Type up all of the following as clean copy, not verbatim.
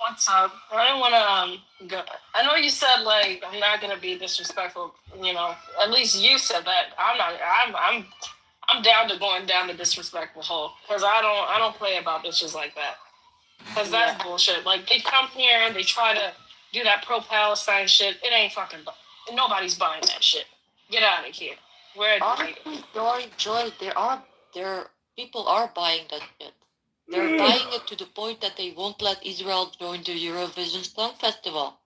What's up? I didn't want to go. I know you said like I'm not gonna be disrespectful. You know, at least you said that. I'm not. I'm down to going down the disrespectful hole because I don't play about bitches like that because Yeah. that's bullshit. Like they come here and they try to do that pro Palestine shit. It ain't fucking. Nobody's buying that shit. Get out of here. We're educated. Honestly, Joy, there people are buying that shit. They're buying it to the point that they won't let Israel join the Eurovision Song Festival.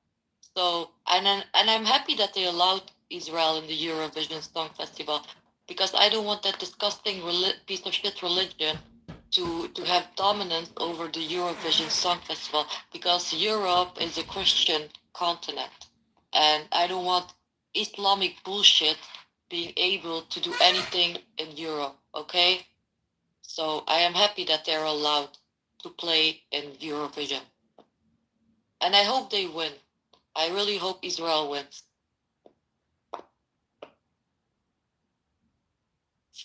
So, and I'm happy that they allowed Israel in the Eurovision Song Festival because I don't want that disgusting piece of shit religion to have dominance over the Eurovision Song Festival because Europe is a Christian continent, and I don't want Islamic bullshit being able to do anything in Europe. Okay, so I am happy that they're allowed to play in Eurovision, and I hope they win. I really hope Israel wins.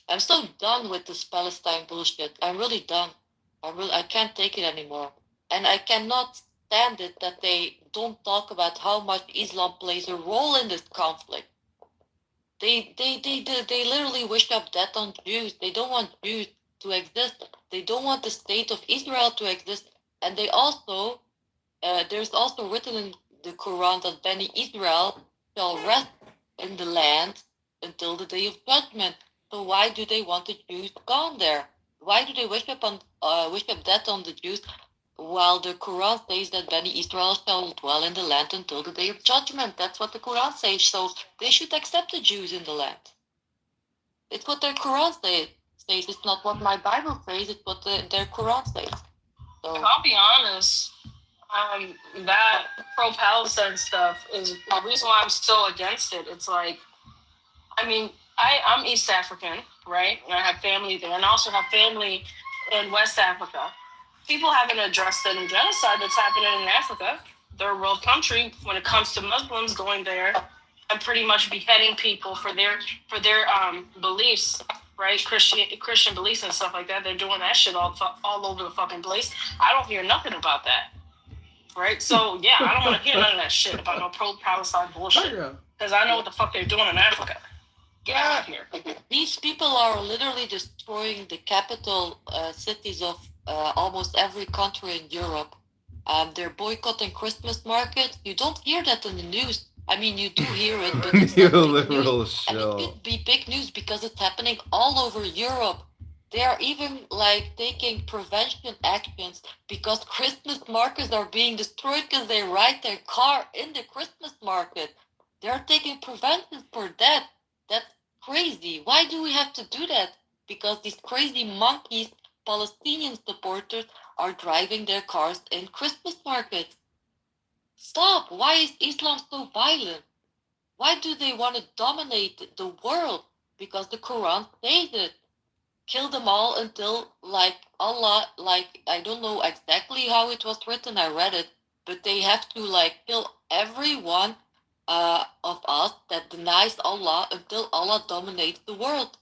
I'm so done with this Palestine bullshit. I'm really done. I can't take it anymore. And I cannot stand it that they don't talk about how much Islam plays a role in this conflict. They literally wish up death on Jews. They don't want Jews to exist. They don't want the state of Israel to exist. And they also, there's also written in the Quran that Bani Israel shall rest in the land until the day of judgment. So why do they want the Jews gone there? Why do they wish up death on the Jews while the Quran says that Bani Israel shall dwell in the land until the day of judgment? That's what the Quran says. So they should accept the Jews in the land. It's what their Quran says. It's not what my Bible says. It's what their Quran says. So I'll be honest. That pro Palestine stuff is the reason why I'm so against it. It's like, I mean, I'm East African, right? And I have family there, and I also have family in West Africa. People haven't addressed the genocide that's happening in Africa, third world country, when it comes to Muslims going there and pretty much beheading people for their beliefs, right? Christian beliefs and stuff like that. They're doing that shit all over the fucking place. I don't hear nothing about that, right? So yeah, I don't want to hear none of that shit about no pro Palestine bullshit because I know what the fuck they're doing in Africa. Get out of here. These people are literally destroying the capital cities of almost every country in Europe. They're boycotting Christmas markets. You don't hear that in the news. I mean, you do hear it, but it's You not big liberal news. And it show. could be big news because it's happening all over Europe. They are even like taking prevention actions because Christmas markets are being destroyed because they ride their car in the Christmas market. They're taking preventions for that. That's crazy. Why do we have to do that? Because these crazy monkeys, Palestinian supporters, are driving their cars in Christmas markets. Stop! Why is Islam so violent? Why do they want to dominate the world? Because the Quran says it. Kill them all until, like, Allah, like, I don't know exactly how it was written, I read it, but they have to, like, kill everyone of us that denies Allah until Allah dominates the world.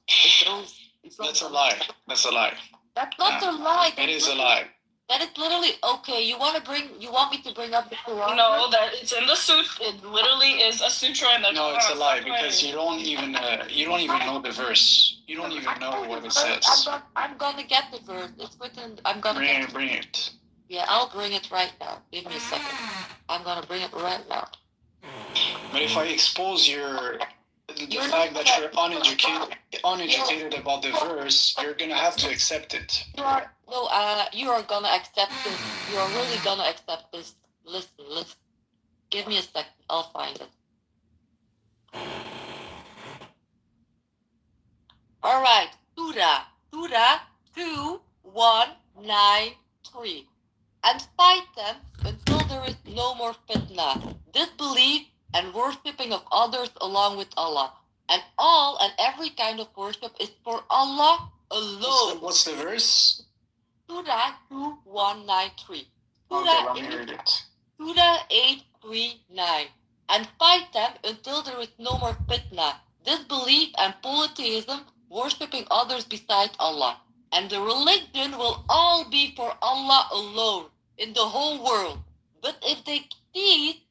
That's a lie. That's a lie. That's not a lie. It is a lie. That is literally okay. You want me to bring up the Quran? No, that it's in the suit. It literally is a sutra in the No, it's a lie because you don't even know the verse. You don't even know what it says. I'm gonna get the verse. It's written. I'm gonna bring it. Yeah, I'll bring it right now. Give me a second. I'm gonna bring it right now. But if I expose the fact that you're uneducated about the verse, you're gonna have to accept it. You are gonna accept this. You are really gonna accept this. Listen. Give me a second. I'll find it. All right, Surah 2193. And fight them until there is no more fitna, disbelief, and worshipping of others along with Allah. And all and every kind of worship is for Allah alone. What's the verse? Surah 2193. Okay, let me read it. Surah 839. And fight them until there is no more fitna, disbelief and polytheism, worshipping others besides Allah. And the religion will all be for Allah alone in the whole world. But if they cease,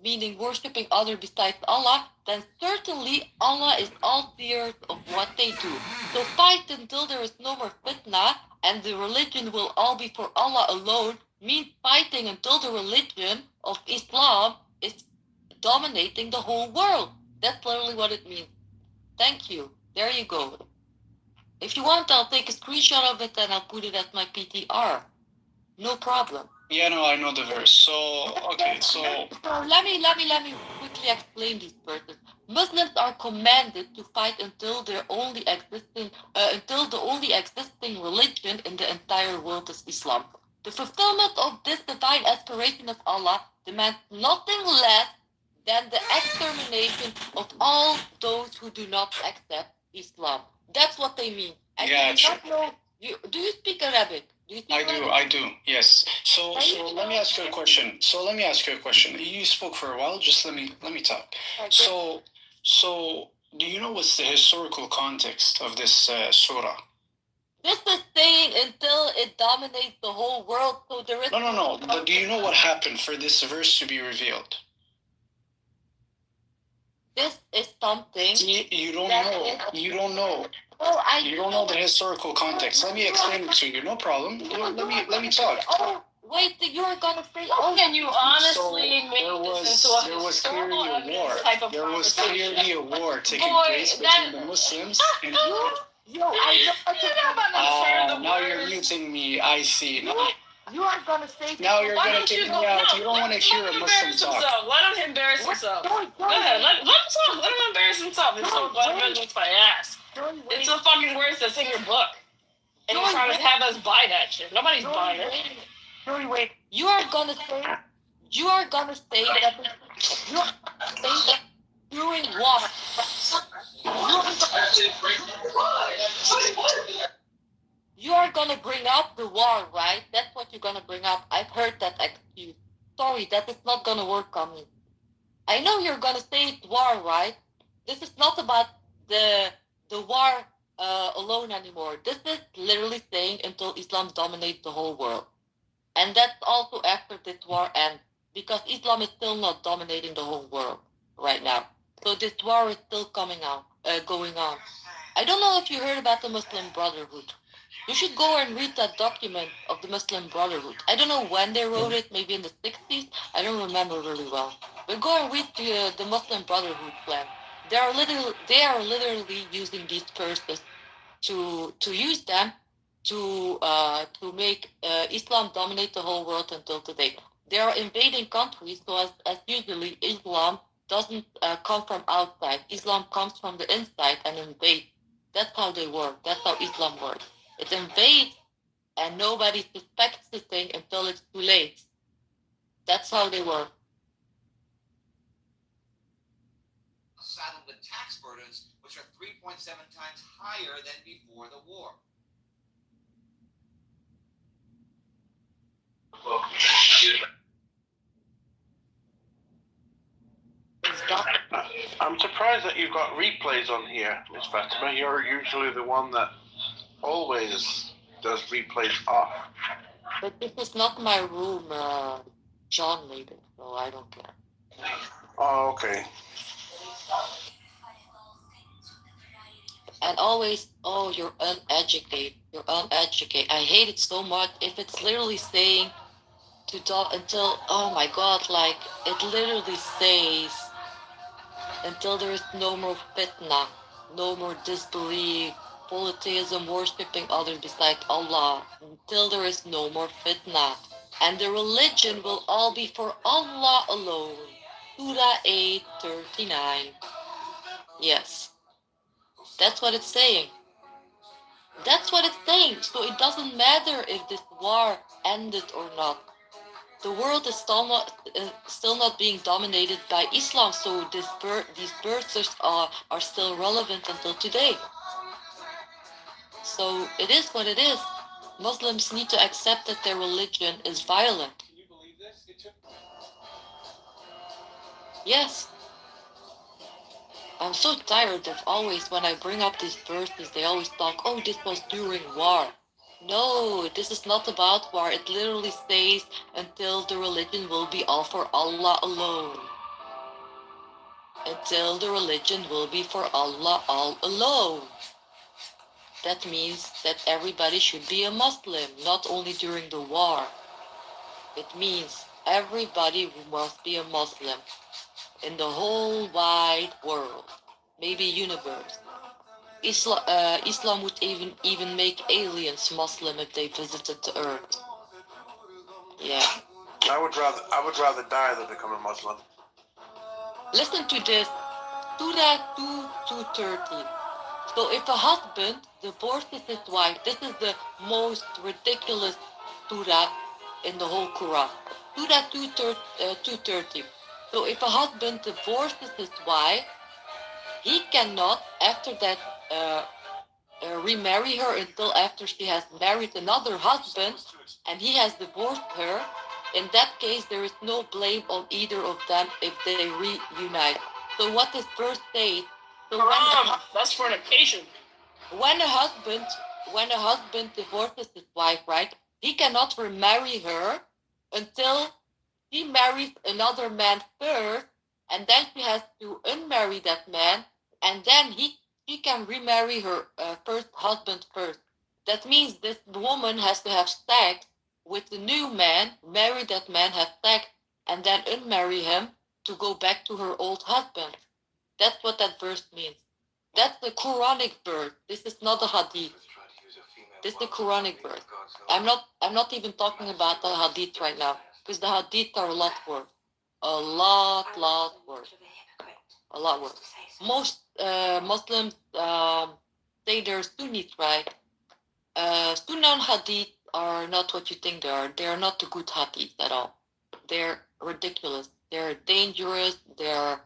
meaning worshipping other besides Allah, then certainly Allah is all seers of what they do. So fight until there is no more fitna, and the religion will all be for Allah alone, means fighting until the religion of Islam is dominating the whole world. That's literally what it means. Thank you. There you go. If you want, I'll take a screenshot of it and I'll put it as my PTR. No problem. Yeah, no, I know the verse. So, okay, so let me quickly explain these verses. Muslims are commanded to fight until the only existing religion in the entire world is Islam. The fulfillment of this divine aspiration of Allah demands nothing less than the extermination of all those who do not accept Islam. That's what they mean. And gotcha. Do you speak Arabic? I do, yes. So let me ask you a question. You spoke for a while, just let me talk. So do you know what's the historical context of this surah? This is saying until it dominates the whole world, so there is No. But do you know what happened for this verse to be revealed? This is something you don't know. You don't know. You don't know the historical context. Let me explain it to you. No problem. Let me talk. Oh, wait, you're gonna say. Oh, can you honestly make there this was clearly a war. There was clearly a war taking place between the Muslims and. Now you're muting me. I see. You are gonna say. Now you're gonna kick me out. You don't want to hear a Muslim talk. Let him embarrass himself. Go ahead. Let him talk. Let him embarrass himself. It's so it's my ass. It's the fucking words that's in your book. And you're trying to have us buy that shit. Nobody's buying it. Wait. You are gonna say that. You are gonna say that during war. You are gonna bring up the war, right? That's what you're gonna bring up. I've heard that excuse. Sorry, that is not gonna work on me. I know you're gonna say it's war, right? This is not about the war alone anymore. This is literally saying until Islam dominates the whole world. And that's also after this war ends, because Islam is still not dominating the whole world right now. So this war is still going on. I don't know if you heard about the Muslim Brotherhood. You should go and read that document of the Muslim Brotherhood. I don't know when they wrote it, maybe in the 60s. I don't remember really well. But go and read the Muslim Brotherhood plan. They are literally using these verses to use them to make Islam dominate the whole world until today. They are invading countries, so as usually Islam doesn't come from outside. Islam comes from the inside and invades. That's how they work. That's how Islam works. It invades and nobody suspects the thing until it's too late. That's how they work. Saddled with tax burdens which are 3.7 times higher than before the war. I'm surprised that you've got replays on here, Miss Fatima. You're usually the one that always does replays off. But this is not my room. John made it, so I don't care. Oh, okay. And always, you're uneducated. I hate it so much. If it's literally saying until, oh my God, like it literally says until there is no more fitna, no more disbelief, polytheism, worshipping others besides Allah, until there is no more fitna. And the religion will all be for Allah alone. Surah 8:39. Yes. That's what it's saying. So it doesn't matter if this war ended or not. The world is still not being dominated by Islam, so these verses are still relevant until today. So it is what it is. Muslims need to accept that their religion is violent. Can you believe this? Yes. I'm so tired of always, when I bring up these verses, they always talk, oh, this was during war. No, this is not about war. It literally says until the religion will be all for Allah alone. Until the religion will be for Allah all alone. That means that everybody should be a Muslim, not only during the war. It means everybody must be a Muslim in the whole wide world, maybe universe. Islam would even make aliens Muslim if they visited the earth. Yeah. I would rather die than become a Muslim. Listen to this. Surah 2:30. So if a husband divorces his wife, this is the most ridiculous surah in the whole Quran. Surah 2:30. So if a husband divorces his wife, he cannot, after that, remarry her until after she has married another husband and he has divorced her. In that case, there is no blame on either of them if they reunite. So what this verse says? So that's fornication. When a husband divorces his wife, right? He cannot remarry her until she marries another man first, and then she has to unmarry that man, and then she can remarry her first husband first. That means this woman has to have sex with the new man, marry that man, have sex, and then unmarry him to go back to her old husband. That's what that verse means. That's the Quranic verse. This is not a hadith. This is the Quranic verse. I'm not even talking about the hadith right now, because the hadith are a lot worse. A lot worse. A lot worse. Most Muslims say they're Sunnis, right? Sunnah and hadith are not what you think they are. They are not the good hadith at all. They're ridiculous. They're dangerous. They're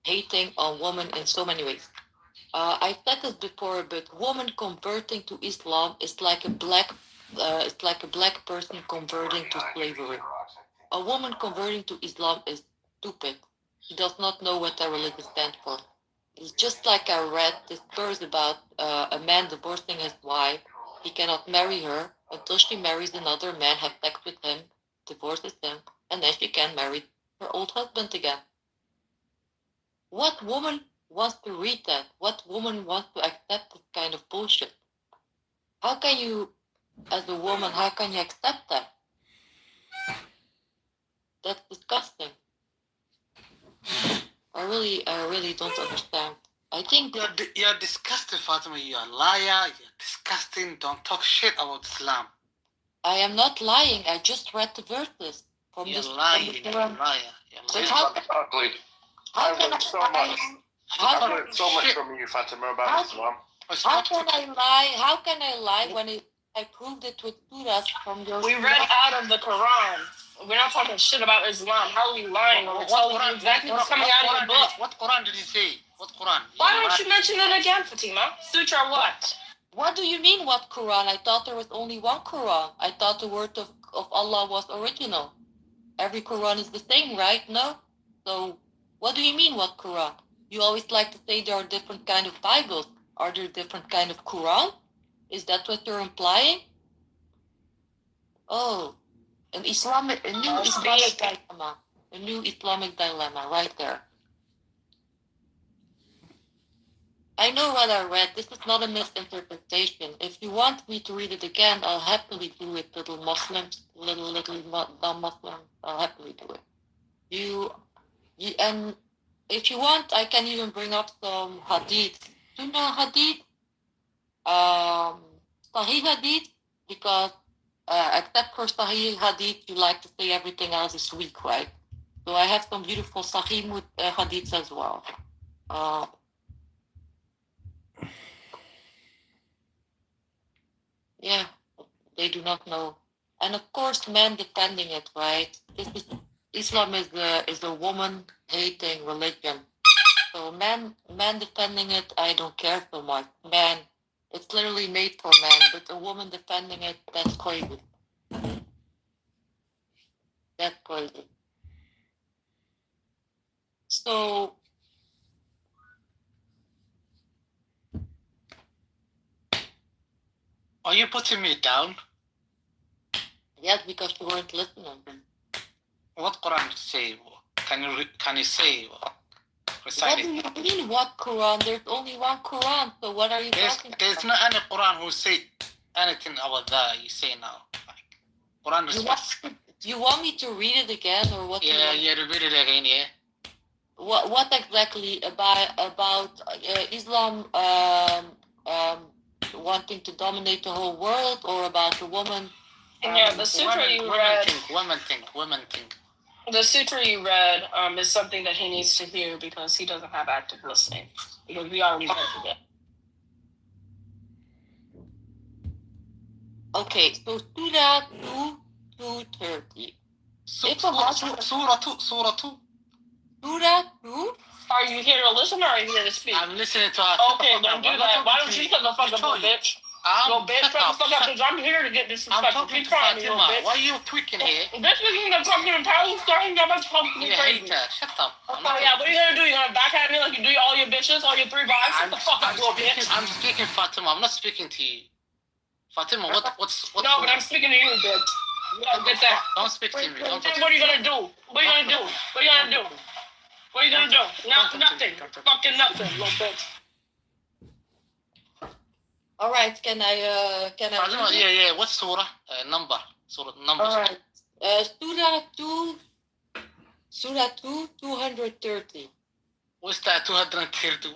hating on women in so many ways. I said this before, but woman converting to Islam is like a black person converting to slavery. A woman converting to Islam is stupid. She does not know what that religion stands for. It's just like I read this verse about a man divorcing his wife. He cannot marry her until she marries another man, has sex with him, divorces him, and then she can marry her old husband again. What woman wants to read that? What woman wants to accept this kind of bullshit? How can you, as a woman, how can you accept that? That's disgusting. I really don't understand. I think you're disgusting, Fatima. You're a liar. You're disgusting. Don't talk shit about Islam. I am not lying. I just read the verses from You're this. lying. You're a liar. But how Ugly. How I've can learned so I much. How I've can, learned so much from you, Fatima, about Islam. how can I lie? How can I lie when I proved it with surahs from your? We read out of the Quran. We're not talking shit about Islam. How are we lying? We're telling you exactly what's coming out of the book. What Quran did he say? What Quran? Why don't you mention it again, Fatima? Sutra what? What do you mean, what Quran? I thought there was only one Quran. I thought the word of Allah was original. Every Quran is the same, right? No? So, what do you mean, what Quran? You always like to say there are different kind of Bibles. Are there different kind of Quran? Is that what you're implying? Oh, a new Islamic dilemma. A new Islamic dilemma, right there. I know what I read. This is not a misinterpretation. If you want me to read it again, I'll happily do it, little Muslims, little non-Muslims. I'll happily do it. You, and if you want, I can even bring up some hadith. Sunnah hadith, Sahih hadith, because except for Sahih hadith, you like to say everything else is weak, right? So I have some beautiful Sahih hadiths as well. Yeah, they do not know. And of course, men defending it, right? Islam is a woman-hating religion. So men defending it, I don't care so much. Man, it's literally made for men, but a woman defending it, that's crazy. That's crazy. So, Are you putting me down? Yes, because you weren't listening. What Quran say? Can you say? What Recite do it. you mean, what Quran? There's only one Quran, so what are you talking There's about? no any Quran who say anything about that you say now. Like, Quran respects. You want me to read it again, or what? Yeah, repeat it again, yeah. What exactly about Islam wanting to dominate the whole world, or about the woman? Yeah, the sutra you read. Women think. The sutra you read is something that he needs to hear because he doesn't have active listening. Because we already read it. Okay, so Surah 2:30. Surah 2. Surah 2. Are you here to listen or are you here to speak? I'm listening to her. Okay, then do that. Why don't you shut the fuck up, little bitch? Little bitch, shut the fuck up, because I'm here to get disrespectful. I'm talking Keep to trying me, Fatima. little bitch. Why are you tweaking here? This is the fucking power starting up and talking You crazy. hater. Shut up. Oh yeah, what are you gonna do? You gonna backhand me like you do all your bitches, all your 3 wives? Shut the fuck up, little bitch. I'm speaking Fatima. I'm not speaking to you. Fatima, what's No, but I'm speaking to you, bitch. You gotta get that. Don't speak to me. Don't talk What are you gonna do? What are you gonna do? What are you gonna do? What are you gonna do? Nothing. Fucking nothing, little bitch. All right, can I? Fatima, yeah. What's surah? Number. Surah number. All right. Surah 2, 230. What's that? 230.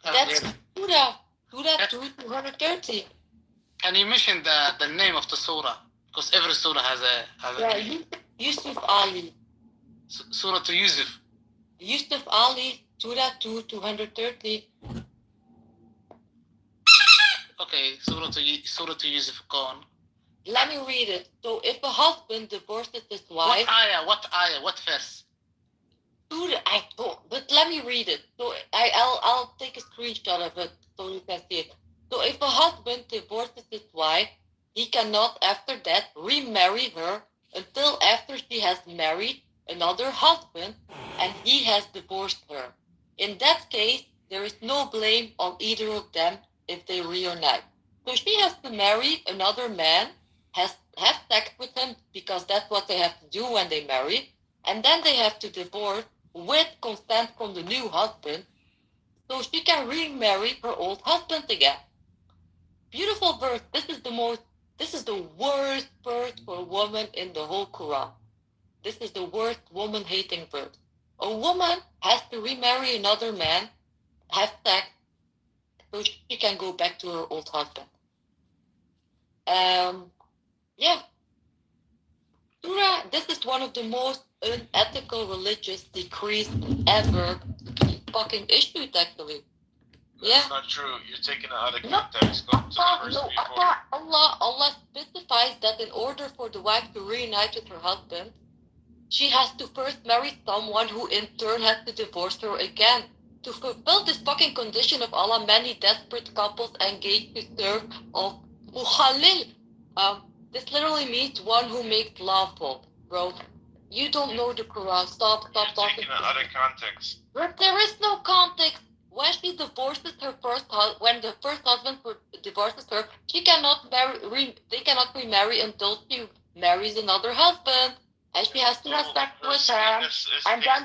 That's Surah 2, 230. Can you mention the name of the surah? Because every surah has a name. Yusuf Ali. Surah to Yusuf. Yusuf Ali, Surah 2, 230. Okay, Surah to Yusuf. Go on. Let me read it. So if a husband divorces his wife... What ayah? What verse? But let me read it. So I'll take a screenshot of it so you can see it. So if a husband divorces his wife, he cannot after that remarry her until after she has married another husband and he has divorced her. In that case, there is no blame on either of them if they reunite. So she has to marry another man, have sex with him because that's what they have to do when they marry, and then they have to divorce with consent from the new husband so she can remarry her old husband again. Beautiful verse. This is the worst verse for a woman in the whole Quran. This is the worst woman-hating verse. A woman has to remarry another man, have sex, so she can go back to her old husband. Yeah. Surah, this is one of the most unethical religious decrees ever fucking issued, actually. That's not true. You're taking it out of context. Go to the verse before. Allah specifies that in order for the wife to reunite with her husband, she has to first marry someone who in turn has to divorce her again. To fulfill this fucking condition of Allah, many desperate couples engage to serve of Mukhalil. This literally means one who makes lawful. Bro, you don't know the Quran. Stop You're talking. taking it out of context. But there is no context. When she divorces her when the first husband divorces her, she cannot they cannot remarry until she marries another husband, and she has to have sex with him. And then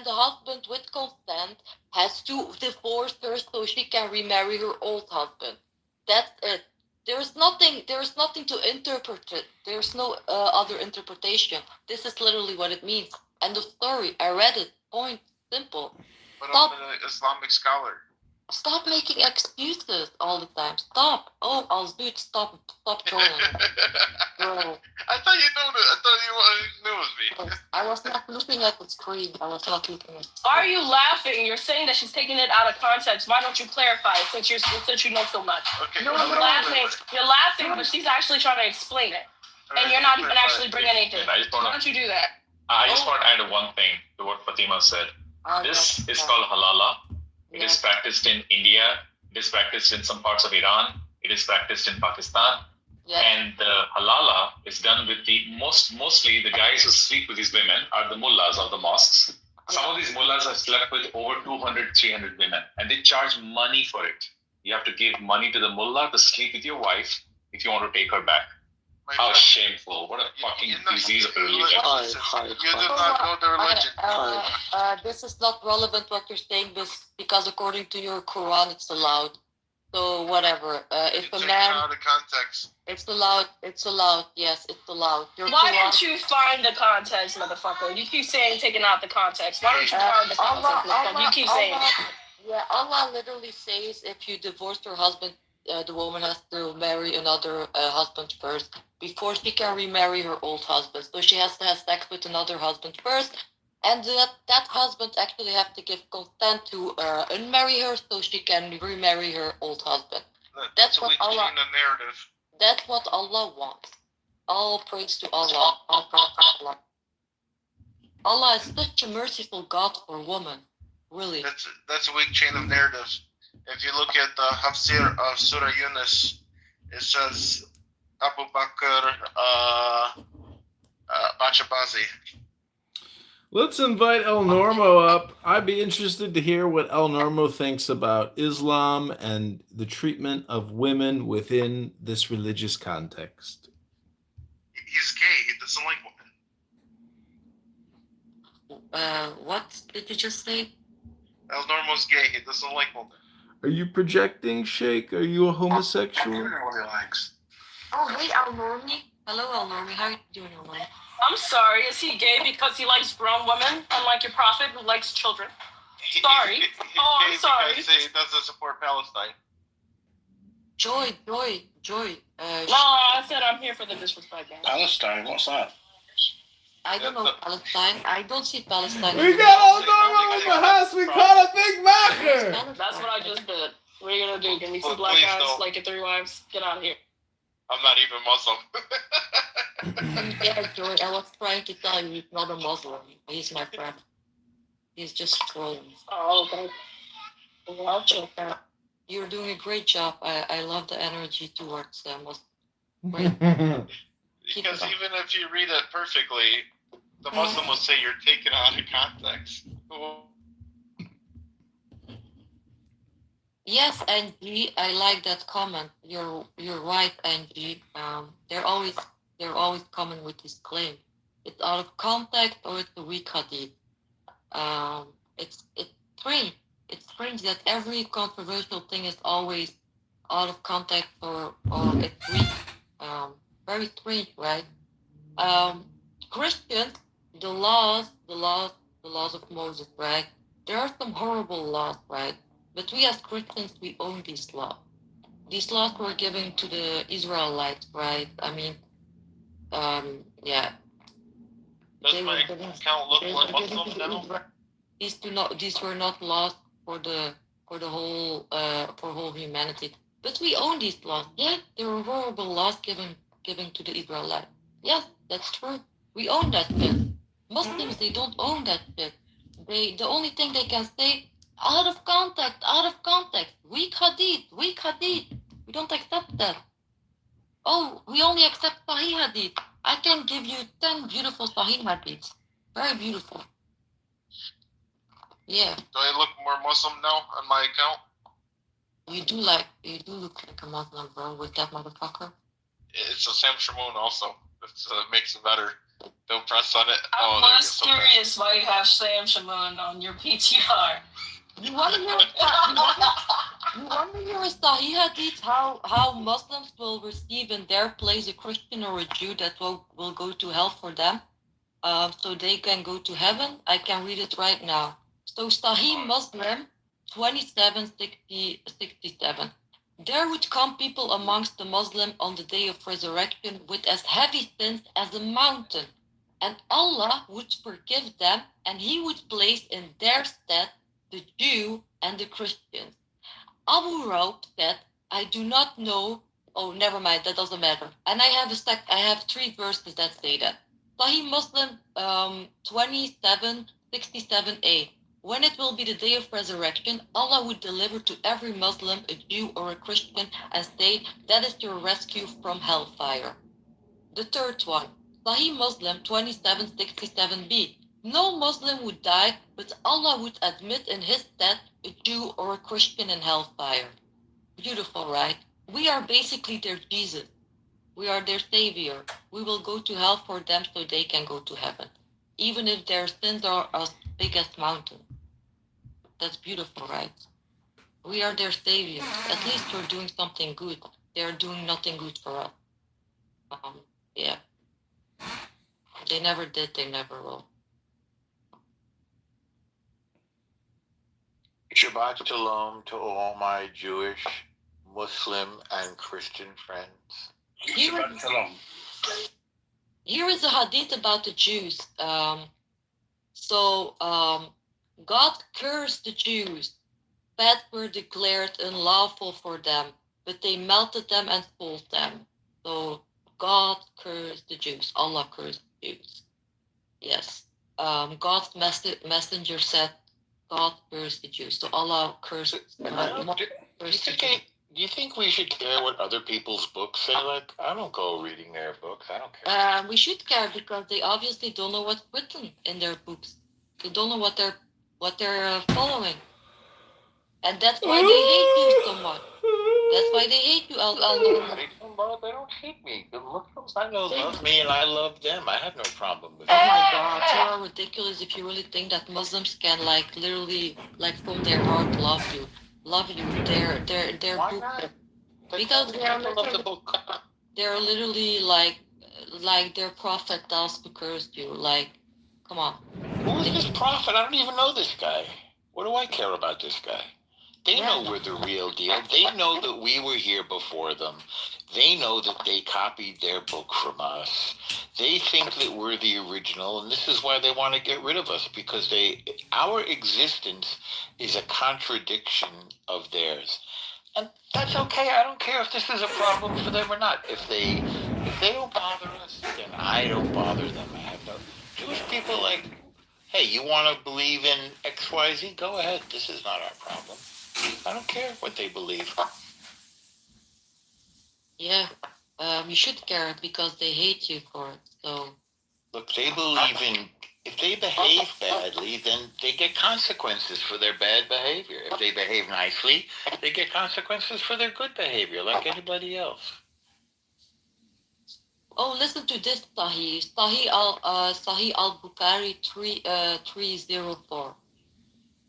the husband with consent has to divorce her so she can remarry her old husband. That's it. There's nothing to interpret it. There's no other interpretation. This is literally what it means. End of story. I read it. Point. Simple. But Stop. I'm an Islamic scholar. Stop making excuses all the time. Stop. Oh, I'll do it. Stop trolling. Bro. I thought you knew it. I thought you knew it was me. I was not looking at the screen. Why are you laughing? You're saying that she's taking it out of context. Why don't you clarify it since you know so much? Okay. You're laughing, but she's actually trying to explain it. And you're not even actually bringing anything. Why don't you do that? I just want to add one thing to what Fatima said. This is called halala. It is practiced in India. It is practiced in some parts of Iran. It is practiced in Pakistan. Yeah. And the halala is done with mostly the guys who sleep with these women are the mullahs of the mosques. Some of these mullahs have slept with over 200, 300 women, and they charge money for it. You have to give money to the mullah to sleep with your wife if you want to take her back. How shameful. What a fucking disease of a religion. You do not know the religion. This is not relevant what you're saying, because according to your Quran, it's allowed. So whatever. If a man, out of context. it's allowed. It's allowed. Yes, it's allowed. Your Why Quran, didn't you find the context, motherfucker? You keep saying taking out the context. Why don't you find the context, motherfucker? You keep saying it. Yeah, Allah literally says if you divorce your husband, the woman has to marry another husband first before she can remarry her old husband. So she has to have sex with another husband first, and that husband actually have to give consent to unmarry her so she can remarry her old husband. That's what Allah. The narrative. That's what Allah wants. All praise to Allah. All praise to Allah. Allah is such a merciful God for women. Really. That's a weak chain of narratives. If you look at the Hafsir of Surah Yunus, it says Abu Bakr Bachabazi. Let's invite El Normo up. I'd be interested to hear what El Normo thinks about Islam and the treatment of women within this religious context. He's gay. He doesn't like women. What did you just say? El Normo's gay. He doesn't like women. Are you projecting, Sheikh? Are you a homosexual? I don't know what he likes. Oh, hey, Al Normi. Hello, Al Normi. How are you doing, Al Normi? I'm sorry. Is he gay because he likes grown women, unlike your prophet who likes children? Sorry. He's I'm gay sorry. because he doesn't support Palestine. Joy. No, I said I'm here for the disrespect, man. Palestine? What's that? I don't know Palestine. I don't see Palestine. We got El Normo in the house. We caught a big macker. That's what I just did. What are you gonna do? Give me two black guys like your three wives? Get out of here. I'm not even Muslim. Yeah, Joy, I was trying to tell you he's not a Muslim. He's my friend. He's just trolling. Oh, okay. Well, I'll check that. You're doing a great job. I love the energy towards Muslim. Because even if you read it perfectly, the Muslim will say you're taken out of context. Yes, Angie, I like that comment. You're right, Angie. They're always coming with this claim. It's out of context or it's a weak hadith. It's strange. It's strange that every controversial thing is always out of context or it's weak. Very strange, right? Christians, the laws of Moses, right? There are some horrible laws, right? But we as Christians, we own these laws. These laws were given to the Israelites, right? I mean, yeah. Does my account look more Muslim now? These were not laws for the whole humanity. But we own these laws. Yeah, there were horrible laws given to the Israelites. Yes, that's true. We own that shit. Muslims, they don't own that shit. The only thing they can say, out of context, weak hadith. We don't accept that. Oh, we only accept Sahih hadith. I can give you 10 beautiful Sahih hadiths. Very beautiful. Yeah. Do I look more Muslim now on my account? You do look like a Muslim, bro, with that motherfucker. It's a Sam Shamoon also. It makes it better. Don't press on it. I was curious why you have Sam Shamoon on your PTR. You want to hear a Sahih hadith how Muslims will receive in their place a Christian or a Jew that will go to hell for them, so they can go to heaven? I can read it right now. So Sahih Muslim 27:67. There would come people amongst the Muslim on the day of resurrection with as heavy sins as a mountain, and Allah would forgive them, and He would place in their stead the Jew and the Christians. Abu Raub said, I do not know. Oh, never mind, that doesn't matter. And I have 3 verses that say that. Sahih Muslim 27:67a. When it will be the day of resurrection, Allah would deliver to every Muslim, a Jew or a Christian, and say, that is your rescue from hellfire. The third one, Sahih Muslim 27:67b. No Muslim would die, but Allah would admit in his stead a Jew or a Christian in hellfire. beautiful, right? We are basically their Jesus. We are their savior. We will go to hell for them so they can go to heaven, even if their sins are as big as mountains. That's beautiful, right? We are their saviors. At least we're doing something good. They are doing nothing good for us. Yeah. They never did. They never will. Shabbat Shalom to all my Jewish, Muslim, and Christian friends. Shabbat Shalom. Here is a hadith about the Jews. God cursed the Jews. Fasts were declared unlawful for them, but they melted them and sold them. So God cursed the Jews. Allah cursed the Jews. Yes. God's messenger said, God cursed the Jews. So Allah cursed. Do you think we should care what other people's books say? Like, I don't go reading their books. I don't care. We should care because they obviously don't know what's written in their books. They don't know what they're following, and that's why they hate you so much. That's why they hate you, They don't hate me. The Muslims I know love me, and I love them. I have no problem with Oh it. my God, you are ridiculous if you really think that Muslims can literally from their heart love you. They're Why book. not? Because they're literally like their prophet tells to curse you. Like, come on. Who is this prophet? I don't even know this guy. What do I care about this guy? They know we're the real deal. They know that we were here before them. They know that they copied their book from us. They think that we're the original, and this is why they want to get rid of us, because our existence is a contradiction of theirs. And that's okay. I don't care if this is a problem for them or not. If they don't bother us, then I don't bother them. I have no Jewish people hey, you want to believe in XYZ? Go ahead. This is not our problem. I don't care what they believe. Yeah, you should care because they hate you for it. So look, they believe in. If they behave badly, then they get consequences for their bad behavior. If they behave nicely, they get consequences for their good behavior, like anybody else. Oh, listen to this, Sahih al-Bukhari 304.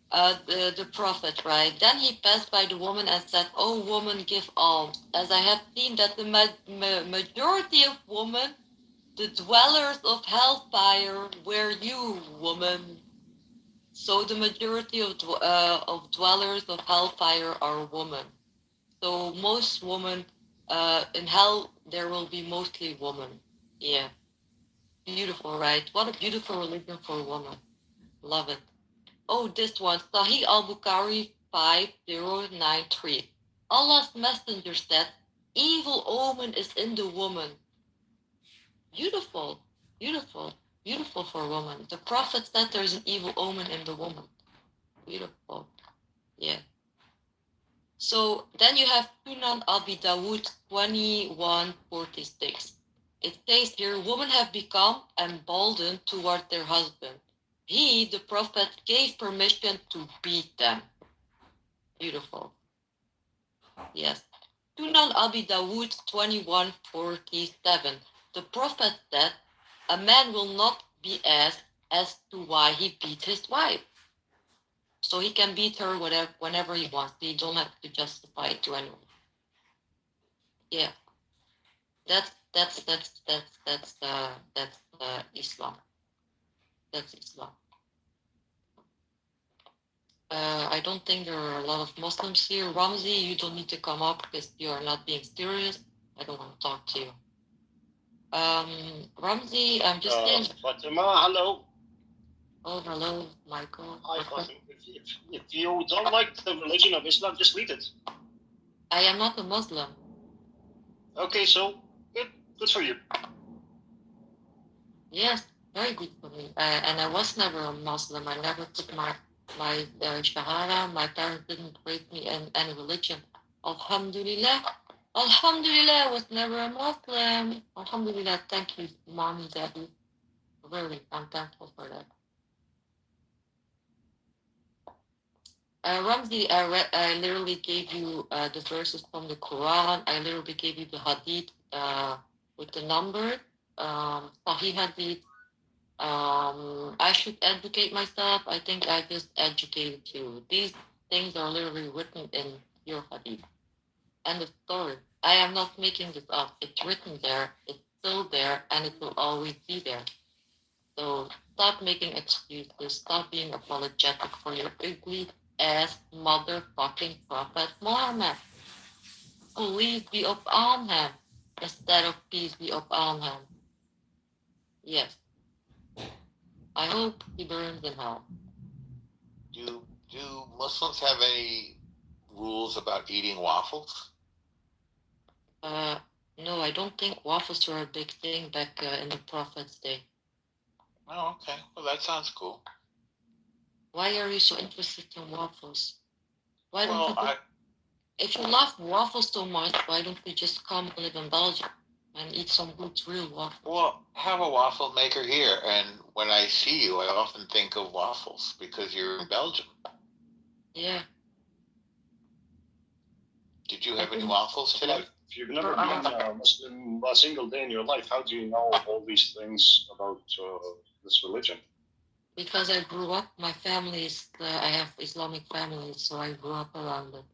The prophet, right? Then he passed by the woman and said, "Oh, woman, give alms, as I have seen that the majority of women, the dwellers of hellfire, were you, woman." So the majority of dwellers of hellfire are women. So most women in hell, there will be mostly women. Yeah. Beautiful, right? What a beautiful religion for a woman. Love it. Oh, this one, Sahih al-Bukhari 5093. Allah's messenger said, evil omen is in the woman. Beautiful, beautiful, beautiful for a woman. The prophet said there's an evil omen in the woman. Beautiful. Yeah. So then you have Sunan Abi Dawud 2146. It says here, women have become emboldened toward their husband. He, the prophet, gave permission to beat them. Beautiful. Yes. Sunan Abi Dawud 2147. The prophet said, a man will not be asked as to why he beat his wife. So he can beat her whenever he wants. He don't have to justify it to anyone. Yeah. That's Islam. That's Islam. I don't think there are a lot of Muslims here. Ramzi, you don't need to come up because you are not being serious. I don't want to talk to you. Ramzi, I'm just saying. Fatima, hello. Oh, hello, Michael. Hi, Fatima. If you don't like the religion of Islam, just leave it. I am not a Muslim. Okay, so good for you. Yes, very good for me. And I was never a Muslim. I never took my Shahada. My parents didn't raise me in any religion. Alhamdulillah. Alhamdulillah, I was never a Muslim. Alhamdulillah, thank you, Mommy, Daddy. Really, I'm thankful for that. Ramzi, I literally gave you the verses from the Quran. I literally gave you the Hadith with the number. Sahih Hadith. I should educate myself. I think I just educated you. These things are literally written in your Hadith. End of story. I am not making this up. It's written there. It's still there, and it will always be there. So stop making excuses. Stop being apologetic for your ugly ass motherfucking Prophet Muhammad. Please be upon him instead of peace be upon him. Yes. I hope he burns in hell. Do Muslims have any rules about eating waffles? No, I don't think waffles were a big thing back in the Prophet's day. Oh, okay. Well, that sounds cool. Why are you so interested in waffles? Why don't Well, you if you love waffles so much, why don't we just come live in Belgium and eat some good real waffles? Well, have a waffle maker here, and when I see you, I often think of waffles because you're in Belgium. Yeah. Did you have any waffles today? If you've never been a Muslim a single day in your life, how do you know all these things about this religion? Because I grew up, my family is, I have Islamic family, so I grew up around it.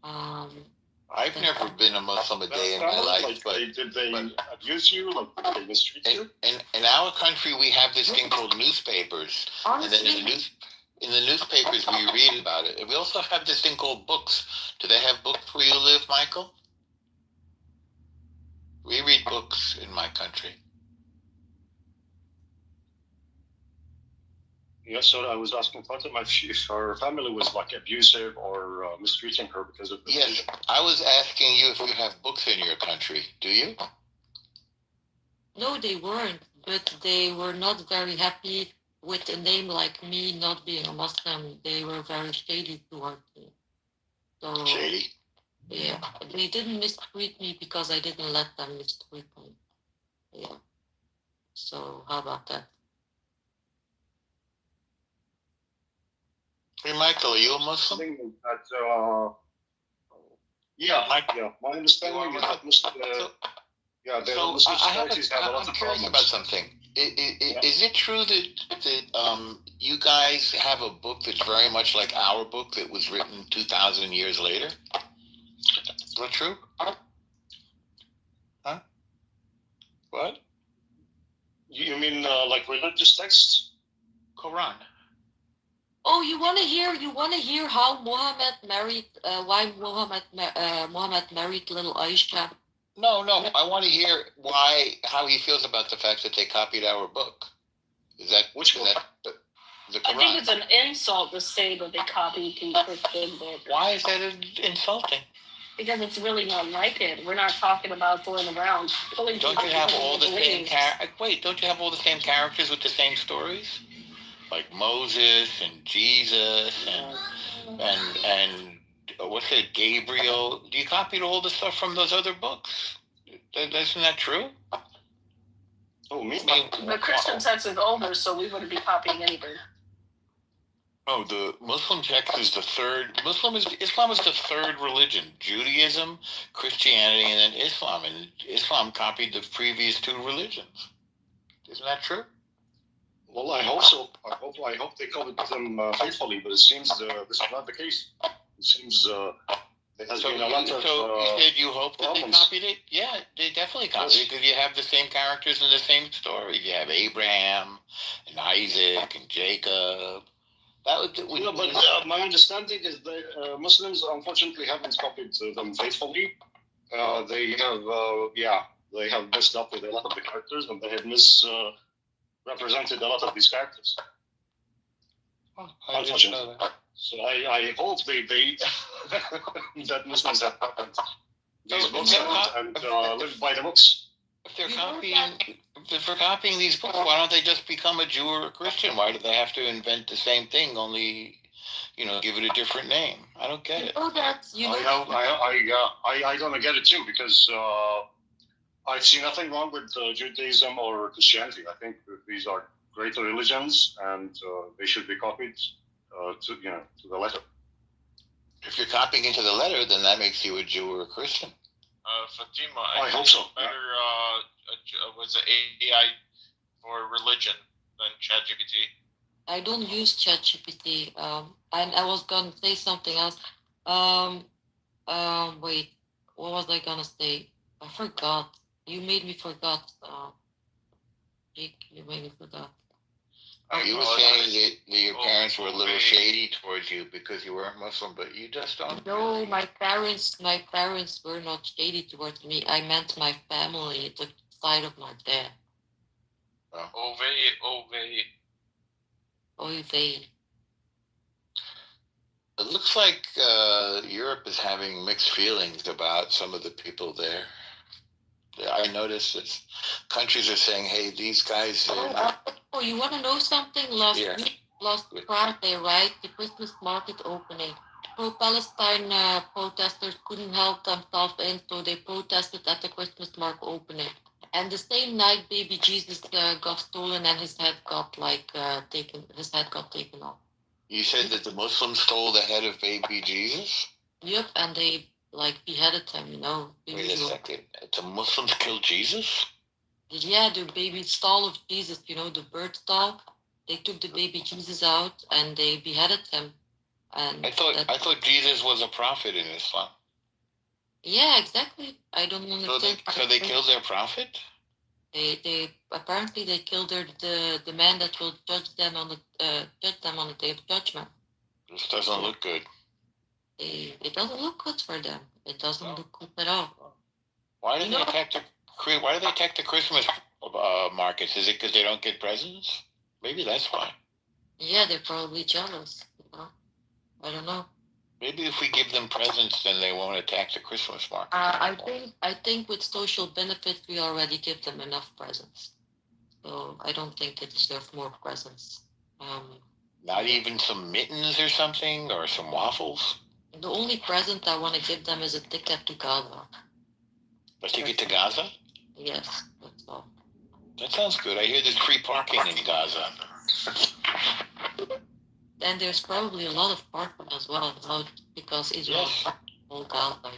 I've never been a Muslim a day in my life, like, but did they abuse you? Like, did they mistreat you? in our country, we have this thing called newspapers, and then in the newspapers we read about it. And we also have this thing called books. Do they have books where you live, Michael? We read books in my country. Yes, so I was asking Fatima if her family was like abusive or mistreating her because of this. Yes, I was asking you if you have books in your country. Do you? No, they weren't, but they were not very happy with a name like me not being a Muslim. They were very shady towards me. So, Shady? Yeah, they didn't mistreat me because I didn't let them mistreat me. Yeah. So how about that? Hey, Michael, are you a Muslim? That, yeah, yeah. My understanding is that Muslim, the Muslim societies have a lot I'm of curious problems. about something. Is it true that you guys have a book that's very much like our book that was written 2,000 years later? Is that true? Huh? What? You mean like religious texts? Quran. Oh, you want to hear how Muhammad married? Why Muhammad married little Aisha? No. I want to hear how he feels about the fact that they copied our book. Is that which book? The Quran? I think it's an insult to say that they copied the Christian book. Why is that insulting? Because it's really not like it. We're not talking about going around. Don't you have all the same Don't you have all the same characters with the same stories? Like Moses and Jesus and what's it, Gabriel? You copied all the stuff from those other books. Isn't that true? Oh, me? The Christian text is older, so we wouldn't be copying anything. Oh, the Muslim text is the third. Islam is the third religion. Judaism, Christianity, and then Islam. And Islam copied the previous two religions. Isn't that true? Well, I hope so. I hope they copied them faithfully, but it seems this is not the case. It seems there has been a lot of you said you hope that problems. they copied it? Yeah, they definitely copied it because you have the same characters and the same story. You have Abraham and Isaac and Jacob. But my understanding is that Muslims unfortunately haven't copied them faithfully. They have messed up with a lot of the characters, and they have misrepresented a lot of these characters. Unfortunately. So I hope they that Muslims have copied these books and live by the books. If they're copying these books, why don't they just become a Jew or a Christian? Why do they have to invent the same thing, only give it a different name? I don't get it. I don't get it too, because I see nothing wrong with Judaism or Christianity. I think that these are great religions, and they should be copied to the letter. If you're copying into the letter, then that makes you a Jew or a Christian. Fatima, I hope so. Better was it AI for religion than ChatGPT? I don't use ChatGPT. And I was gonna say something else. Wait, what was I gonna say? I forgot. You made me forgot. Jake, you made me forgot. You were saying that your parents were a little shady towards you because you weren't Muslim, but you just don't. No, my parents were not shady towards me. I meant my family, the side of my dad. Oh, they. It looks like Europe is having mixed feelings about some of the people there. I noticed that countries are saying, "Hey, these guys." You want to know something? Last Friday, right? The Christmas market opening. Pro-Palestine protesters couldn't help themselves in, so they protested at the Christmas market opening. And the same night, baby Jesus got stolen and his head got taken. His head got taken off. You said that the Muslims stole the head of baby Jesus? Yep, and they beheaded him. Wait a second. The Muslims killed Jesus? Yeah, the baby stall of Jesus. The birth stall. They took the baby Jesus out and they beheaded him. And I thought Jesus was a prophet in Islam. Yeah, exactly. I don't understand. So they killed their prophet? They apparently they killed the man that will judge them on the day of judgment. This doesn't look good. It doesn't look good for them. It doesn't look good at all. Why do they attack the Christmas markets? Is it because they don't get presents? Maybe that's why. Yeah, they're probably jealous. I don't know. Maybe if we give them presents, then they won't attack the Christmas market. I think with social benefits, we already give them enough presents. So I don't think they deserve more presents. Not even some mittens or something, or some waffles? The only present I want to give them is a ticket to Gaza. A ticket to Gaza? Yes, that's all. That sounds good. I hear there's free parking in Gaza. And there's probably a lot of parking as well, because Israel is all Gaza,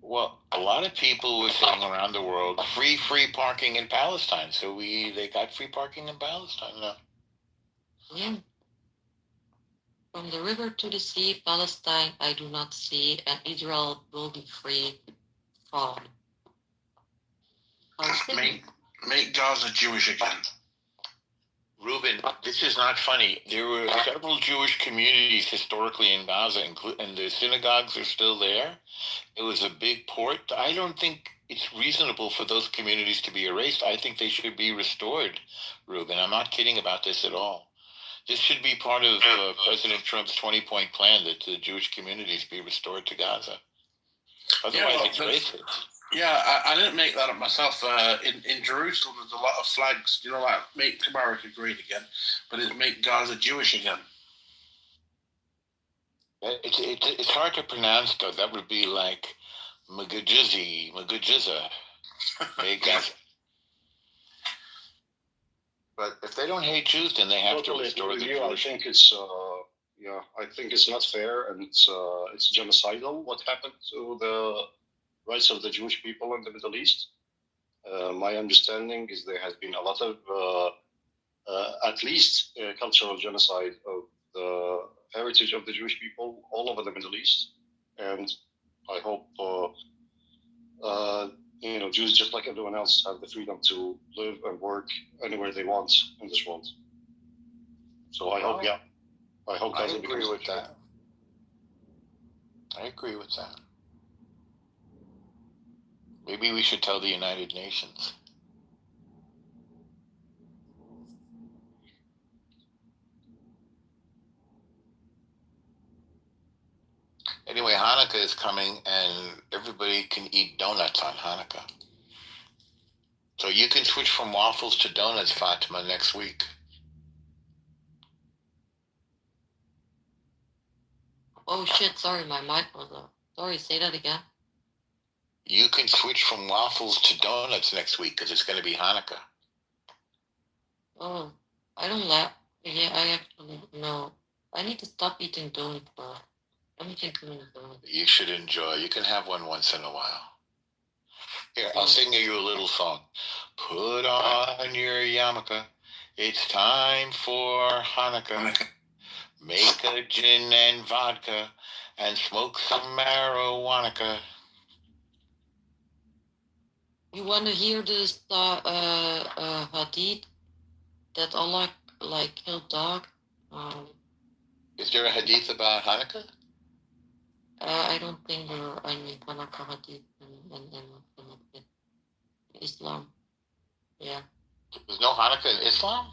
Well, a lot of people were saying around the world, free parking in Palestine. So they got free parking in Palestine now. Yeah. From the river to the sea, Palestine, I do not see, and Israel will be free from. Make Gaza Jewish again. Reuben, this is not funny. There were several Jewish communities historically in Gaza, and the synagogues are still there. It was a big port. I don't think it's reasonable for those communities to be erased. I think they should be restored, Reuben. I'm not kidding about this at all. This should be part of President Trump's 20-point plan that the Jewish communities be restored to Gaza. Otherwise, it's racist. Yeah, I didn't make that up myself. In Jerusalem, there's a lot of flags, like make America great again, but it make Gaza Jewish again. It's hard to pronounce, though. That would be like Magajiza. But if they don't hate Jews, then they have to restore the Jewish. I think it's not fair, and it's genocidal what happened to the rights of the Jewish people in the Middle East. My understanding is there has been a lot of, at least, cultural genocide of the heritage of the Jewish people all over the Middle East, and I hope Jews, just like everyone else, have the freedom to live and work anywhere they want in this world. So I hope I agree with that. I agree with that. Maybe we should tell the United Nations. Anyway, Hanukkah is coming, and everybody can eat donuts on Hanukkah. So you can switch from waffles to donuts, Fatima, next week. Oh shit, sorry, my mic was up. Sorry, say that again. You can switch from waffles to donuts next week because it's going to be Hanukkah. Oh, I don't like. Yeah, I actually no. I need to stop eating donuts, bro. Let me take one of those. You should enjoy. You can have one once in a while. Here, I'll sing you a little song. Put on your yarmulke. It's time for Hanukkah. Make a gin and vodka and smoke some marijuana. You want to hear this hadith that Allah like killed dog? Is there a hadith about Hanukkah? I don't think there are any Hanukkah hadith in Islam. Yeah. There's no Hanukkah in Islam?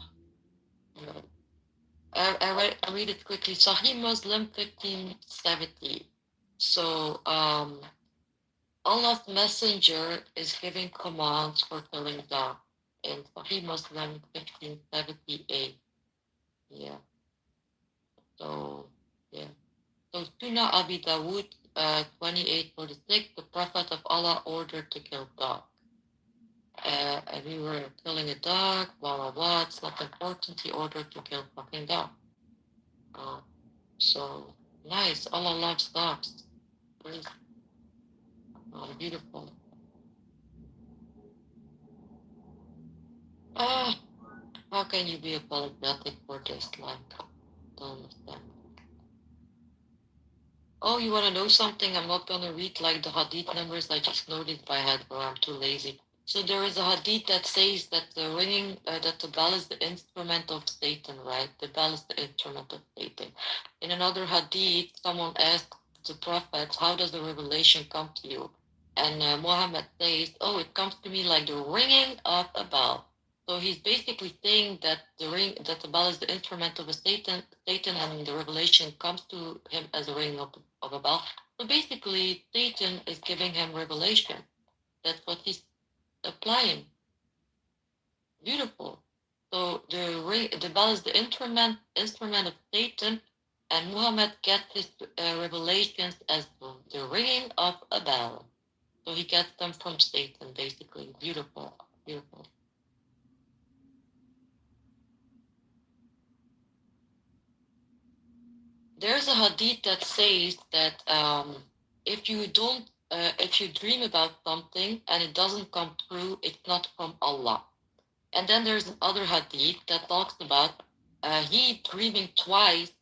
I read it quickly. Sahih Muslim 1570. So Allah's messenger is giving commands for killing dog in Sahih Muslim 1578. Yeah. So yeah. So Tuna Abi Dawood 2846, the Prophet of Allah ordered to kill dog. And we were killing a dog, blah blah blah. It's not important. He ordered to kill fucking dog. So nice. Allah loves dogs. Please. Beautiful. How can you be apologetic for this? Like, don't understand. Oh, you want to know something? I'm not going to read like the hadith numbers. I just know it by head, but I'm too lazy. So there is a hadith that says that the ringing, that the bell is the instrument of Satan, right? The bell is the instrument of Satan. In another hadith, someone asked the Prophet, how does the revelation come to you? And Muhammad says, oh, it comes to me like the ringing of a bell. So he's basically saying that the bell is the instrument of Satan, and the revelation comes to him as a ringing of a bell. So basically, Satan is giving him revelation. That's what he's applying. Beautiful. So the bell is the instrument of Satan, and Muhammad gets his revelations as the ringing of a bell. So he gets them from Satan, basically. Beautiful, beautiful. There's a hadith that says that if you dream about something and it doesn't come true, it's not from Allah. And then there's another hadith that talks about he dreaming twice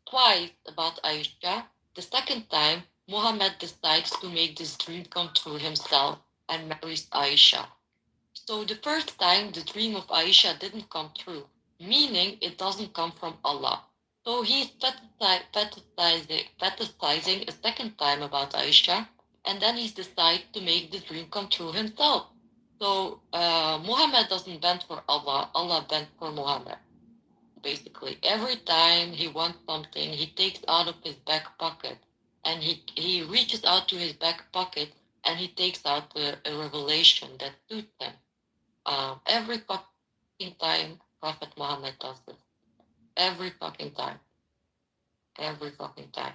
about Aisha. The second time, Muhammad decides to make this dream come true himself and marries Aisha. So the first time, the dream of Aisha didn't come true, meaning it doesn't come from Allah. So he's fantasizing a second time about Aisha, and then he's decided to make the dream come true himself. So Muhammad doesn't bend for Allah, Allah bent for Muhammad. Basically, every time he wants something, he takes out of his back pocket, and he reaches out to his back pocket, and he takes out a revelation that suits him. Every fucking time Prophet Muhammad does this. Every fucking time. Every fucking time.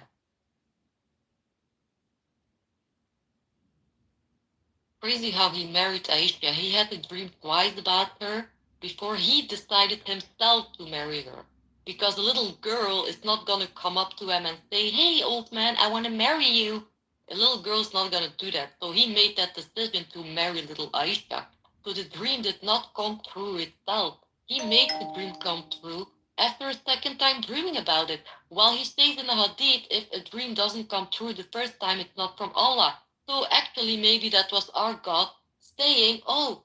Crazy how he married Aisha. He had a dream twice about her before he decided himself to marry her. Because a little girl is not going to come up to him and say, hey, old man, I want to marry you. A little girl's not going to do that. So he made that decision to marry little Aisha. So the dream did not come true itself. He made the dream come true after a second time dreaming about it. While he says in the hadith, if a dream doesn't come true the first time, it's not from Allah. So actually, maybe that was our God saying, oh,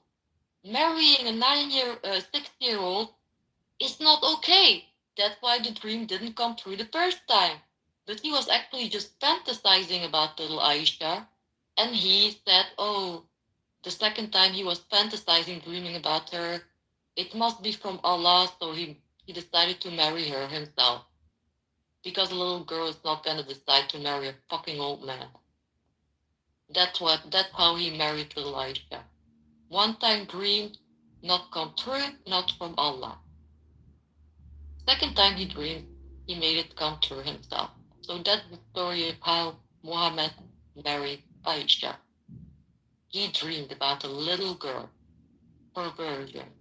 marrying a 6-year-old is not okay. That's why the dream didn't come true the first time. But he was actually just fantasizing about little Aisha. And he said, oh, the second time he was fantasizing, dreaming about her, it must be from Allah, so he decided to marry her himself. Because a little girl is not going to decide to marry a fucking old man. That's how he married little Aisha. One time dream, not come true, not from Allah. Second time he dreamed, he made it come true himself. So that's the story of how Muhammad married Aisha. He dreamed about a little girl, perversion,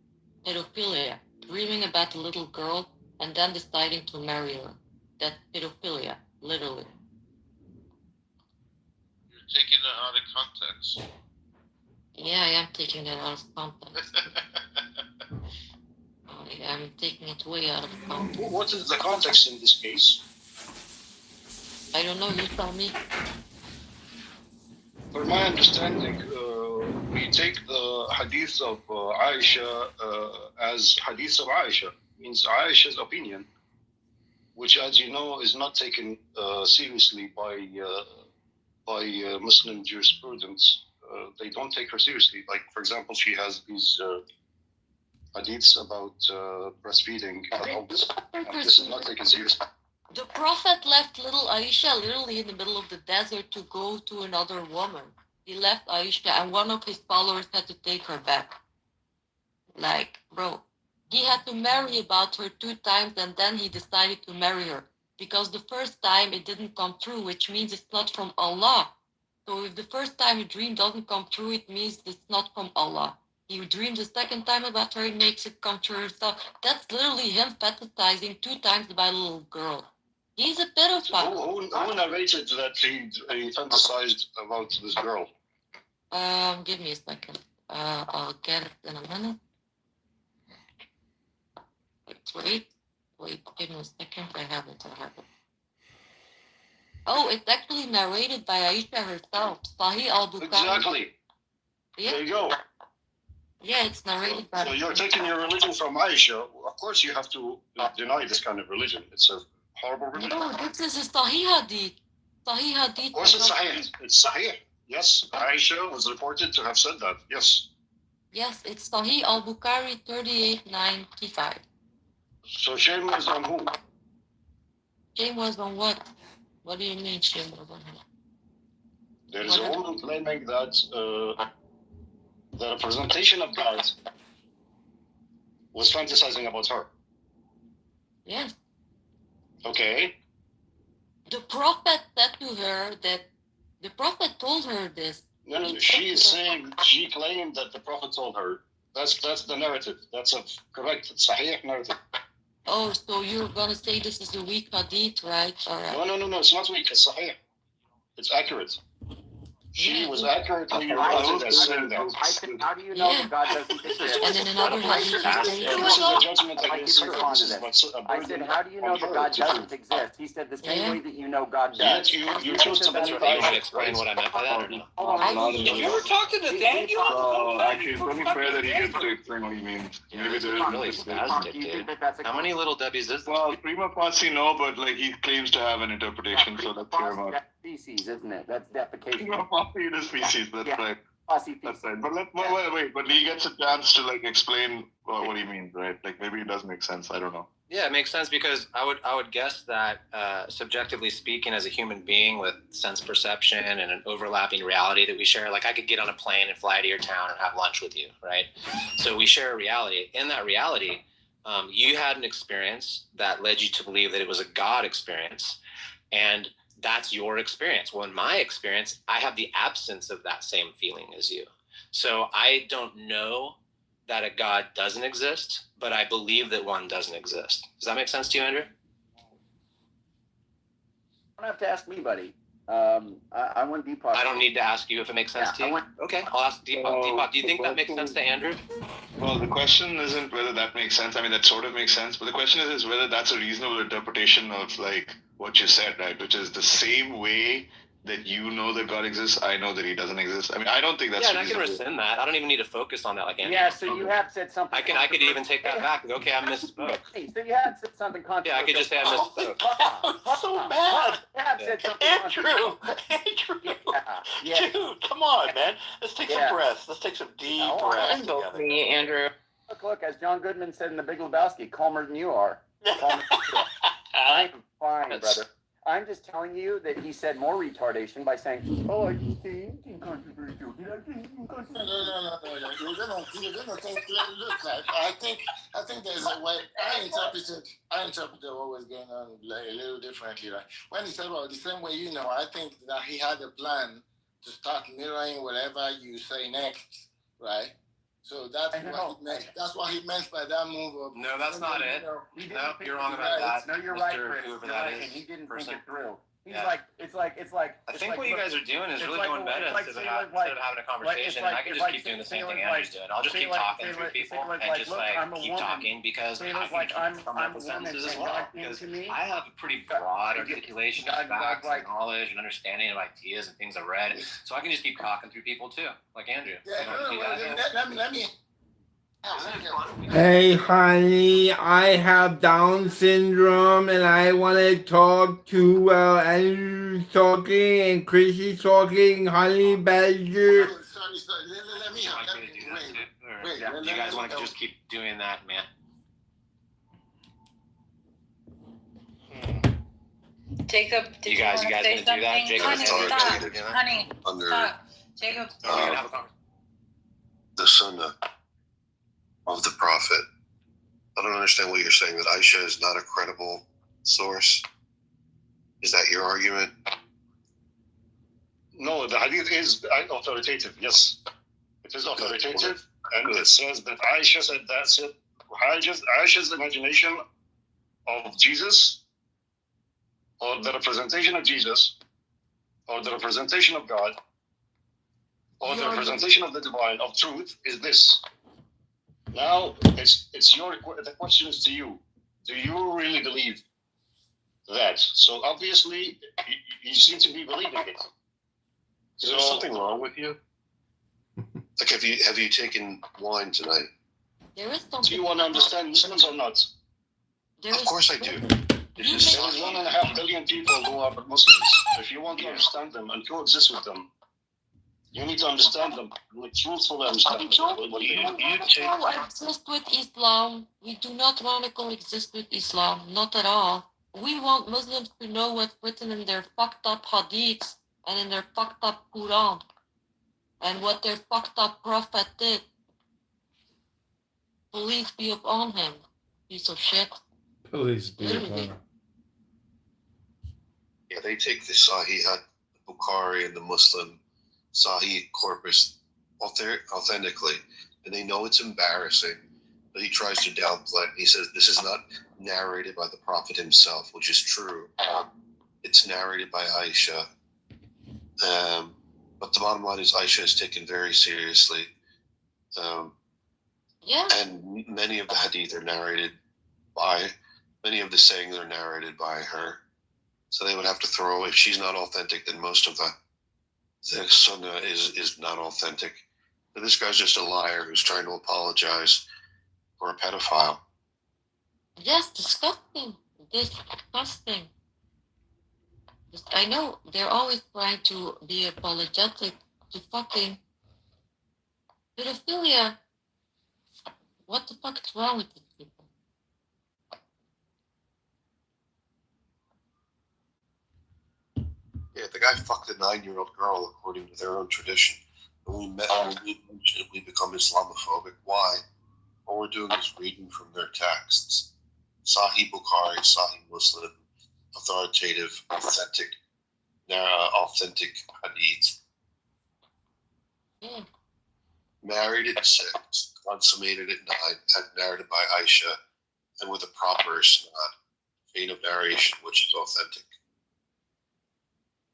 pedophilia, dreaming about a little girl and then deciding to marry her. That's pedophilia, literally. You're taking it out of context. Yeah, I am taking it out of context. I'm taking it way out of context. What is the context in this case? I don't know, you tell me. For my understanding, we take the hadith of Aisha as hadith of Aisha, means Aisha's opinion, which, as you know, is not taken seriously by Muslim jurisprudence. They don't take her seriously. Like, for example, she has these hadiths about breastfeeding adults, and this is not taken seriously. The Prophet left little Aisha literally in the middle of the desert to go to another woman. He left Aisha and one of his followers had to take her back. Like, bro, he had to marry about her 2 times and then he decided to marry her. Because the first time it didn't come true, which means it's not from Allah. So if the first time a dream doesn't come true, it means it's not from Allah. He dreams the second time about her, he makes it come true herself. That's literally him fetishizing 2 times by a little girl. He's a pedophile. Who narrated that he fantasized about this girl? Give me a second. I'll get it in a minute. Wait, give me a second. I have it. Oh, it's actually narrated by Aisha herself. Sahih al-Bukhari. Exactly. Yeah. There you go. Yeah, it's narrated by. So you're taking your religion from Aisha. Of course, you have to deny this kind of religion. It's a horrible religion. No, this is a Sahih hadith. Sahih hadith. Of course, it's Sahih. It's Sahih. Yes, Aisha was reported to have said that. Yes. Yes, it's Sahih al-Bukhari 3895. So shame was on who? Shame was on what? What do you mean shame was on who? There is a woman claiming that the representation of God was fantasizing about her. Yes. Okay. The Prophet said to her that the Prophet told her this. No, she is saying, she claimed that the Prophet told her. That's the narrative. That's a correct Sahih narrative. Oh, so you're gonna say this is a weak hadith, right? All right. No, it's not weak. It's Sahih. It's accurate. She was accurately reported as saying that. How do you know that God doesn't exist? And then another hadith This is the judgment against her. Respond to this. I said, how do you know that God doesn't exist? He said the same way that you know God does. Yet you chose to believe You want to explain what I meant by that or no? You were talking to Daniel? Actually, it's only fair that he gets to explain what he means. Maybe there is Really spastic, dude. How many little W's is there? Well, prima facie, no, but like he claims to have an interpretation, so that's fair about. That's feces, isn't it? That's defecation. Prima facie, it is species. That's Yeah. right. Posse That's feces. right. But wait. But he gets a chance to like explain what he means, right? Like maybe it does make sense. I don't know. Yeah, it makes sense because I would guess that subjectively speaking, as a human being with sense perception and an overlapping reality that we share, like I could get on a plane and fly to your town and have lunch with you, right? So we share a reality. In that reality, you had an experience that led you to believe that it was a God experience, and that's your experience. Well, in my experience, I have the absence of that same feeling as you. So I don't know that a God doesn't exist, but I believe that one doesn't exist. Does that make sense to you, Andrew? You don't have to ask me, buddy. I want Deepak. I don't need to ask you if it makes sense to you. Okay, I'll ask Deepak. Deepak, do you think that makes sense to Andrew? Well, the question isn't whether that makes sense. I mean, that sort of makes sense, but the question is whether that's a reasonable interpretation of like what you said, right? Which is the same way that you know that God exists, I know that He doesn't exist. I mean, I don't think that's. Yeah, and I can rescind that. I don't even need to focus on that like Andrew. Yeah, so you have said something. I could even take that back and go, okay, I misspoke. Hey, so you have said something controversial. Yeah, I could just say I misspoke. I'm so mad. You have said something Andrew, Yeah. dude, come on, man. Let's take Yeah. some breaths. Let's take some deep No, breaths I know together. Me, Andrew. Look, as John Goodman said in The Big Lebowski, calmer than you are. Calmer than you are. I'm fine, brother. I'm just telling you that he said more retardation by saying, "Oh, I just think controversial." No. You're gonna think. Look, I think there's a way. I interpreted what was going on like, a little differently. Right? When he said, "Well, the same way you know," I think that he had a plan to start mirroring whatever you say next, right? So that's what he meant. That's what he meant by that move. Of, No, that's not it. He didn't No, think you're it wrong was about right. that. No, you're Mr. right, Chris. Whoever You're that right, is, and he didn't person. think it through. He's like, it's like. I think what you guys are doing is really going meta instead of having a conversation. And I can just keep doing the same thing Andrew's doing. I'll just keep talking through people and just keep talking because I can come up with sentences as well. Because I have a pretty broad articulation of facts and knowledge and understanding of ideas and things I read. So I can just keep talking through people too, like Andrew. Let me. Hey, honey, I have Down syndrome and I want to talk to Andrew's talking and Chrissy's talking, honey badger. Sorry. Let me Do you guys want to just keep doing that, man? Jacob, did you guys want to gonna say do that? something? Jacob, Honey, stop. Honey, Under stop. Jacob. We're gonna have a conversation. the sunnah of the prophet. I don't understand what you're saying, that Aisha is not a credible source. Is that your argument? No, the hadith is authoritative. Yes, it is authoritative, and it says that Aisha said that's it. Aisha's imagination of Jesus, or the representation of Jesus, or the representation of God, or the representation of the divine, of truth, is this. Now, the question is to you. Do you really believe that? So obviously, you seem to be believing it. Is there something wrong with you? Like, have you taken wine tonight? There is something. Do you want to understand Muslims or not? Of course I do. There is 1.5 billion people who are Muslims. If you want to understand them and coexist with them, you need to understand them, like truthfully understand them. We don't want to coexist with Islam. We do not want to coexist with Islam, not at all. We want Muslims to know what's written in their fucked up hadiths and in their fucked up Quran and what their fucked up prophet did. Police be upon him, piece of shit. Police be upon him. Yeah, they take the Sahih Bukhari and the Muslim Sahih corpus authentically, and they know it's embarrassing, but he tries to downplay it. He says this is not narrated by the Prophet himself, which is true. It's narrated by Aisha. But the bottom line is Aisha is taken very seriously. And many of the hadith are narrated by, many of the sayings are narrated by her. So they would have to throw away, if she's not authentic, then most of the sunnah is not authentic. But this guy's just a liar who's trying to apologize for a pedophile. Yes, disgusting. Disgusting. I know they're always trying to be apologetic to fucking pedophilia. What the fuck is wrong with these people? Yeah, the guy fucked a 9-year-old girl according to their own tradition. And we mentioned we become Islamophobic. Why? All we're doing is reading from their texts. Sahih Bukhari, Sahih Muslim, authoritative, authentic hadith. Married at 6, consummated at 9, narrated by Aisha, and with a proper vein of narration, which is authentic.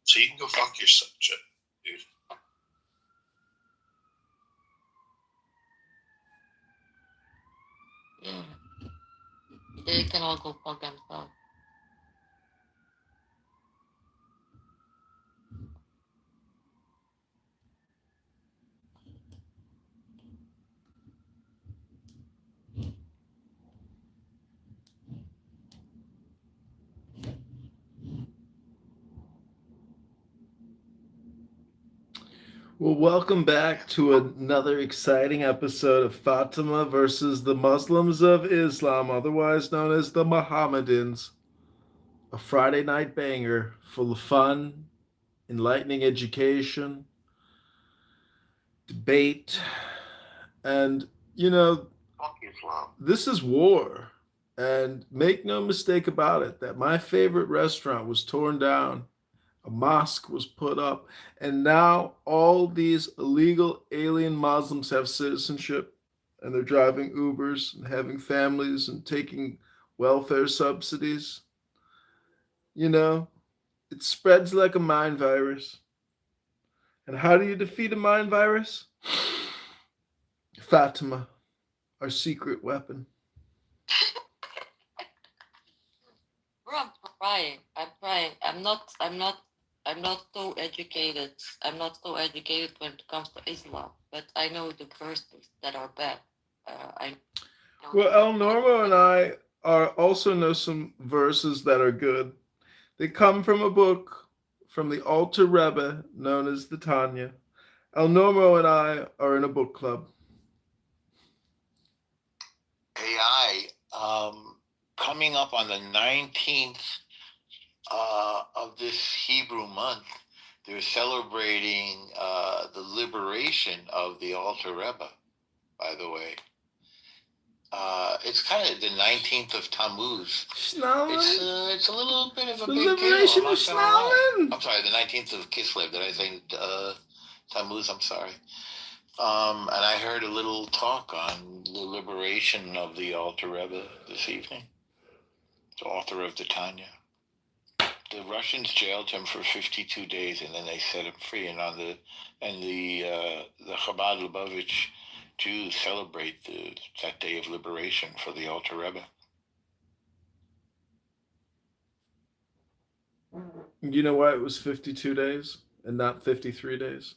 So you can go fuck yourself, dude. Yeah. They can all go fuck themselves. Well, welcome back to another exciting episode of Fatima versus the Muslims of Islam, otherwise known as the Mohammedans. A Friday night banger full of fun, enlightening education, debate, and, this is war. And make no mistake about it, that my favorite restaurant was torn down. A mosque was put up, and now all these illegal alien Muslims have citizenship, and they're driving Ubers and having families and taking welfare subsidies. It spreads like a mind virus. And how do you defeat a mind virus? Fatima, our secret weapon. Bro, I'm trying. I'm not so educated. I'm not so educated when it comes to Islam, but I know the verses that are bad. Well, El Normo and I also know some verses that are good. They come from a book from the Alter Rebbe known as the Tanya. El Normo and I are in a book club. AI, coming up on the 19th of this Hebrew month, they're celebrating the liberation of the Alter Rebbe, by the way. It's kind of the 19th of Tammuz. It's a little bit of a big liberation deal. of Stalin. I'm sorry, the 19th of Kislev. Did I say Tammuz? I'm sorry. And I heard a little talk on the liberation of the Alter Rebbe this evening. The author of the Tanya. The Russians jailed him for 52 days, and then they set him free. And the Chabad Lubavitch Jews celebrate that day of liberation for the Alter Rebbe. You know why it was 52 days and not 53 days?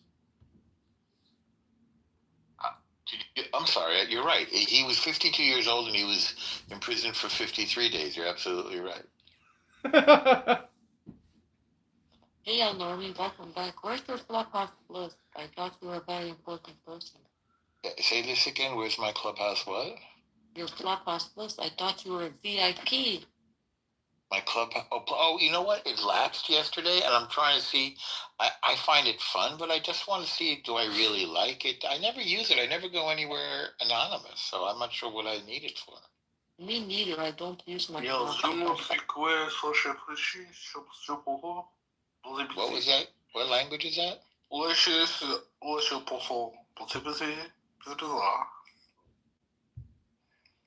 I'm sorry, you're right. He was 52 years old and he was imprisoned for 53 days. You're absolutely right. Hey, Normie, welcome back. Where's your Clubhouse Plus? I thought you were a very important person. Say this again. Where's my Clubhouse what? Your Clubhouse Plus. I thought you were a VIP. My Clubhouse. Oh, you know what? It lapsed yesterday, and I'm trying to see. I find it fun, but I just want to see, do I really like it? I never use it. I never go anywhere anonymous, so I'm not sure what I need it for. Me neither. I don't use my What was that? What language is that?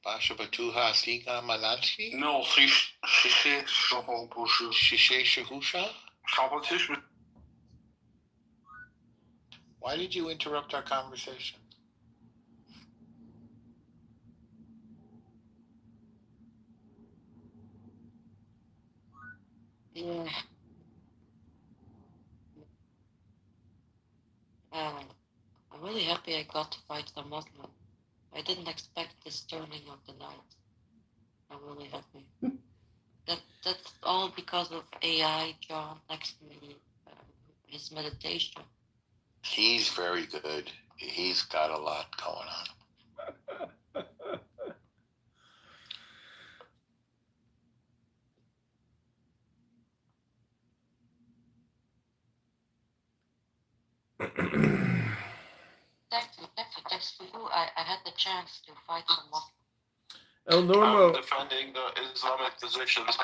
Basha Batuha Siga Mananshi? No, Shishe Shahusha? Why did you interrupt our conversation? Yeah. I'm really happy I got to fight the Muslim. I didn't expect this turning of the night. I'm really happy. That's all because of AI, John, next to me, his meditation. He's very good. He's got a lot going on. Thanks to you, I had the chance to fight some Muslims. El Normo. I'm defending the Islamic positions.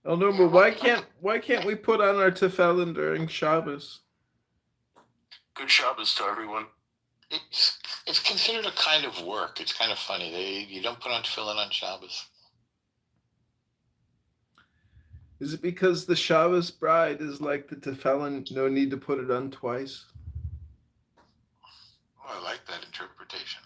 El Normo, why can't we put on our tefillin during Shabbos? Good Shabbos to everyone. It's considered a kind of work. It's kind of funny. You don't put on tefillin on Shabbos. Is it because the Shabbos bride is like the tefillin, no need to put it on twice? Oh, I like that interpretation.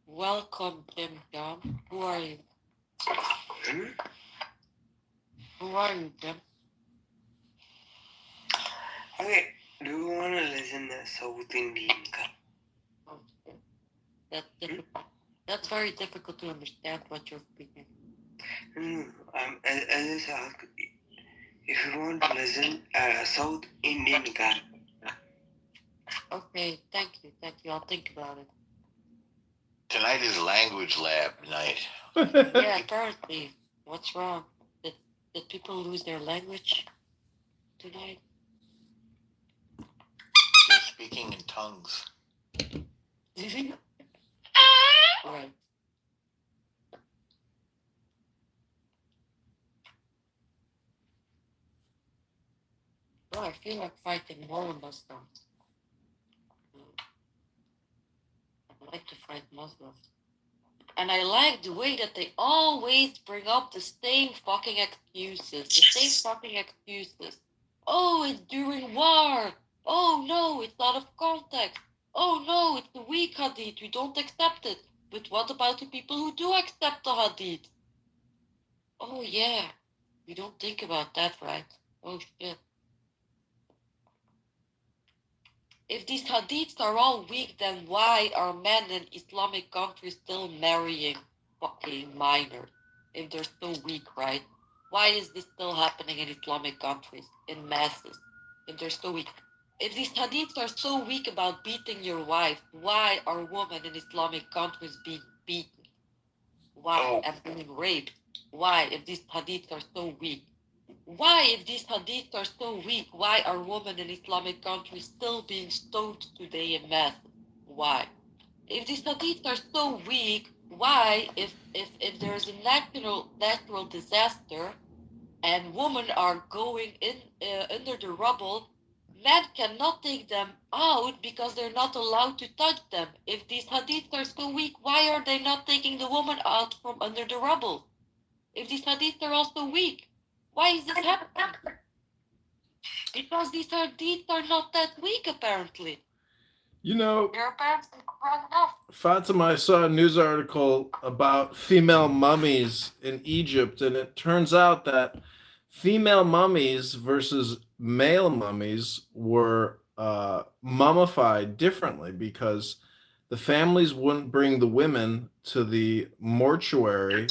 Welcome, Tim John. Who are you? Who are you, Tim? Okay, do you want to listen to South Indian cut? That's very difficult to understand what you're speaking. I just ask if you want to listen South Indian cut. Okay, thank you. I'll think about it. Tonight is language lab night. Yeah, apparently. What's wrong? Did people lose their language tonight? They're speaking in tongues. Right. Well, I feel like fighting more Muslims. I'd like to fight Muslims. And I like the way that they always bring up the same fucking excuses. Oh, it's during war. Oh no, it's out of context. Oh no, it's a weak hadith. We don't accept it. But what about the people who do accept the hadith? Oh yeah, we don't think about that, right? Oh shit. If these hadiths are all weak, then why are men in Islamic countries still marrying fucking minors? If they're so weak, right? Why is this still happening in Islamic countries in masses? If they're so weak. If these hadiths are so weak about beating your wife, why are women in Islamic countries being beaten? Why? And being raped? Why? If these hadiths are so weak. Why, if these hadiths are so weak, why are women in Islamic countries still being stoned today in mass? Why? If these hadiths are so weak, why, if there's a natural disaster and women are going in under the rubble, men cannot take them out because they're not allowed to touch them. If these hadiths are so weak, why are they not taking the woman out from under the rubble? If these hadiths are also weak, why is this happening? Because these hadiths are not that weak, apparently. You know, They're apparently strong enough. Fatima, I saw a news article about female mummies in Egypt, and it turns out that female mummies versus male mummies were mummified differently because the families wouldn't bring the women to the mortuary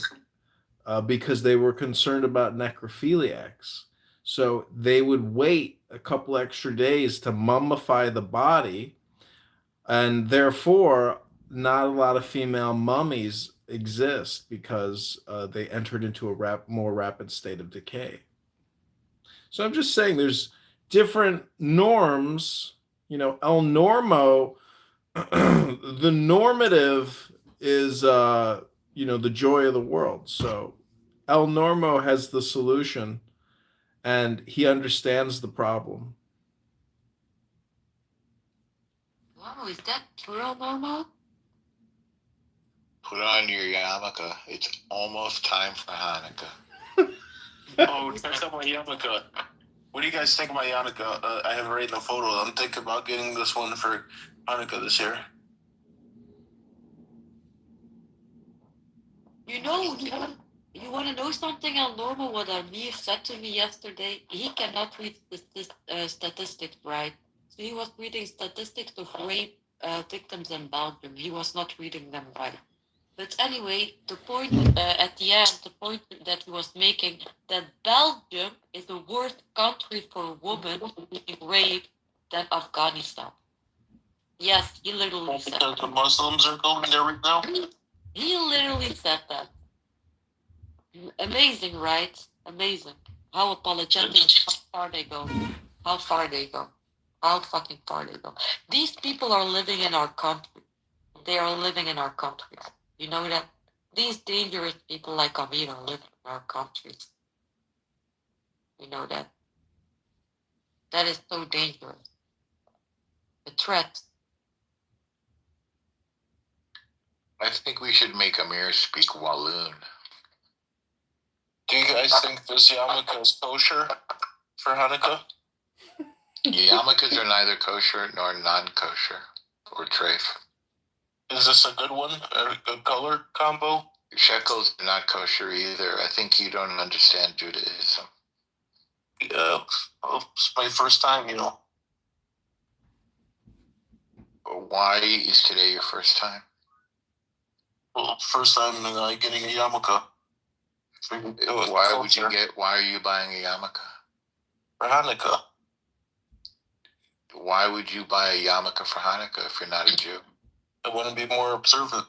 because they were concerned about necrophiliacs. So they would wait a couple extra days to mummify the body, and therefore not a lot of female mummies exist because they entered into a more rapid state of decay. So I'm just saying there's different norms. You know, El Normo, the normative is, the joy of the world. So El Normo has the solution and he understands the problem. Wow, is that real normal? Put on your yarmulke. It's almost time for Hanukkah. Oh, check out my yarmulke. What do you guys think of my yarmulke? I have it right in the photo. I'm thinking about getting this one for Hanukkah this year. You know, you want to know something, El Normo? What Amir said to me yesterday? He cannot read statistics, right? So he was reading statistics of rape victims in Belgium. He was not reading them right. But anyway, the point at the end, the point that he was making, that Belgium is the worst country for women being raped than Afghanistan. Yes, he literally said that. The Muslims are going there right now? He literally said that. Amazing, right? Amazing. How apologetic, how far they go. How far they go. How fucking far they go. These people are living in our country. They are living in our country. You know that? These dangerous people like Amir are living in our countries. You know that? That is so dangerous. A threat. I think we should make Amir speak Walloon. Do you guys think this yarmulke is kosher for Hanukkah? Yarmulkes are neither kosher nor non-kosher or treif. Is this a good one? A good color combo? Shekels are not kosher either. I think you don't understand Judaism. Yeah, well, it's my first time, you know. Why is today your first time? Well, first time getting a yarmulke. Why are you buying a yarmulke? For Hanukkah. Why would you buy a yarmulke for Hanukkah if you're not a Jew? I want to be more observant.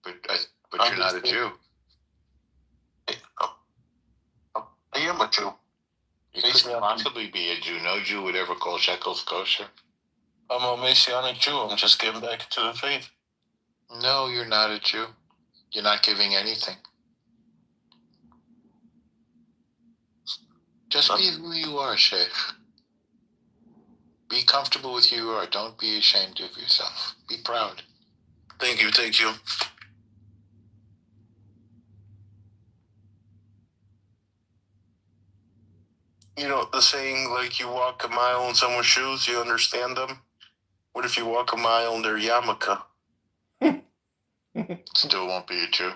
But you're not a Jew. I am a Jew. You couldn't possibly be a Jew. No Jew would ever call shekels kosher. I'm a Messianic Jew. I'm just getting back to the faith. No, you're not a Jew. You're not giving anything. Just be who you are, Sheikh. Be comfortable with who you are. Don't be ashamed of yourself. Be proud. Thank you. You know, the saying, like, you walk a mile in someone's shoes, you understand them. What if you walk a mile in their yarmulke? Still won't be a Jew.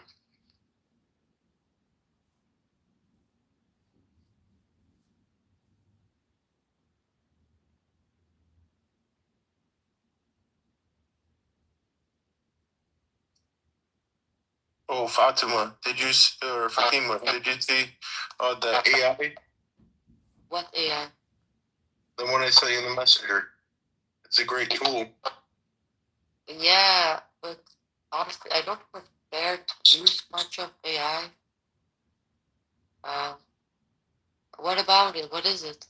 Oh, Fatima, did you see the AI? What AI? The one I sent you in the messenger. It's a great tool. Yeah, but honestly, I don't prepare to use much of AI. What about it? What is it?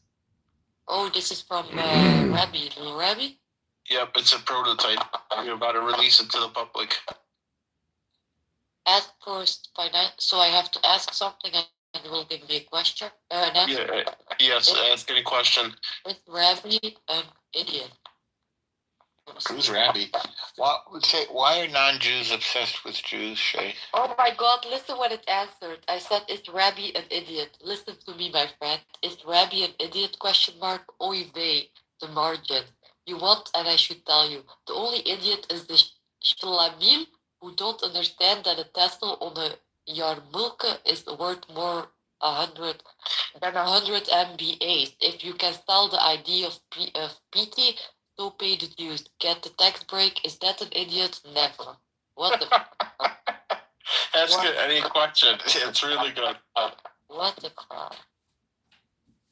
Oh, this is from Rabbi. Little Rabbi? Yep, it's a prototype. You're about to release it to the public. Ask first, so I have to ask something and it will give me a question. An answer. Yeah, yes, ask any question. Is Rabbi an idiot? Who's Rabbi? Why are non-Jews obsessed with Jews, Shay? Oh my God, listen what it answered. I said, is Rabbi an idiot? Listen to me, my friend. Is Rabbi an idiot? Question mark. Oy vey, the margin. You want, and I should tell you, the only idiot is the shlamim who don't understand that a tassel on a yarmulke is worth more 100 MBAs. If you can sell the idea of PT, so pay the dues. Get the tax break. Is that an idiot? Never. What the Ask it any question. It's really good. What the crap?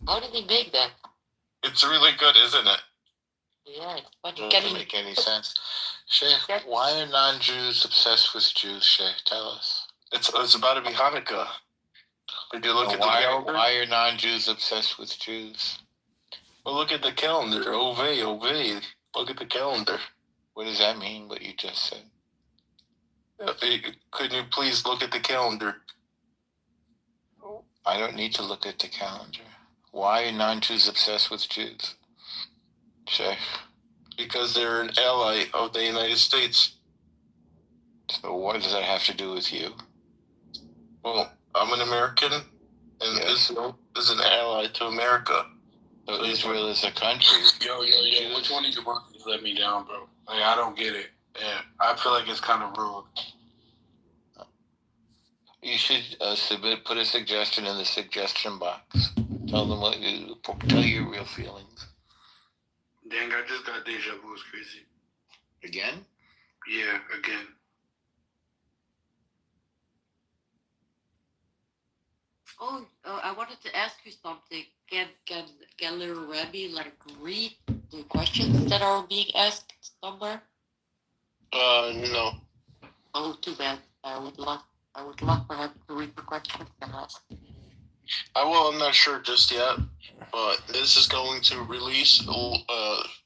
How did he make that? It's really good, isn't it? Yeah, it's funny. Doesn't make any sense. Shay, why are non-Jews obsessed with Jews, Shay? Tell us. It's about to be Hanukkah. Did you look at the calendar? Why are non-Jews obsessed with Jews? Well, look at the calendar. Ovey. Look at the calendar. What does that mean, what you just said? Could you please look at the calendar? I don't need to look at the calendar. Why are non-Jews obsessed with Jews? Shay. Because they're an ally of the United States. So what does that have to do with you? Well, I'm an American, and Israel is an ally to America. So Israel is a country. Yo, which one of your workers let me down, bro? Like, I don't get it. And I feel like it's kind of rude. You should put a suggestion in the suggestion box. Tell them tell your real feelings. Dang, I just got deja vu. It's crazy. Again? Yeah, again. Oh, I wanted to ask you something. Can little Rabbi read the questions that are being asked somewhere? No. Oh, too bad. I would love for him to read the questions and ask. I'm not sure just yet, but this is going to release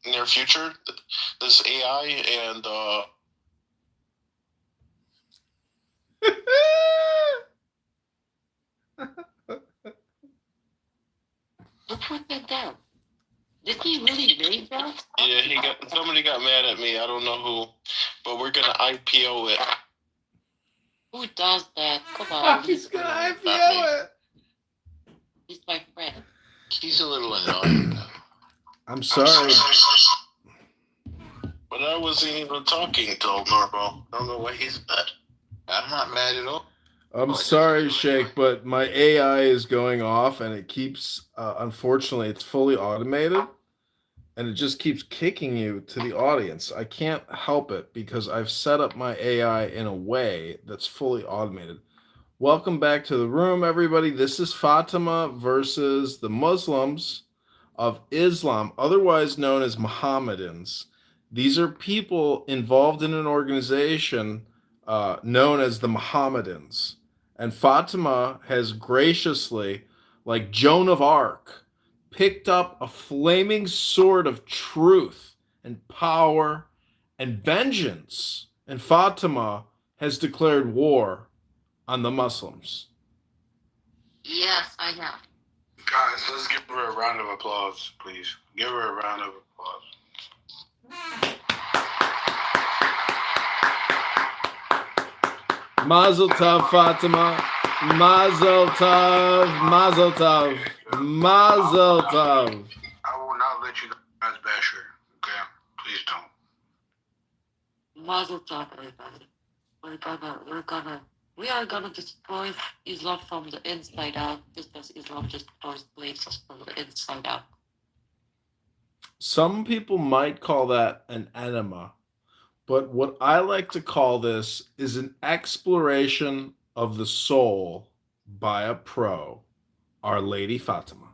near future. This AI and Who put that down? Did he really make that? Yeah, somebody got mad at me. I don't know who, but we're gonna IPO it. Who does that? Come on. He's gonna IPO it. He's my friend. He's a little annoying. I'm sorry. But I wasn't even talking to Norbo. I don't know why he's mad. I'm not mad at all. I'm sorry, Sheikh, but my AI is going off, and it keeps. Unfortunately, it's fully automated, and it just keeps kicking you to the audience. I can't help it because I've set up my AI in a way that's fully automated. Welcome back to the room, everybody. This is Fatima versus the Muslims of Islam, otherwise known as Mohammedans. These are people involved in an organization known as the Mohammedans. And Fatima has graciously, like Joan of Arc, picked up a flaming sword of truth and power and vengeance. And Fatima has declared war on the Muslims. Yes, I have. Guys, let's give her a round of applause, please. Give her a round of applause. Mazel tov, Fatima. Mazel tov. Mazel tov. Mazel tov. I will not let you guys bash her. Okay, please don't. Mazel tov, everybody. We are gonna destroy Islam from the inside out, just as Islam destroys places from the inside out. Some people might call that an enema, but what I like to call this is an exploration of the soul by a pro, Our Lady Fatima.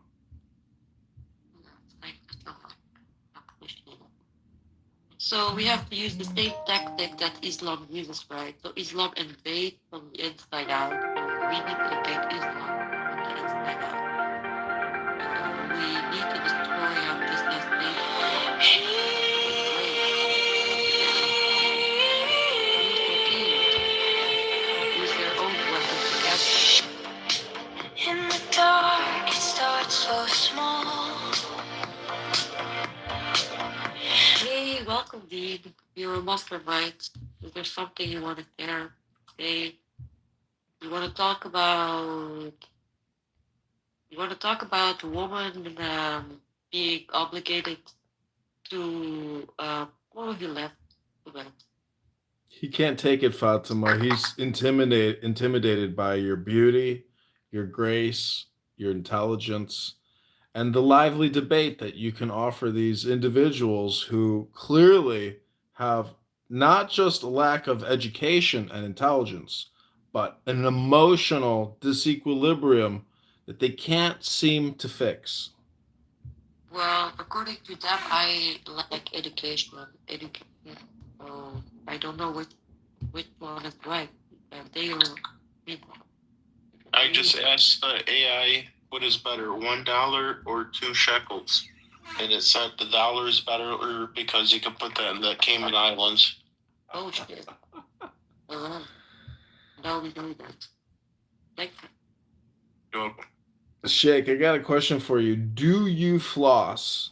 So we have to use the same tactic that Islam uses, right? So Islam invades from the inside out. We need to invade Islam from the inside out. We need to destroy him just as they use their own weapons against them. In the dark, it starts so small. Hey, welcome, Dean. You're a Muslim, right? Is there something you want to share? Hey, you want to talk about women being obligated to what have you left? He can't take it, Fatima. He's intimidated by your beauty, your grace, your intelligence, and the lively debate that you can offer these individuals who clearly have not just a lack of education and intelligence, but an emotional disequilibrium that they can't seem to fix. Well, according to them, I like education. So I don't know which one is right. I just asked the AI what is better, $1 or 2 shekels, and it said the dollar is better because you can put that in the Cayman Islands. Oh shit! Now we know that. Thank you. You're welcome. Sheikh, I got a question for you. Do you floss?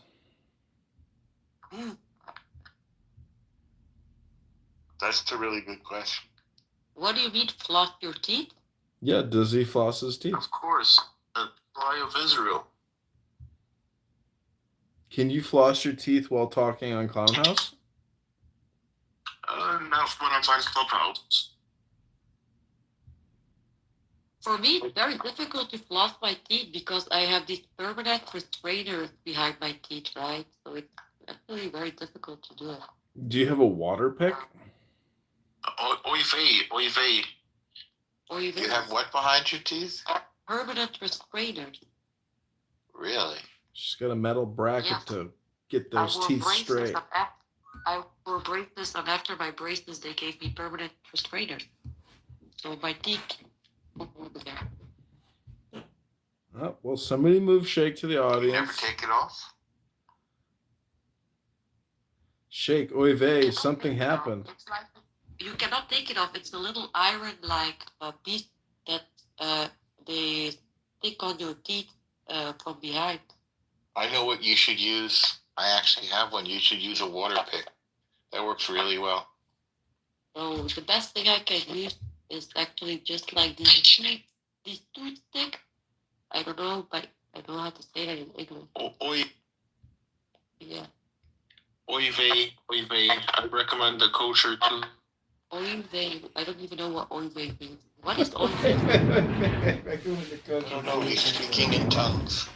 That's a really good question. What do you mean, floss your teeth? Yeah, does he floss his teeth? Of course, the Lie of Israel. Can you floss your teeth while talking on Clown House? Not when I'm on Clubhouse. For me, it's very difficult to floss my teeth because I have these permanent restrainers behind my teeth, right? So it's actually very difficult to do it. Do you have a water pick? Oy vey. You have what behind your teeth? Permanent restrainers. Really? She's got a metal bracket to get those teeth straight. I wore braces, and after my braces, they gave me permanent restrainers. So my teeth won't move again. Oh, well, somebody move Sheikh to the audience. You never take it off? Sheikh, oy vey, something happened. It's like you cannot take it off. It's a little iron-like piece that they stick on your teeth from behind. I know what you should use. I actually have one. You should use a water pick. That works really well. So the best thing I can use is actually just like these toothpick. I don't know, but I don't know how to say that in English. Oy. Yeah. Oy vey. I recommend the kosher too. Oy vey. I don't even know what oy vey means. What is oy vey? I don't know. He's speaking in tongues.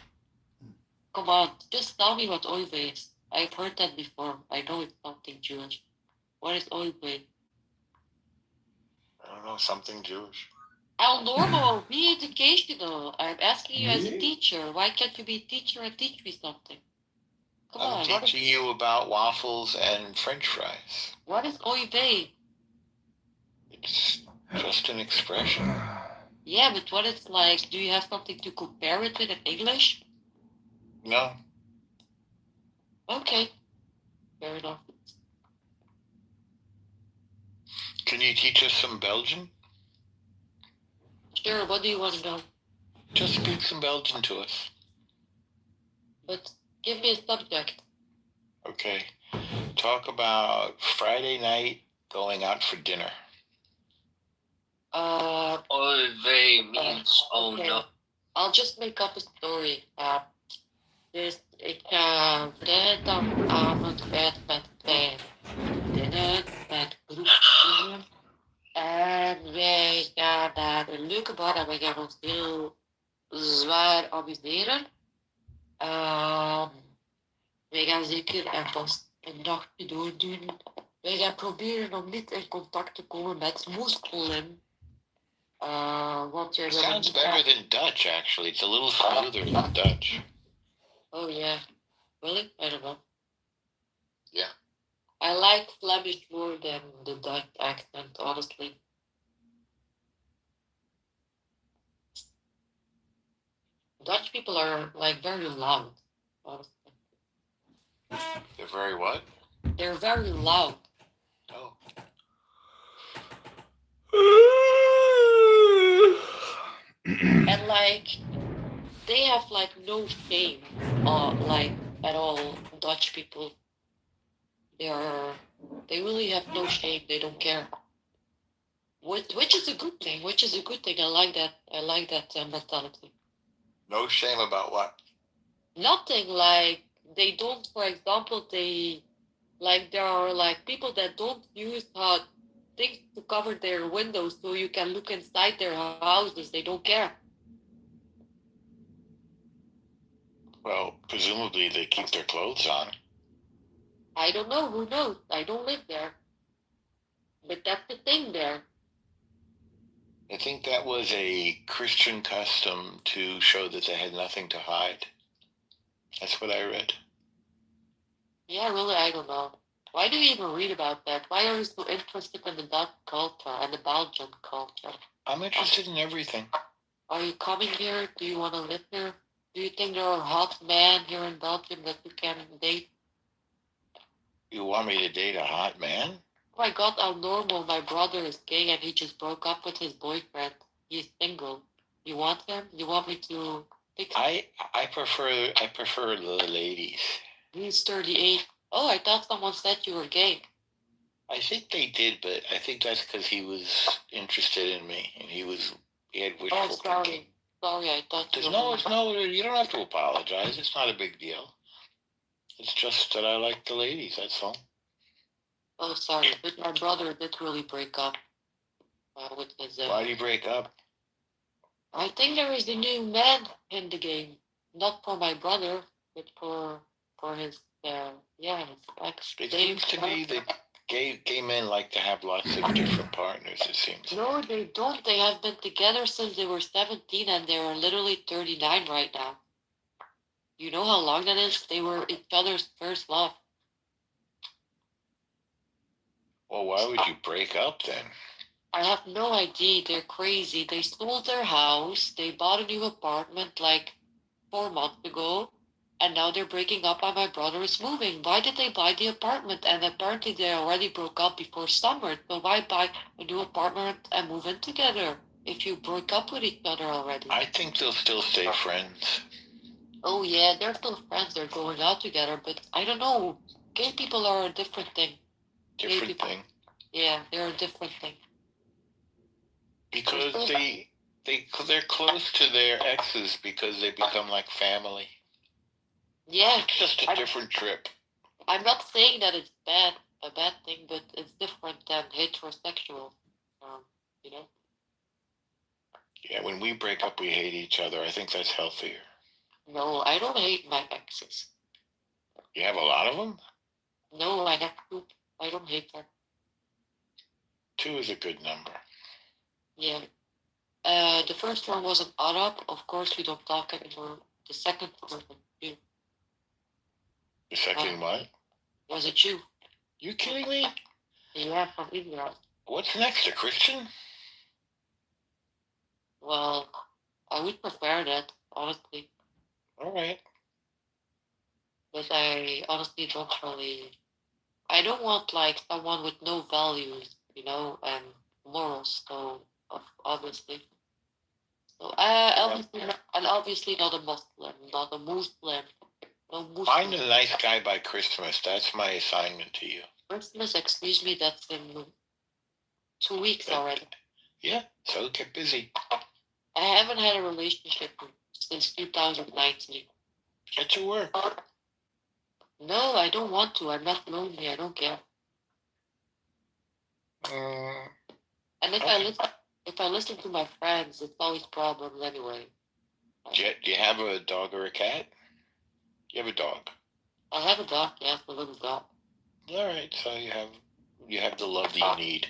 Come on, just tell me what oy vey is. I've heard that before. I know it's something Jewish. What is oy vey? I don't know, something Jewish. El Normo, be educational. I'm asking you as a teacher. Why can't you be a teacher and teach me something? Come I'm on. teaching you about waffles and French fries. What is oy vey? It's just an expression. Yeah, but what it's like, do you have something to compare it with in English? No. Okay. Fair enough. Can you teach us some Belgian? Sure, what do you want to know? Just speak some Belgian to us. But give me a subject. Okay. Talk about Friday night going out for dinner. Oy vey means oh no. I'll just make up a story. Dus ik ga vrijdagavond uit met mijn vriendinnen, met groepsvrienden. En wij gaan naar een leuke bar en wij gaan ons heel zwaar amuseren. Wij gaan zeker en vast een nachtje doordoen. Wij gaan proberen om niet in contact te komen met moslim. Want jij Sounds better than Dutch, actually. It's a little smoother than Dutch. Oh yeah, really? I don't know. Yeah. I like Flemish more than the Dutch accent, honestly. Dutch people are like very loud, honestly. They're very what? They're very loud. Oh. And like, they have like no shame, like at all. Dutch people, they really have no shame. They don't care. Which is a good thing. Which is a good thing. I like that. I like that mentality. No shame about what? Nothing. Like they don't. For example, there are like people that don't use things to cover their windows so you can look inside their houses. They don't care. Well, presumably they keep their clothes on. I don't know. Who knows? I don't live there. But that's the thing there. I think that was a Christian custom to show that they had nothing to hide. That's what I read. Yeah, really, I don't know. Why do you even read about that? Why are you so interested in the Dutch culture and the Belgian culture? I'm interested in everything. Are you coming here? Do you want to live here? Do you think there are hot men here in Belgium that you can date? You want me to date a hot man? Oh my god, how normal. My brother is gay and he just broke up with his boyfriend. He's single. You want him? You want me to fix him? I prefer the ladies. He's 38. Oh, I thought someone said you were gay. I think they did, but I think that's because he was interested in me and he had wishful thinking. Sorry, I thought you don't have to apologize. It's not a big deal. It's just that I like the ladies, that's all. Oh, sorry, but my brother did really break up with his... Why did he break up? I think there is a new man in the game. Not for my brother, but for his, his ex. It seems to me that gay men like to have lots of different partners, it seems. No, they don't. They have been together since they were 17 and they're literally 39 right now. You know how long that is? They were each other's first love. Well, why would you break up then? I have no idea. They're crazy. They sold their house. They bought a new apartment like 4 months ago. And now they're breaking up and my brother is moving. Why did they buy the apartment? And apparently they already broke up before summer. So why buy a new apartment and move in together if you broke up with each other already? I think they'll still stay friends. Oh yeah, they're still friends. They're going out together. But I don't know. Gay people are a different thing. Different thing? Yeah, they're a different thing. Because they're close to their exes because they become like family. Yeah. It's just a different trip. I'm not saying that it's a bad thing, but it's different than heterosexual, you know? Yeah, when we break up, we hate each other. I think that's healthier. No, I don't hate my exes. You have a lot of them? No, I have 2. I don't hate them. 2 is a good number. Yeah. The first one was an Arab. Of course, we don't talk anymore. The second one was a Jew. The second what? Was a Jew. You kidding me? Yeah, from Israel. What's next, a Christian? Well, I would prefer that, honestly. All right. But I honestly don't really... I don't want, like, someone with no values, you know, and morals, so, obviously. So, obviously not a Muslim, not a Muslim. No Muslim. Find a nice guy by Christmas. That's my assignment to you. Christmas, excuse me, that's in 2 weeks already. Yeah, so get busy. I haven't had a relationship since 2019. Get to work. No, I don't want to. I'm not lonely. I don't care. And if I listen to my friends, it's always problems anyway. Do you have a dog or a cat? You have a dog. I have a dog, yes, a little dog. All right, so you have the love that you need.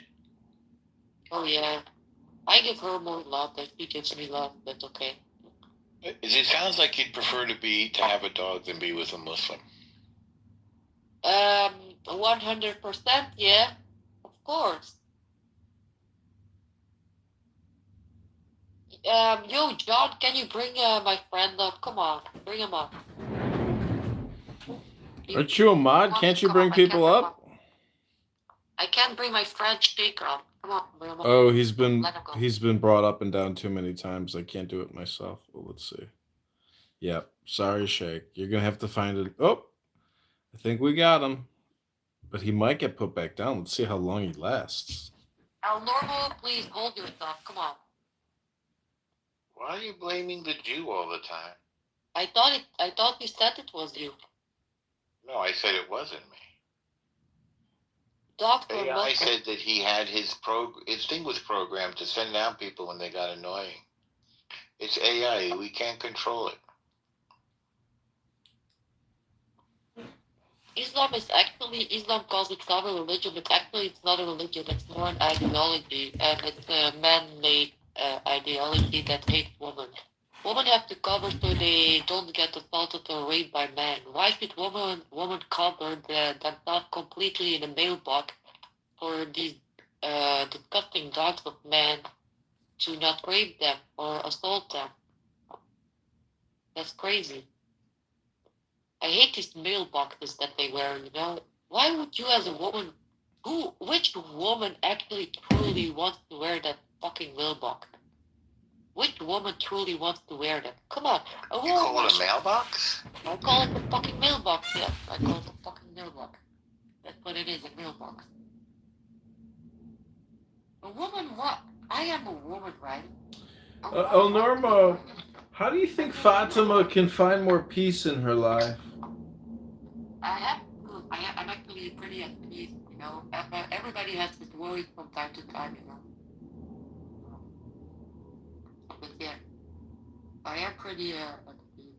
Oh yeah, I give her more love than she gives me love. That's okay. It sounds like you'd prefer to have a dog than be with a Muslim. 100%, yeah, of course. Yo, John, can you bring my friend up? Come on, bring him up. Aren't you a mod? Can't you bring people up? I can't bring my friend Shaker up. Come on, bring him up. Oh, he's been brought up and down too many times. I can't do it myself. Well, let's see. Yep. Sorry, Shake. You're gonna have to find it. Oh, I think we got him. But he might get put back down. Let's see how long he lasts. Normal, please hold yourself. Come on. Why are you blaming the Jew all the time? I thought you said it was you. No, I said it wasn't me. Doctor, I said that he had his thing was programmed to send down people when they got annoying. It's AI. We can't control it. Islam calls itself a religion, but actually it's not a religion. It's more an ideology, and it's a man-made ideology that hates women. Women have to cover so they don't get assaulted or raped by men. Why should women cover themselves completely in a mailbox for these disgusting dogs of men to not rape them or assault them? That's crazy. I hate these mailboxes that they wear, you know. Why would you as a woman, which woman actually truly wants to wear that fucking mailbox? Which woman truly wants to wear that? Come on. You call it a mailbox? I call it a fucking mailbox, yes. I call it a fucking mailbox. That's what it is, a mailbox. A woman, what? I am a woman, right? El Normo, how do you think Fatima can find more peace in her life? I'm actually pretty at peace, you know. Everybody has his worries from time to time, you know. But yeah, I am pretty at peace.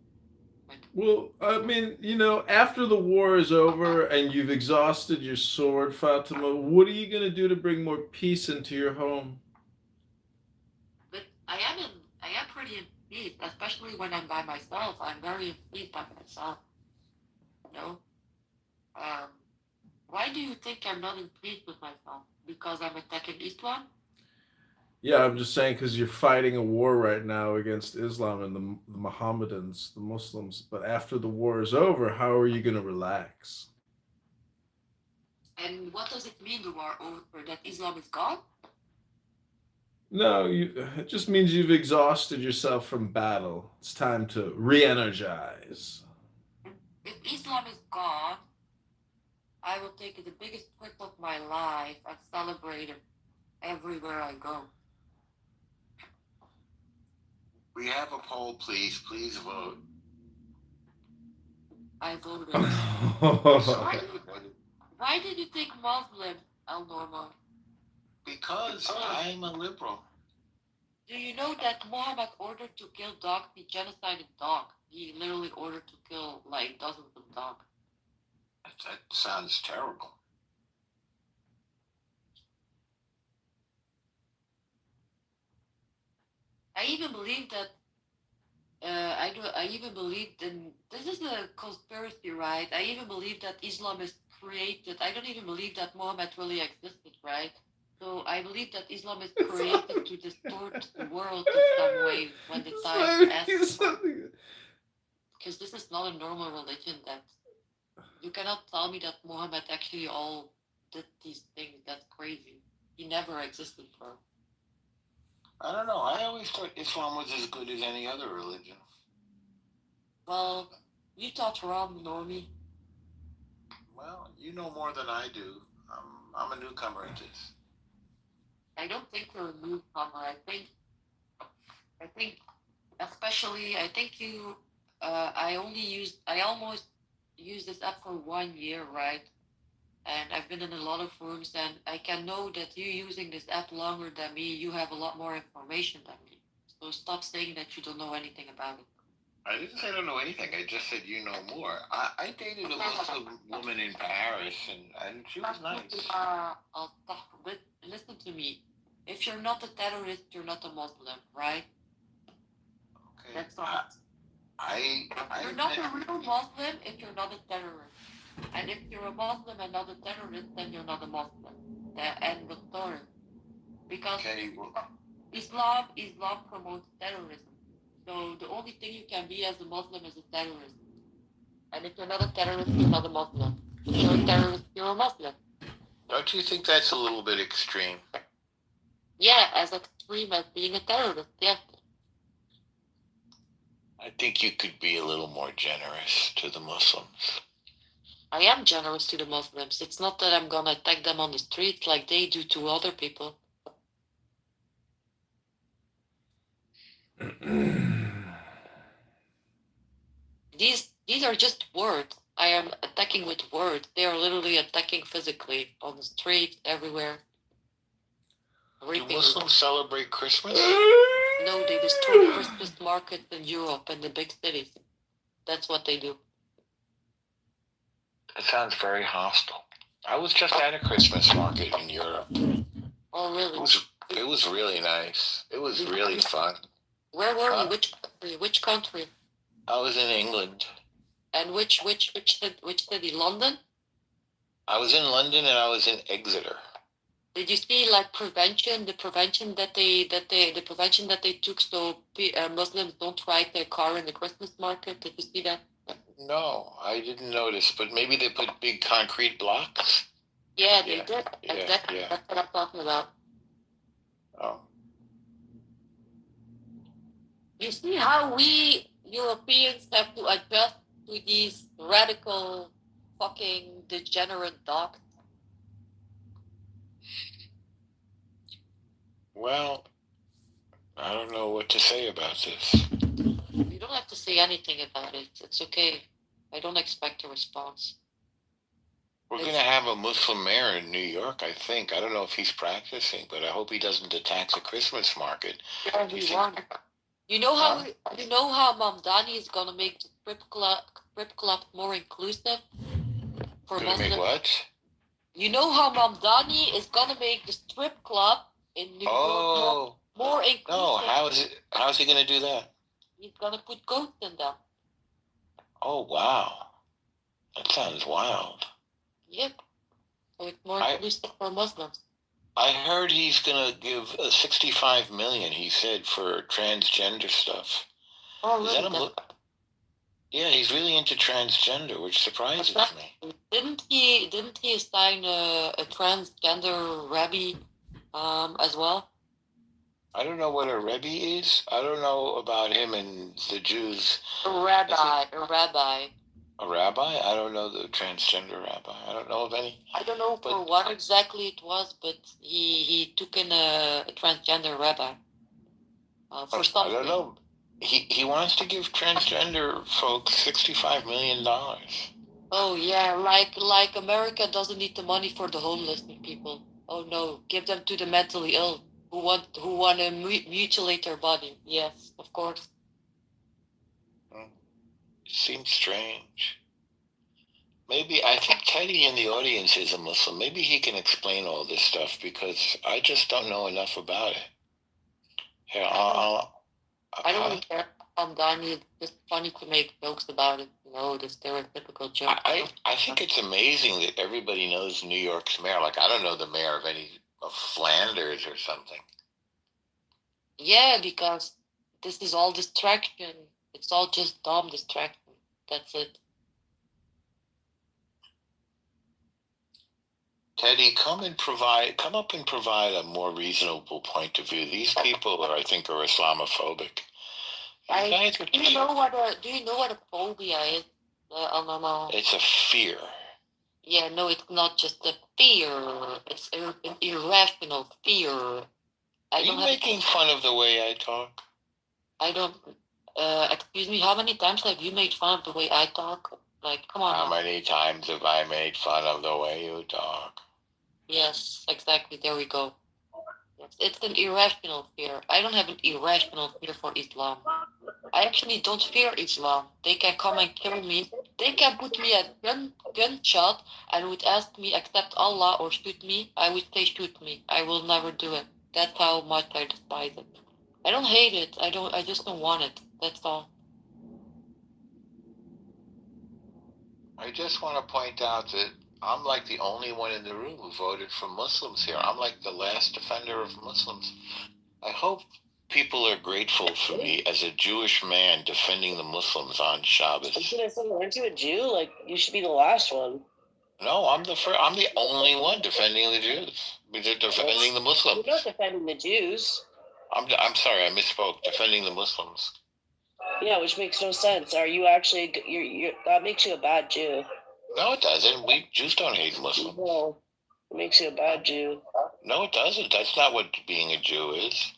Well, I mean, you know, after the war is over and you've exhausted your sword, Fatima, what are you going to do to bring more peace into your home? But I am pretty in peace, especially when I'm by myself. I'm very in peace by myself. You know? Why do you think I'm not in peace with myself? Because I'm attacking Islam? Yeah, I'm just saying because you're fighting a war right now against Islam and the Mohammedans, the Muslims. But after the war is over, how are you going to relax? And what does it mean, the war over? That Islam is gone? No, it just means you've exhausted yourself from battle. It's time to re-energize. If Islam is gone, I will take the biggest trip of my life and celebrate it everywhere I go. We have a poll, please. Please vote. I voted. Why did you take Muslim, El Normo? Because I'm a liberal. Do you know that Muhammad ordered to kill dogs? He genocided dogs. He literally ordered to kill like dozens of dogs. That sounds terrible. I even believe that. I even believe in. This is a conspiracy, right? I even believe that Islam is created. I don't even believe that Muhammad really existed, right? So I believe that Islam is created to distort the world in some way when the time passes. Because this is not a normal religion. That you cannot tell me that Muhammad actually all did these things. That's crazy. He never existed, bro. I don't know. I always thought Islam was as good as any other religion. Well, you thought wrong, Normie. Well, you know more than I do. I'm a newcomer at this. I don't think you're a newcomer. I think especially I think you. I almost used this app for 1 year, right? And I've been in a lot of rooms, and I can know that you using this app longer than me. You have a lot more information than me. So stop saying that you don't know anything about it. I didn't say I don't know anything. I just said you know more. I dated a Muslim woman in Paris, and she was nice. But listen to me. If you're not a terrorist, you're not a Muslim, right? Okay. That's all. You're not a real Muslim if you're not a terrorist. And if you're a Muslim and not a terrorist, then you're not a Muslim. The end of story. Because Islam promotes terrorism. So the only thing you can be as a Muslim is a terrorist. And if you're not a terrorist, you're not a Muslim. If you're a terrorist, you're a Muslim. Don't you think that's a little bit extreme? Yeah, as extreme as being a terrorist, yeah. I think you could be a little more generous to the Muslims. I am generous to the Muslims. It's not that I'm gonna attack them on the street like they do to other people. These are just words. I am attacking with words. They are literally attacking physically on the street, everywhere. Do Muslims celebrate Christmas? No, they destroy Christmas markets in Europe and the big cities. That's what they do. That sounds very hostile. I was just at a Christmas market in Europe. Oh, really? It was really nice. It was really fun. Where were you? Which country? I was in England. And which city? London? I was in London and I was in Exeter. Did you see like prevention? The prevention that they took so Muslims don't ride their car in the Christmas market. Did you see that? No, I didn't notice. But maybe they put big concrete blocks. Yeah, they did. Yeah. That's what I'm talking about. Oh. You see how we Europeans have to adjust to these radical, fucking degenerate dogs? Well, I don't know what to say about this. You don't have to say anything about it. It's okay. I don't expect a response. We're going to have a Muslim mayor in New York, I think. I don't know if he's practicing, but I hope he doesn't attack the Christmas market. Yeah, he won. You know how Mamdani is gonna make the strip club more inclusive for Gonna Muslims? make what? You know how Mamdani is gonna make the strip club in New York more inclusive? No, how's he gonna do that? He's gonna put goats in them. Oh wow. That sounds wild. Yep. So it's more inclusive for Muslims. I heard he's gonna give $65 million. He said for transgender stuff. Oh, really? Yeah, he's really into transgender, which surprises me. Didn't he assign a transgender rabbi as well? I don't know what a rebbe is. I don't know about him and the Jews. A rabbi. A rabbi? I don't know the transgender rabbi. I don't know of any. I don't know for what exactly it was, but he took in a transgender rabbi. For something. I don't know. He wants to give transgender folks $65 million. Oh yeah, like America doesn't need the money for the homeless people. Oh no, give them to the mentally ill who want to mutilate their body. Yes, of course. Seems strange. Maybe I think Teddy in the audience is a Muslim. Maybe he can explain all this stuff because I just don't know enough about it. Here, I don't really care. Donnie, it's just funny to make jokes about it. You know, the stereotypical joke. I think it's amazing that everybody knows New York's mayor. Like I don't know the mayor of Flanders or something. Yeah, because this is all distraction. It's all just dumb distraction. That's it. Teddy, come up and provide a more reasonable point of view. These people I think are Islamophobic. Do you know what a phobia is? It's a fear. Yeah, no, it's not just a fear. It's an irrational fear. Are you making fun of the way I talk? I don't. Excuse me, how many times have you made fun of the way I talk? Like, come on. How many times have I made fun of the way you talk? Yes, exactly. There we go. It's an irrational fear. I don't have an irrational fear for Islam. I actually don't fear Islam. They can come and kill me. They can put me at gunshot and would ask me accept Allah or shoot me. I would say shoot me. I will never do it. That's how much I despise it. I don't hate it. I just don't want it. That's all. I just want to point out that I'm like the only one in the room who voted for Muslims here. I'm like the last defender of Muslims. I hope people are grateful for me as a Jewish man defending the Muslims on Shabbos. Aren't you a Jew? Like, you should be the last one. No, I'm the only one defending the Jews. Defending the Muslims. You're not defending the Jews. I'm sorry, I misspoke. Defending the Muslims. Yeah, which makes no sense. Are you actually? You're that makes you a bad Jew. No, it doesn't. We Jews don't hate Muslims. No, it makes you a bad Jew. No, it doesn't. That's not what being a Jew is.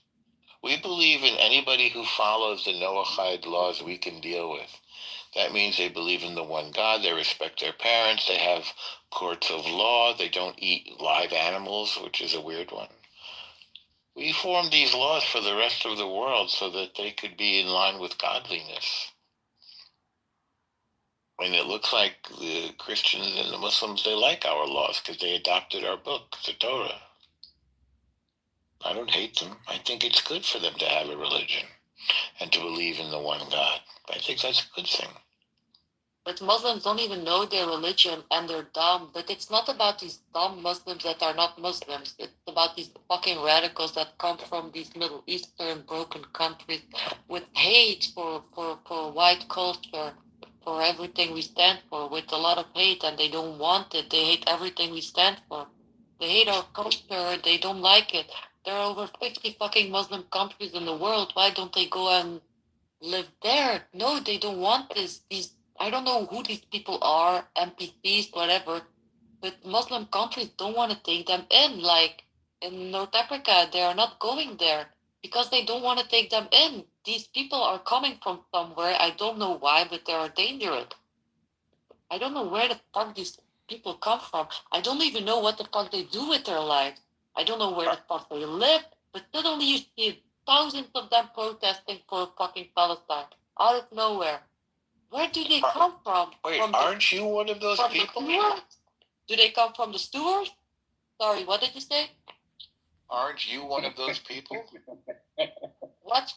We believe in anybody who follows the Noahide laws we can deal with. That means they believe in the one God, they respect their parents, they have courts of law, they don't eat live animals, which is a weird one. We formed these laws for the rest of the world so that they could be in line with godliness. And it looks like the Christians and the Muslims, they like our laws because they adopted our book, the Torah. I don't hate them. I think it's good for them to have a religion and to believe in the one God. I think that's a good thing. But Muslims don't even know their religion and they're dumb. But it's not about these dumb Muslims that are not Muslims. It's about these fucking radicals that come from these Middle Eastern broken countries with hate for white culture, for everything we stand for, with a lot of hate, and they don't want it. They hate everything we stand for. They hate our culture. They don't like it. There are over 50 fucking Muslim countries in the world. Why don't they go and live there? No, they don't want this. I don't know who these people are, NPCs, whatever, but Muslim countries don't want to take them in. Like in North Africa, they are not going there because they don't want to take them in. These people are coming from somewhere. I don't know why, but they are dangerous. I don't know where the fuck these people come from. I don't even know what the fuck they do with their lives. I don't know where the fuck they live, but suddenly you see thousands of them protesting for fucking Palestine out of nowhere. Where do they come from? Wait, aren't you one of those people? Do they come from the sewers? Sorry, what did you say? Aren't you one of those people? What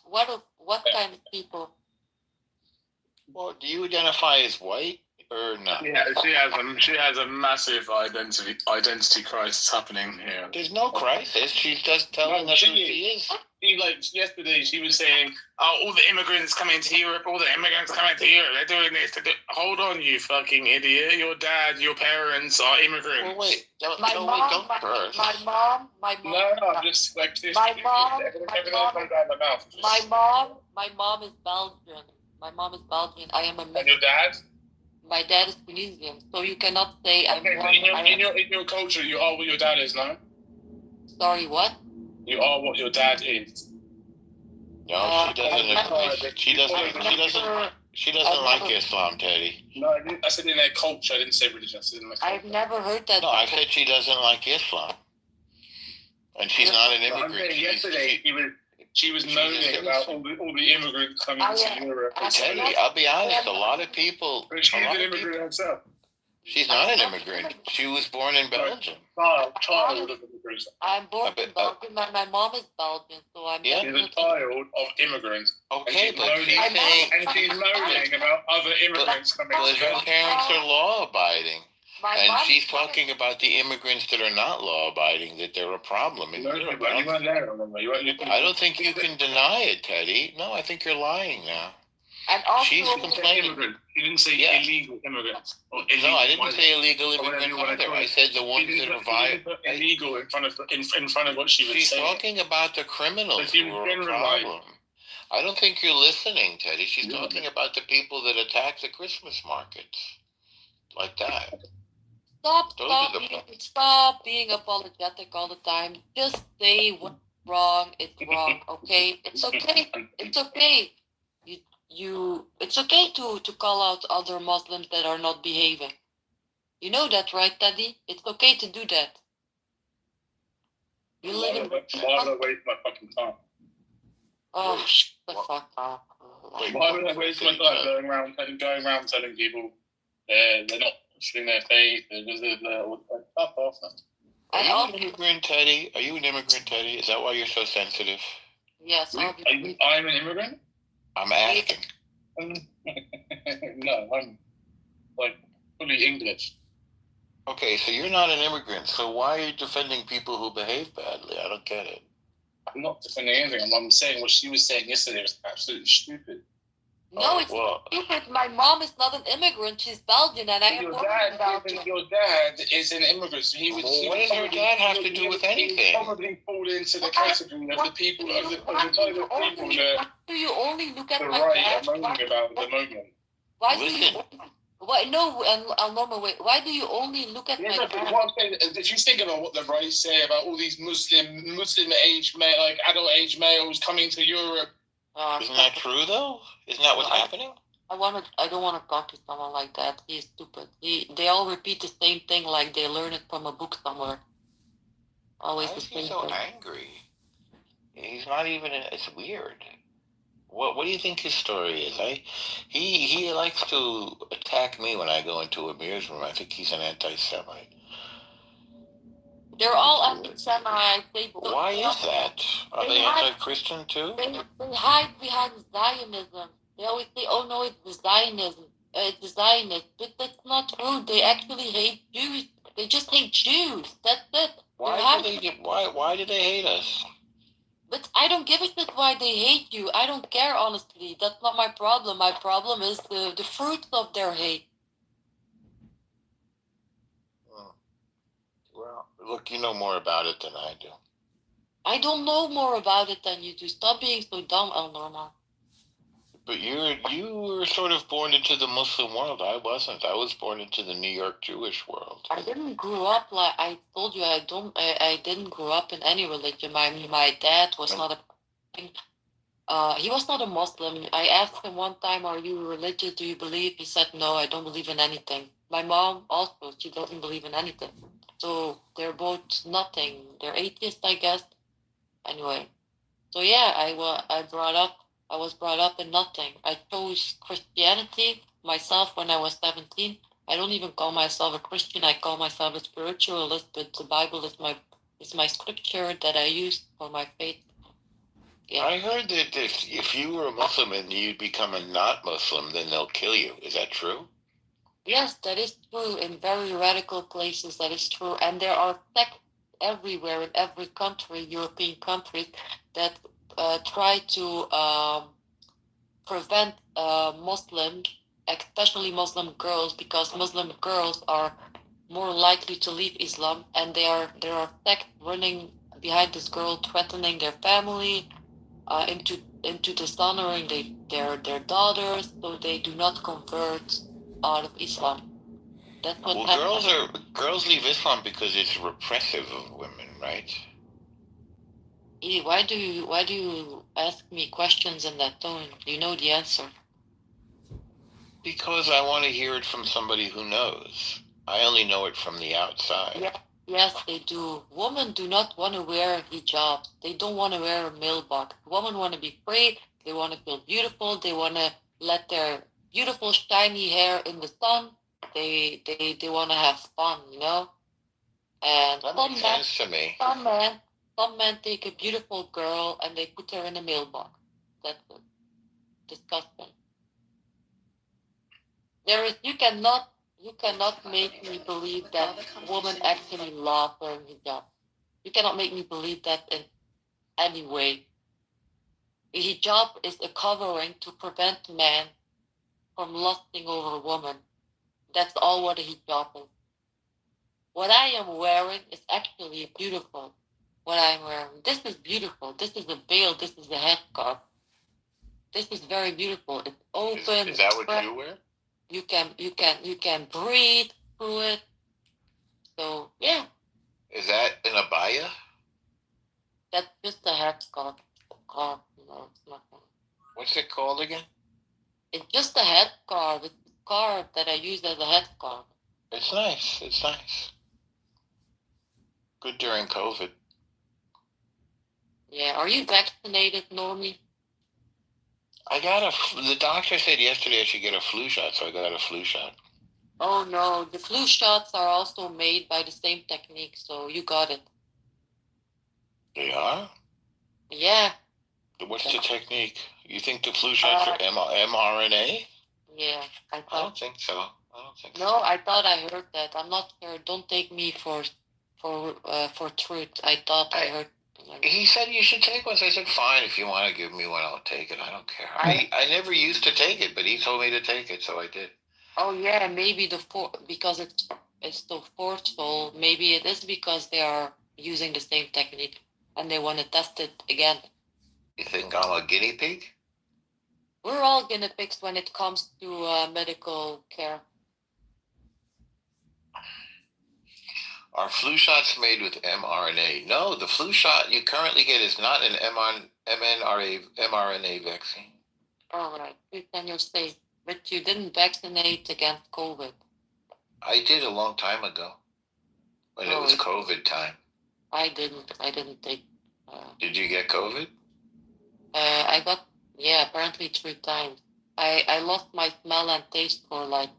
kind of people? Well, do you identify as white or not? Yeah, she has a massive identity crisis happening here. There's no crisis. She's just telling us who she is. Yesterday, she was saying, "Oh, all the immigrants coming to Europe. All the immigrants coming to Europe. They're doing this." Hold on, you fucking idiot! Your dad, your parents are immigrants. Well, wait, don't curse. My mom. No, I'm just like this. My mom is Belgian. My mom is Belgian. I am a. And your dad? My dad is Tunisian, so you cannot say I'm. In your culture, you are what your dad is, no? Sorry, what? You are what your dad is. No, she doesn't. She doesn't like Islam, Teddy. No, I said in their culture. I didn't say religion. I said in their culture. I've never heard that. No, I said she doesn't like Islam, and she's not an immigrant. Yesterday, she was moaning about all the immigrants coming to Europe. Teddy, I'll be honest. A lot of people. She's an immigrant herself. She's not an immigrant. She was born in Belgium. Child of immigrants. I'm born in Belgium, and my mom is Belgian, so I'm. She's a child of immigrants. Okay, but she's moaning about other immigrants coming. But her parents are law-abiding, and she's talking about the immigrants that are not law-abiding, that they're a problem in Europe. I don't think you can deny it, Teddy. No, I think you're lying now. And also, she's complaining. She didn't say illegal immigrants. No, I didn't say illegal immigrants either. I said the ones that are violent. Illegal in front of what she was saying. She's talking about the criminals who are a problem. I don't think you're listening, Teddy. She's talking about the people that attack the Christmas markets. Like that. Stop being apologetic all the time. Just say what's wrong, it's wrong, okay? It's okay. It's okay. it's okay to call out other Muslims that are not behaving. You know that, right, Teddy? It's okay to do that. You live in. Why would I waste my fucking time? Oh, shut the fuck up. Why would I waste my time going around telling people they're not pushing their faith? Fuck off. Are you an immigrant, Teddy? Are you an immigrant, Teddy? Is that why you're so sensitive? Yes, obviously. I'm an immigrant? I'm asking. No, I'm like fully English. Okay, so you're not an immigrant, so why are you defending people who behave badly? I don't get it. I'm not defending anything. I'm saying what she was saying yesterday was absolutely stupid. No, it's not stupid. My mom is not an immigrant. She's Belgian, and I am Your born in Belgium. Your dad is an immigrant. So he would. What does her dad have to do with anything? He would probably fall into the category of the people of the type of people that do you only look at the my right dad? are moaning about at the moment. Why do you? Why no? And normal way. Why do you only look at my dad? What I'm saying, did you think about what the right say about all these Muslim age like adult age males coming to Europe? Isn't that true though? Isn't that what's happening? I don't want to talk to someone like that. He's stupid. They all repeat the same thing like they learn it from a book somewhere. Always the same so thing. Angry. He's not even. It's weird. What do you think his story is? He likes to attack me when I go into Amir's room. I think he's an anti-Semite. They're all anti-Semite. Why is that? Are they anti-Christian too? They hide behind Zionism. They always say, "Oh no, it's the Zionism. It's the Zionists." But that's not true. They actually hate Jews. They just hate Jews. That's it. Why do they hate us? But I don't give a shit why they hate you. I don't care, honestly. That's not my problem. My problem is the fruits of their hate. Well, look, you know more about it than I do. I don't know more about it than you do. Stop being so dumb, El Norma. But you were sort of born into the Muslim world. I wasn't. I was born into the New York Jewish world. I didn't grow up like I told you. I didn't grow up in any religion. My dad was not he was not a Muslim. I asked him one time, "Are you religious? Do you believe?" He said, "No, I don't believe in anything." My mom also, she doesn't believe in anything. So they're both nothing. They're atheists, I guess. Anyway, so yeah, I was brought up in nothing. I chose Christianity myself when I was 17. I don't even call myself a Christian. I call myself a spiritualist, but the Bible is my scripture that I use for my faith. Yeah. I heard that if you were a Muslim and you become a not Muslim, then they'll kill you. Is that true? Yes, that is true. In very radical places, that is true. And there are sects everywhere in every country, European countries, that try to prevent Muslims, especially Muslim girls, because Muslim girls are more likely to leave Islam, and there are sects running behind this girl, threatening their family, into dishonoring their daughters, so they do not convert out of Islam. That's what happens. Girls leave Islam because it's repressive of women, right? Why do you ask me questions in that tone? You know the answer. Because I want to hear it from somebody who knows. I only know it from the outside. Yeah. Yes, they do. Women do not want to wear hijab. They don't want to wear a mailbox. Women want to be free. They want to feel beautiful. They want to let their beautiful shiny hair in the sun. They want to have fun, you know. And that makes sense to me. Some men take a beautiful girl and they put her in a mailbox. That's it. Disgusting. You cannot make me believe that women actually love wearing hijab. You cannot make me believe that in any way. A hijab is a covering to prevent men from lusting over a woman. That's all what a hijab is. What I am wearing is actually beautiful. What I'm wearing. This is beautiful. This is a veil. This is a headscarf. This is very beautiful. It's open. Is that what you wear? You can breathe through it. So yeah. Is that an abaya? That's just a headscarf. You know, it's nothing. What's it called again? It's just a headscarf. It's a scarf that I use as a headscarf. It's nice. It's nice. Good during COVID. Yeah. Are you vaccinated, Normie? The doctor said yesterday I should get a flu shot, so I got a flu shot. Oh no, the flu shots are also made by the same technique, so you got it. They are? Yeah. What's the technique? You think the flu shots are mRNA? Yeah, I don't think so. No, I thought I heard that. I'm not sure. Don't take me for truth. I thought I heard. He said you should take one. So I said, fine, if you want to give me one, I'll take it. I don't care. I never used to take it, but he told me to take it, so I did. Oh yeah, maybe because it's so forceful. Maybe it is because they are using the same technique and they want to test it again. You think I'm a guinea pig? We're all guinea pigs when it comes to medical care. Are flu shots made with mRNA? No, the flu shot you currently get is not an mRNA vaccine. All right, then you're safe. But you didn't vaccinate against COVID. I did a long time ago, when it was COVID time. I didn't take. Did you get COVID? I got, apparently 3 times. I lost my smell and taste for like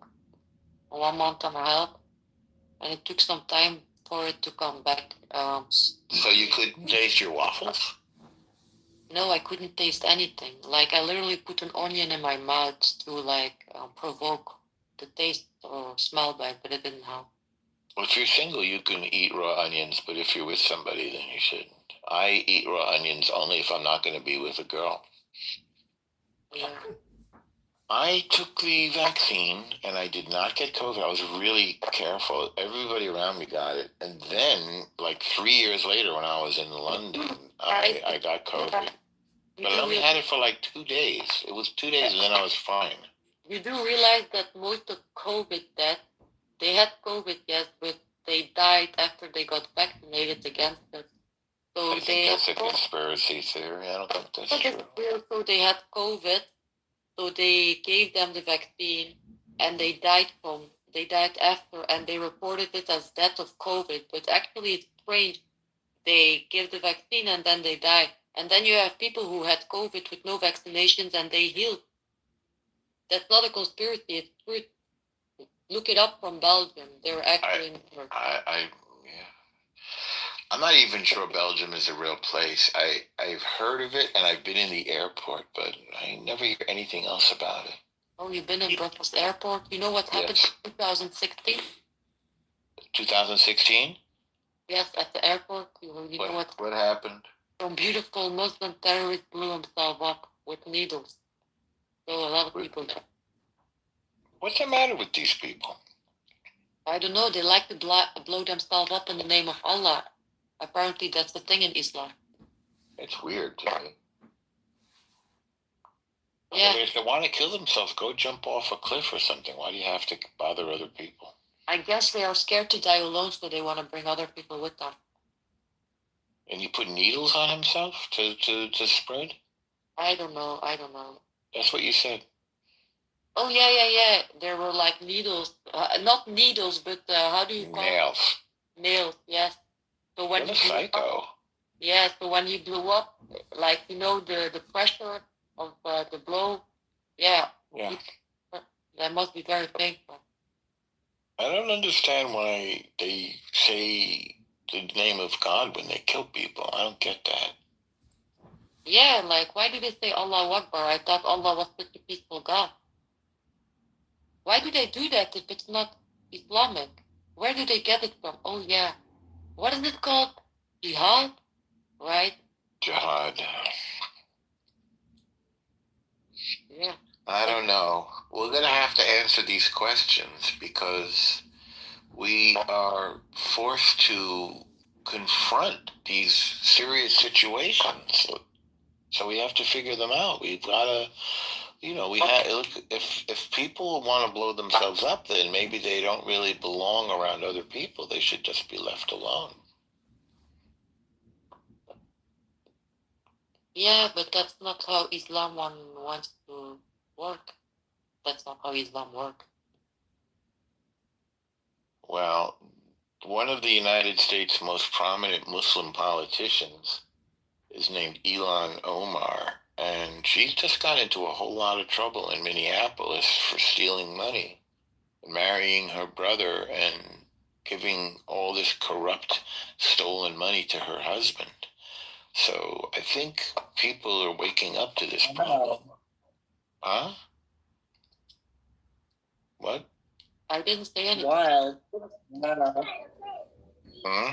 1 month and a half, and it took some time for it to come back. So you couldn't taste your waffles? No, I couldn't taste anything. Like I literally put an onion in my mouth to provoke the taste or smell back, but it didn't help. Well, if you're single, you can eat raw onions, but if you're with somebody, then you shouldn't. I eat raw onions only if I'm not going to be with a girl. Yeah. I took the vaccine and I did not get COVID. I was really careful. Everybody around me got it. And then, like 3 years later, when I was in London, I got COVID. But I only had it for like 2 days. It was 2 days and then I was fine. You do realize that most of COVID deaths, they had COVID, yes, but they died after they got vaccinated against it. So I think that's a conspiracy theory. I don't think that's true. So they had COVID, so they gave them the vaccine, and they died after, and they reported it as death of COVID. But actually, it's strange. They give the vaccine and then they die, and then you have people who had COVID with no vaccinations and they healed. That's not a conspiracy. It's true. Look it up from Belgium. They're actually. I'm not even sure Belgium is a real place. I've heard of it and I've been in the airport, but I never hear anything else about it. Oh, you've been in Brussels airport? You know what happened in 2016? 2016? Yes, at the airport. You know what happened? Some beautiful Muslim terrorist blew himself up with needles. So a lot of people died. What's the matter with these people? I don't know. They like to blow themselves up in the name of Allah. Apparently, that's the thing in Islam. It's weird to me. Yeah. I mean, if they want to kill themselves, go jump off a cliff or something. Why do you have to bother other people? I guess they are scared to die alone, so they want to bring other people with them. And you put needles on himself to spread? I don't know. That's what you said. Oh, yeah. There were like needles. Not needles, but how do you call Nails. it? Nails, yes. So when What a psycho. So when he blew up, like, the pressure of the blow, that must be very painful. I don't understand why they say the name of God when they kill people. I don't get that. Yeah, like, why do they say Allahu Akbar? I thought Allah was such a peaceful God. Why do they do that if it's not Islamic? Where do they get it from? Oh, yeah. What is it called? Jihad? Right? Jihad. Yeah. I don't know. We're going to have to answer these questions because we are forced to confront these serious situations. So we have to figure them out. We've got to, if people want to blow themselves up, then maybe they don't really belong around other people. They should just be left alone. Yeah, but that's not how Islam wants to work. That's not how Islam works. Well, one of the United States' most prominent Muslim politicians is named Ilhan Omar, and she's just got into a whole lot of trouble in Minneapolis for stealing money, marrying her brother, and giving all this corrupt, stolen money to her husband. So I think people are waking up to this problem. Huh? What? I didn't say anything. Wild. Huh?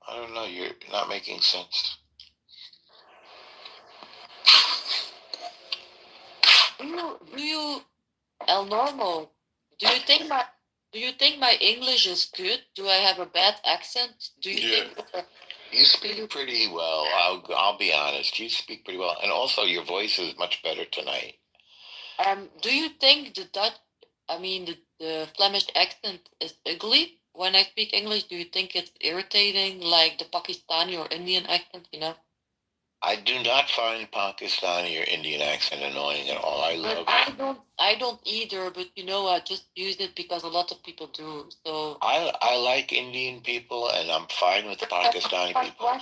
I don't know. You're not making sense. Do you, El Normo, do you think my English is good? Do I have a bad accent? Do you think? You speak pretty well. I'll be honest. You speak pretty well, and also your voice is much better tonight. Do you think the Flemish accent is ugly when I speak English? Do you think it's irritating, like the Pakistani or Indian accent? You know. I do not find Pakistani or Indian accent annoying at all. I love it. I don't either, but I just use it because a lot of people do. So I like Indian people, and I'm fine with the Pakistani people.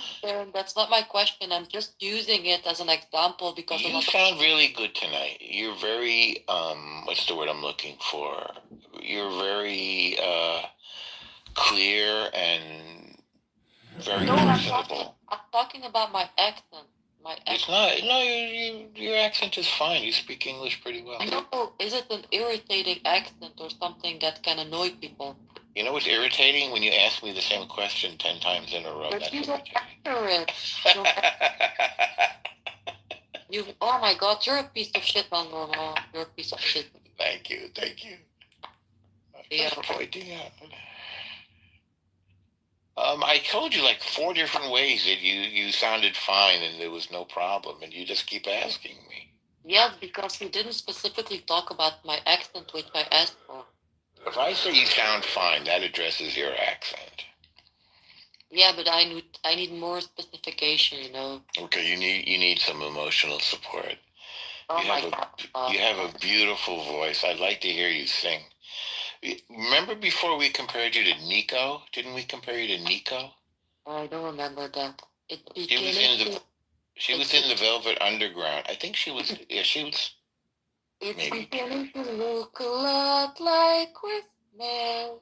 That's not my question. I'm just using it as an example because You sound really good tonight. You're very what's the word I'm looking for? You're very clear and very reasonable. I'm talking about my accent. It's not. No, your accent is fine. You speak English pretty well. No, is it an irritating accent or something that can annoy people? You know what's irritating? When you ask me the same question 10 times in a row. But you don't answer it. Oh my God, you're a piece of shit, Normal. You're a piece of shit. Thank you. Just pointing out. I told you like 4 different ways that you sounded fine and there was no problem, and you just keep asking me. Yes, because you didn't specifically talk about my accent, which I asked for. If I say you sound fine, that addresses your accent. Yeah, but I need more specification, Okay, you need some emotional support. Oh you have a beautiful voice. I'd like to hear you sing. Remember before we compared you to Nico? Didn't we compare you to Nico? I don't remember that. She was in the Velvet Underground. I think she was. Yeah, she was. It's beginning to look a lot like Christmas.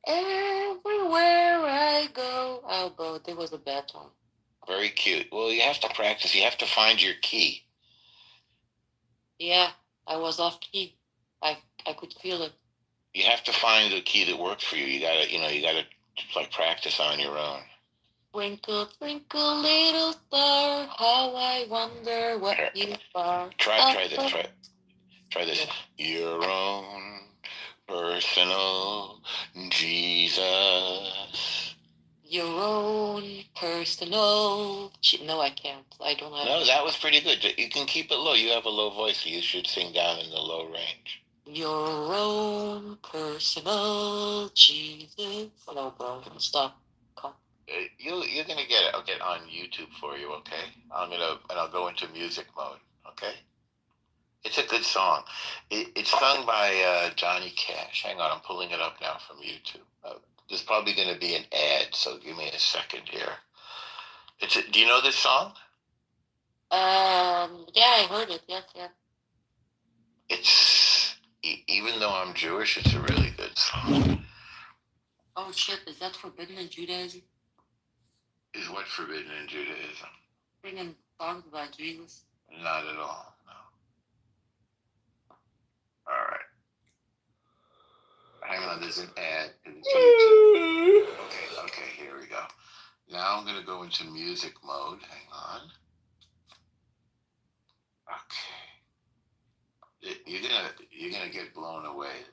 Everywhere I go. Oh, but there was a bad one. Very cute. Well, you have to practice. You have to find your key. Yeah, I was off key. I could feel it. You have to find the key that works for you. You gotta like practice on your own. Twinkle, twinkle, little star, how I wonder what you are. Try this. Your own personal Jesus. Your own personal. No, I can't. I don't have. No, that was pretty good. You can keep it low. You have a low voice, so you should sing down in the low range. Your own personal Jesus. No, bro, stop. You're gonna get it. I'll get on YouTube for you, okay? I'll go into music mode, okay? It's a good song. It's sung by Johnny Cash. Hang on, I'm pulling it up now from YouTube. There's probably gonna be an ad, so give me a second here. Do you know this song? Yeah, I heard it. Yes. It's even though I'm Jewish, it's a really good song. Oh shit! Is that forbidden in Judaism? Is what forbidden in Judaism? Singing songs about Jesus? Not at all. No. All right. Hang on, there's an ad. Okay, here we go. Now I'm gonna go into music mode. Hang on. Okay. You're gonna get blown away.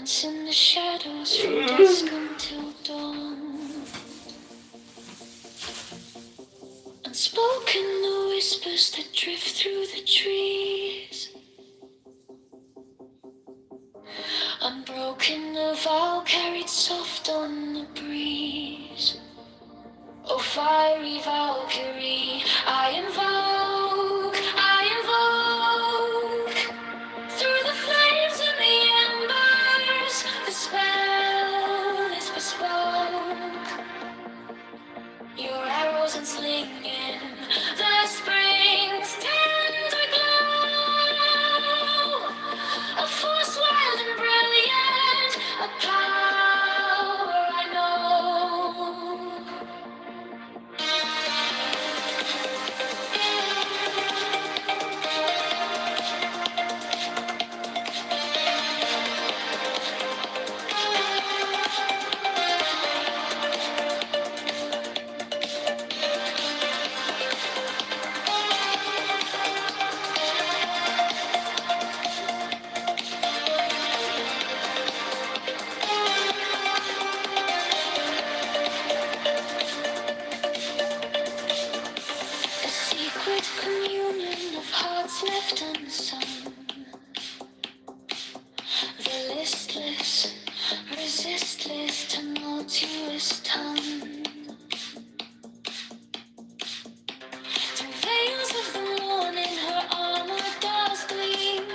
dance in the shadows from dusk until dawn. Unspoken the whispers that drift through the trees. Unbroken the vow carried soft on the breeze. Oh, fiery Valkyrie, I invoke, through the flames and the embers, the spell is bespoke. Your arrows and slinging, the spring's tender glow. A force wild and brilliant, a power I know. A secret communion of hearts left unsung. The listless, resistless, tumultuous tongue. Through veils of the morning, her armor does gleam.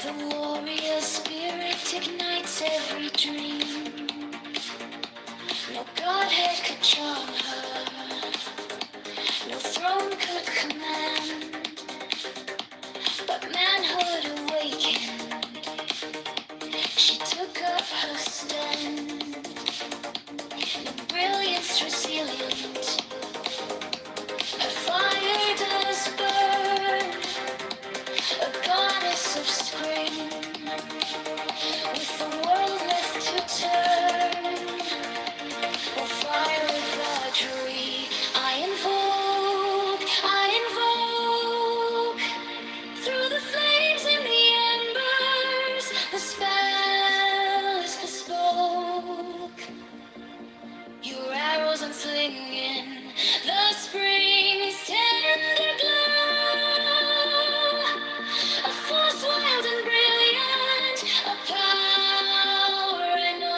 The warrior spirit ignites every dream. No godhead could charm her, no throne could command. But manhood awakened, she took up her stand. No brilliance resilient, her fire does burn. A goddess of spring, with the world left to turn. Oh, fire of Valkyrie, I invoke, through the flames and the embers, the spell is bespoke. Your arrows unslinging, the spring's tender glow. A force wild and brilliant, a power I know.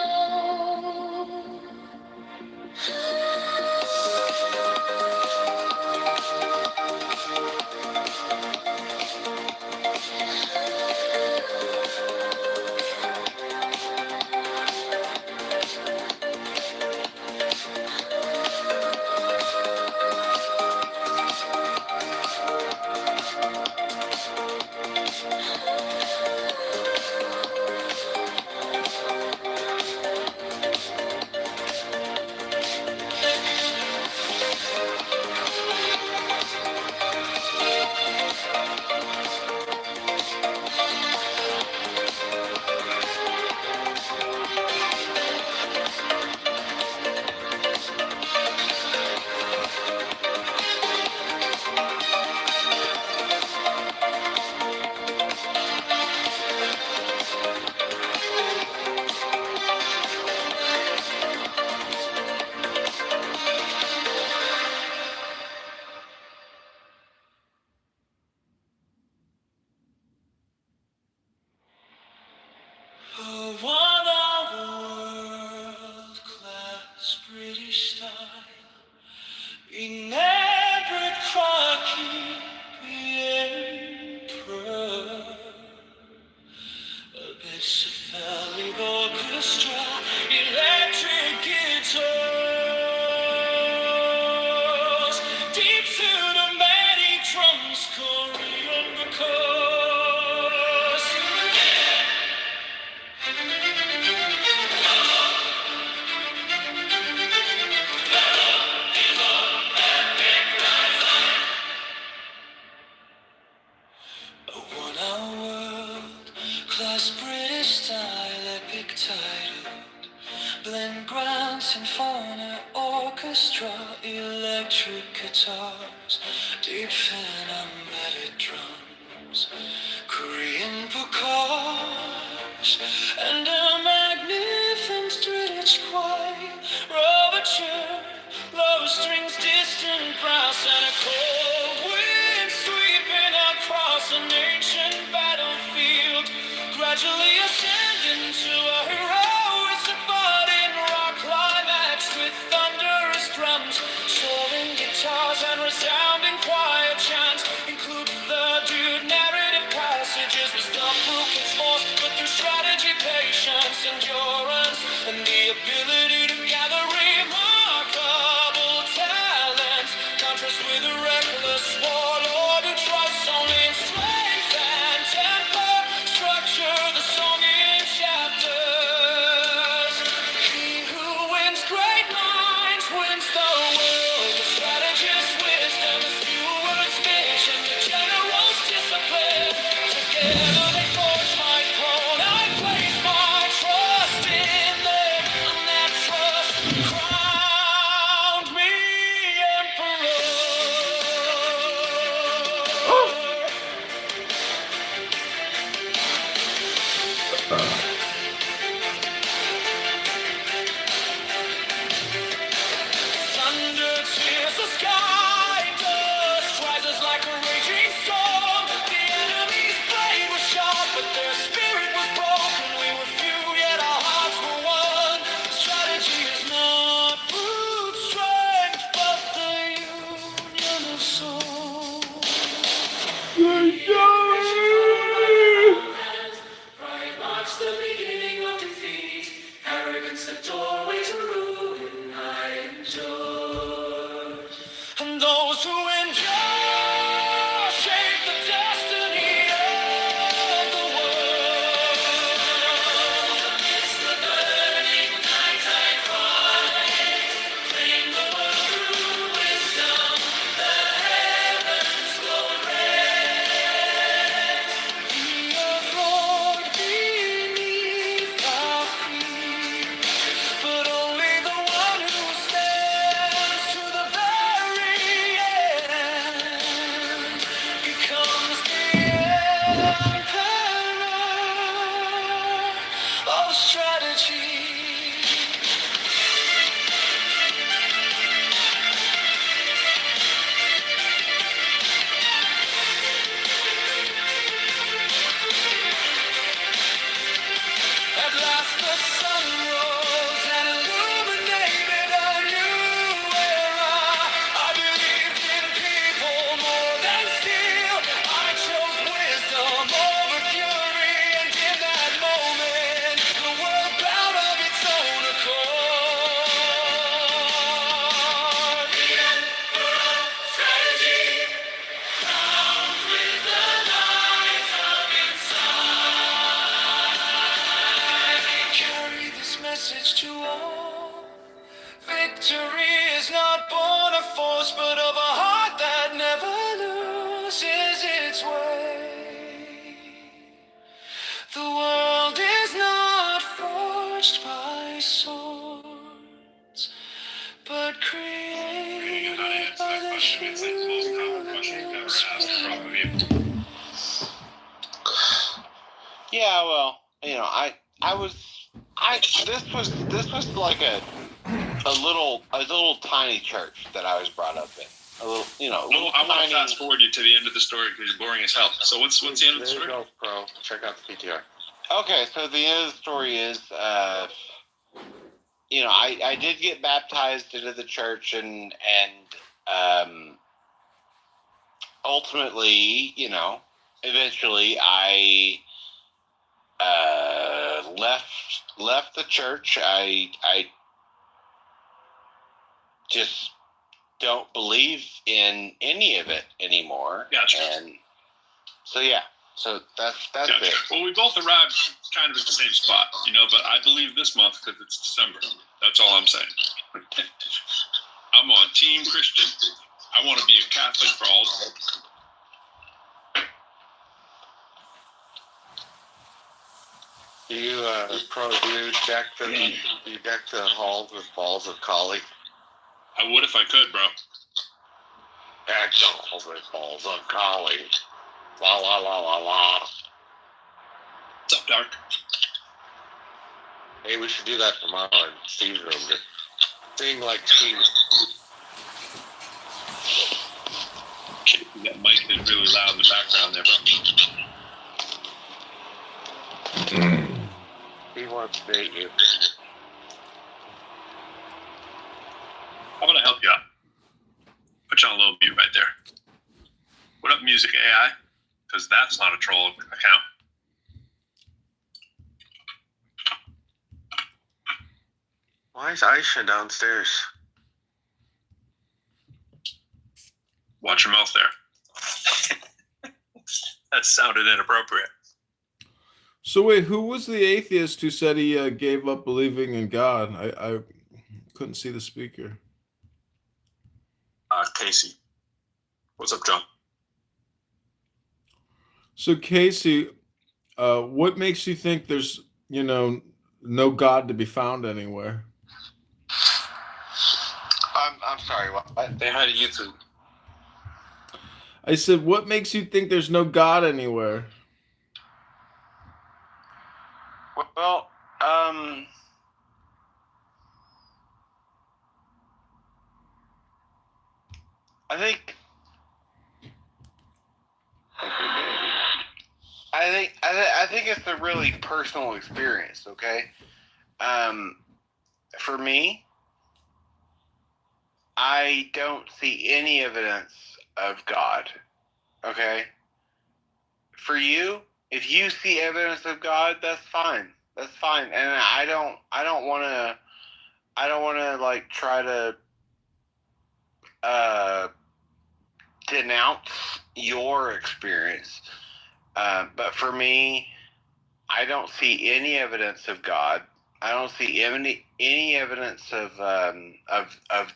One of world-class British style, in every crocky emperor, it's a family orchestra, electric guitars, deep cinematic drums, Korean chorus. A one-hour world-class British style, epic title, blend grand symphonic orchestra, electric guitars, deep cinematic drums. Korean Pocars, and a magnificent British choir, rubber chair, low strings, distant brass, and a cold wind sweeping across an ancient battlefield, gradually ascending to a heroic symphony in rock climax with thunderous drums, soaring guitars, and resounding choir chants. Include the dude narrative passages with the broken force, but through strategy, patience, endurance, and the ability to gather remarkable talents. Contrast with a reckless warlord who trusts only in strength and temper. Structure the song in chapters. He who wins great minds wins the world. The strategist wisdom, the steward's vision, the general's discipline. Together they forge my throne. I place my trust in them, and that trust crowned me emperor. Thunder tears the sky, dust rises like a raging storm. The enemy's blade was sharp, but their spirit was broken. We were few, yet our hearts were one. Strategy is not brute strength, but the union of souls. Pride marks the beginning of defeat. Arrogance the doorway to ruin. I endure. And those who endure shape the destiny of the world. Amidst the burning night I cry, claim the world through wisdom. The heavens glow red. The earth roared beneath our feet, but only the one who stands to the very end becomes the emperor of strategy. At last the sun rose and illuminated a new era. I believed in people more than steel. I chose wisdom over fury, and in that moment, the world bowed of its own accord. The emperor strategy, crowned with the light of inside. Carry this message to all. Victory is not born of force, but of a heart that never loses its way. The world is not forged by swords, but created by the human spirit. Yeah, well, this was like a little tiny church that I was brought up in. A little, I want to fast forward you to the end of the story because you're boring as hell. So what's the end of the story? There you go, bro. Check out the PTR. Okay, so the end of the story is, I did get baptized into the church, and ultimately, eventually I left the church. I just don't believe in any of it anymore. Gotcha. And so that's gotcha. it. Well, we both arrived kind of at the same spot, but I believe this month because it's December. That's all I'm saying. I'm on Team Christian. I want to be a Catholic for all time. You deck the halls with balls of collie? I would if I could, bro. Deck the halls with balls of collie. La la la la la. What's up, Dark? Hey, we should do that tomorrow in Steve's room. Just sing like Steve. That mic is really loud in the background there, bro. He wants to date you. How about I help you out? Put you on a little mute right there. What up, Music AI? Because that's not a troll account. Why is Aisha downstairs? Watch your mouth there. That sounded inappropriate. So wait, who was the atheist who said he gave up believing in God? I couldn't see the speaker. Casey. What's up, John? So Casey, what makes you think there's, no God to be found anywhere? I'm sorry. What? They had YouTube. I said, what makes you think there's no God anywhere? Well, I think it's a really personal experience. Okay, for me, I don't see any evidence of God. Okay, for you, if you see evidence of God, that's fine. That's fine, and I don't want to like try to denounce your experience. But for me, I don't see any evidence of God. I don't see any evidence of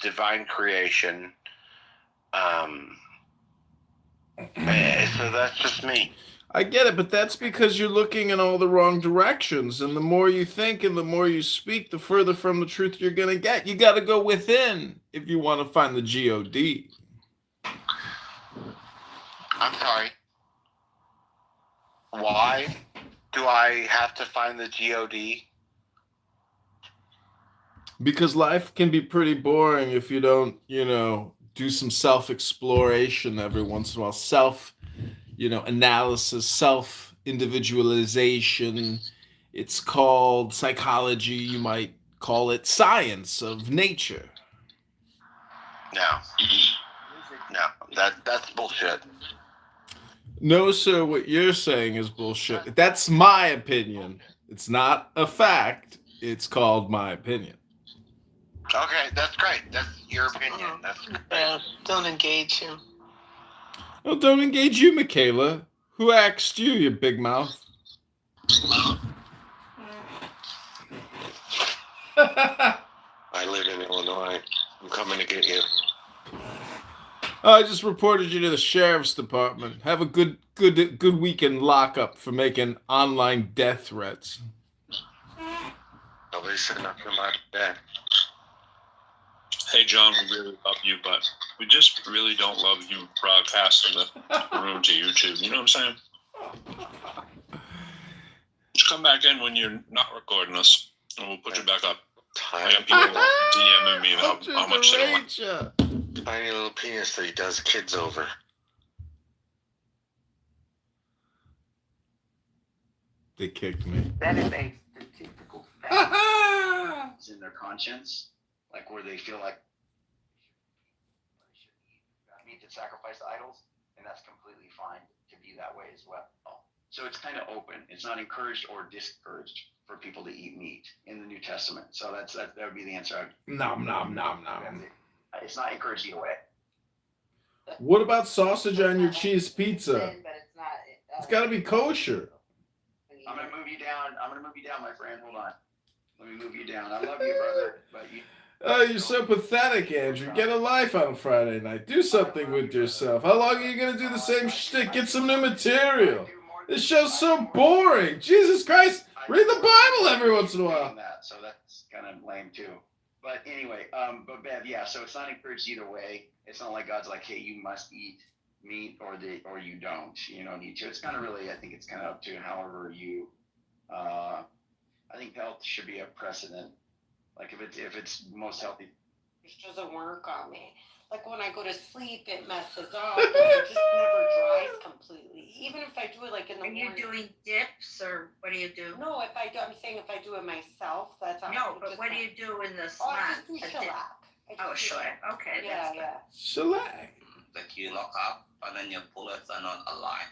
divine creation. So that's just me. I get it, but that's because you're looking in all the wrong directions. And the more you think and the more you speak, the further from the truth you're going to get. You got to go within if you want to find the God. I'm sorry. Why do I have to find the God? Because life can be pretty boring if you don't, do some self-exploration every once in a while. Analysis, self-individualization. It's called psychology. You might call it science of nature. No, that's bullshit. No, sir, what you're saying is bullshit. That's my opinion. It's not a fact. It's called my opinion. Okay, that's great. That's your opinion. That's great. Yeah, don't engage him. Well, don't engage you, Michaela. Who asked you, you big mouth? I live in Illinois. I'm coming to get you. I just reported you to the sheriff's department. Have a good week in lockup for making online death threats. Nobody said nothing about that. Hey, John, we really love you, but we just really don't love you broadcasting the room to YouTube. You know what I'm saying? Just come back in when you're not recording us, and we'll put you back up. I got people DMing me how much they don't like. Tiny little penis that he does kids over. They kicked me. That is a statistical fact. It's in their conscience, like where they feel like they should eat meat that's sacrificed to idols, and that's completely fine to be that way as well. So it's kind of open. It's not encouraged or discouraged for people to eat meat in the New Testament. So that would be the answer. Nom nom nom nom. It's not encouraged either way. What about sausage on your cheese pizza? It's got to be kosher. I'm gonna move you down, my friend. Hold on. Let me move you down. I love you, brother, but you. Oh, you're so pathetic, Andrew. Get a life on Friday night. Do something with yourself. How long are you going to do the same shtick? Get some new material. This show's so boring. Jesus Christ. Read the Bible every once in a while. So that's kind of lame, too. But anyway, but Bev, yeah, so it's not encouraged either way. It's not like God's like, hey, you must eat meat or you don't, need to. It's kind of really, I think it's kind of up to however you, I think health should be a precedent. Like if it's most healthy. Which doesn't work on me. Like when I go to sleep, it messes up. It just never dries completely. Even if I do it like in the morning. Are you doing dips or what do you do? No, I'm saying if I do it myself, that's how. No, but what do you do in the Oh, I slack? just do shellac. Oh, shellac. Okay, Yeah, that's good. yeah. Shellac. Like you lock up and then your bullets are not aligned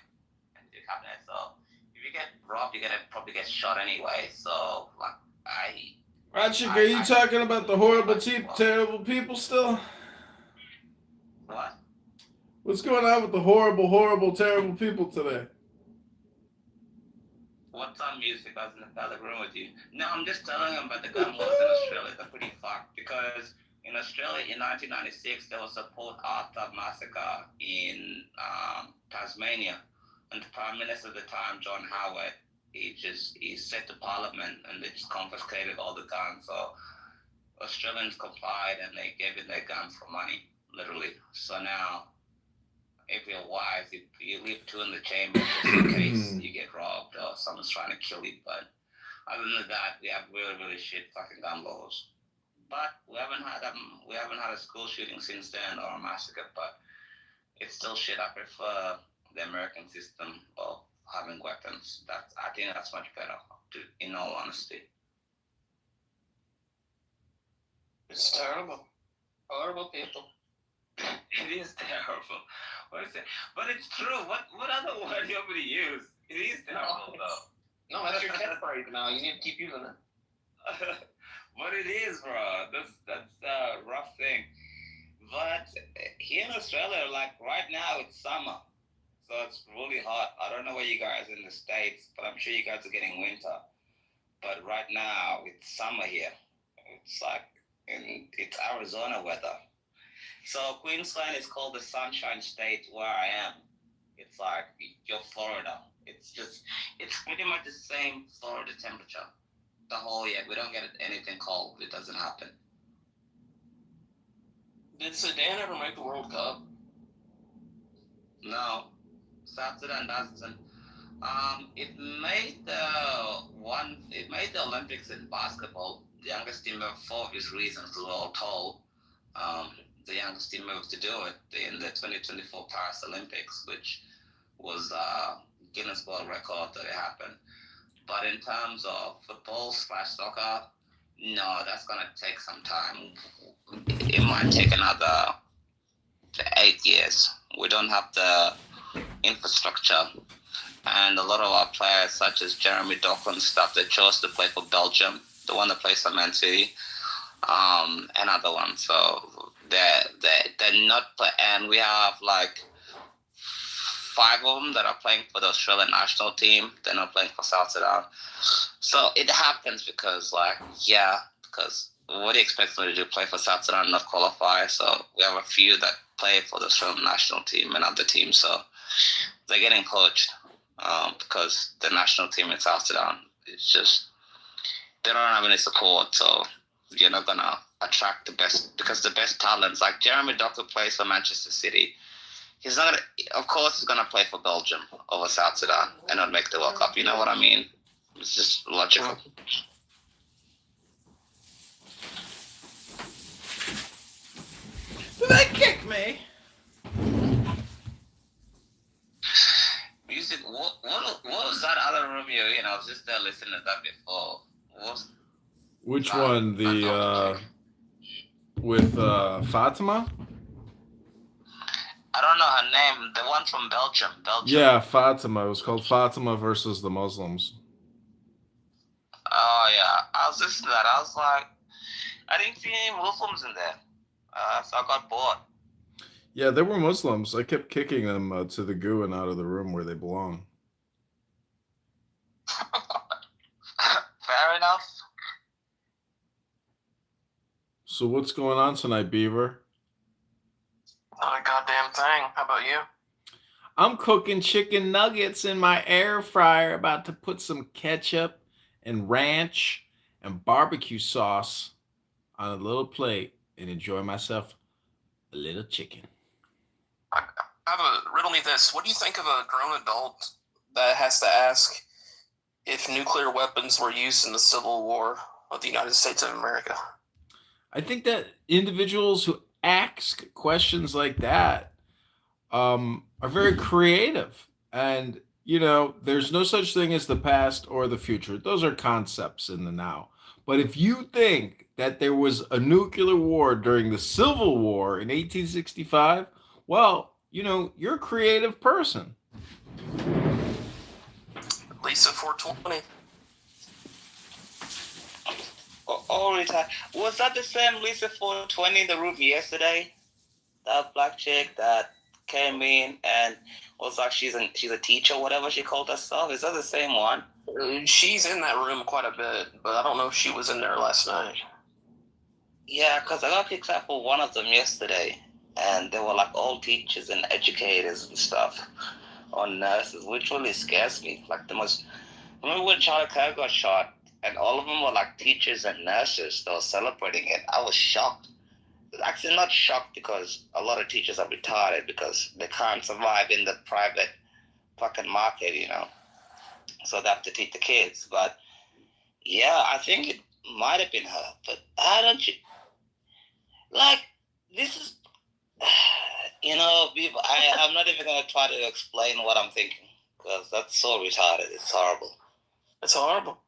in your cabinet. So if you get robbed, you're gonna probably get shot anyway. So like Roger, are you talking about the horrible, terrible people still? What? What's going on with the horrible, terrible people today? What time music was in the other room with you? No, I'm just telling them about the gun laws in Australia. They're pretty fucked because in Australia in 1996 there was a Port Arthur massacre in Tasmania, and the Prime Minister at the time, John Howard, he said to Parliament and they just confiscated all the guns. So Australians complied and they gave it their guns for money, literally. So now, if you're wise, you leave two in the chamber just in case you get robbed or someone's trying to kill you. But other than that, we have really, really shit fucking gun laws. But we haven't had a school shooting since then or a massacre. But it's still shit. I prefer the American system of having weapons. I think that's much better, in all honesty. It's terrible. Horrible people. It is terrible. What is it? But it's true. What other word do you want me to use? It is terrible, though. No, that's your catchphrase now. You need to keep using it. But it is, bro. That's a rough thing. But here in Australia, like right now, it's summer. So it's really hot. I don't know where you guys are in the States, but I'm sure you guys are getting winter. But right now, it's summer here. It's like, it's Arizona weather. So Queensland is called the Sunshine State where I am. It's like you're Florida. It's pretty much the same Florida temperature. The whole year. We don't get anything cold. It doesn't happen. Did Sudan ever make the World Cup? No. South Sudan doesn't. It made the Olympics in basketball. The youngest team ever, for obvious reasons, we were all told. The youngest team ever to do it in the 2024 Paris Olympics, which was Guinness World Record that it happened. But in terms of football/soccer, no, that's gonna take some time. It might take another 8 years. We don't have the infrastructure, and a lot of our players, such as Jeremy Doku and stuff, they chose to play for Belgium, the one that plays for Man City, and other ones. So they're not, and we have like 5 of them that are playing for the Australian national team. They're not playing for South Sudan. So it happens because what do you expect them to do? Play for South Sudan and not qualify? So we have a few that play for the Australian national team and other teams. So they're getting coached because the national team in South Sudan, it's just, they don't have any support. So you're not going to attract the best, because the best talents, like Jeremy Doku plays for Manchester City. He's not gonna, of course, he's going to play for Belgium over South Sudan and not make the World Cup. You know what I mean? It's just logical. Did they kick me? Music. What was that other room you in? I was just there listening to that before. Which one? The with Fatima? I don't know her name. The one from Belgium. Yeah, Fatima. It was called Fatima versus the Muslims. Oh yeah, I was listening to that. I was like, I didn't see any Muslims in there, so I got bored. Yeah, they were Muslims. I kept kicking them to the goo and out of the room where they belong. Fair enough. So what's going on tonight, Beaver? Not a goddamn thing. How about you? I'm cooking chicken nuggets in my air fryer, about to put some ketchup and ranch and barbecue sauce on a little plate and enjoy myself a little chicken. I have a riddle riddle me this. What do you think of a grown adult that has to ask if nuclear weapons were used in the Civil War of the United States of America? I think that individuals who ask questions like that are very creative. And, there's no such thing as the past or the future. Those are concepts in the now. But if you think that there was a nuclear war during the Civil War in 1865, well, you're a creative person. Lisa 420. Was that the same Lisa 420 in the room yesterday? That black chick that came in and was like she's a teacher, whatever she called herself. Is that the same one? She's in that room quite a bit, but I don't know if she was in there last night. Yeah, because I got kicked out for one of them yesterday, and they were like all teachers and educators and stuff, or nurses, which really scares me. Like remember when Charlie Kirk got shot, and all of them were like teachers and nurses. They were celebrating it. I was shocked. Actually, not shocked because a lot of teachers are retarded because they can't survive in the private fucking market, So they have to teach the kids. But yeah, I think it might have been her. But this is, I'm not even going to try to explain what I'm thinking because that's so retarded. It's horrible. It's horrible.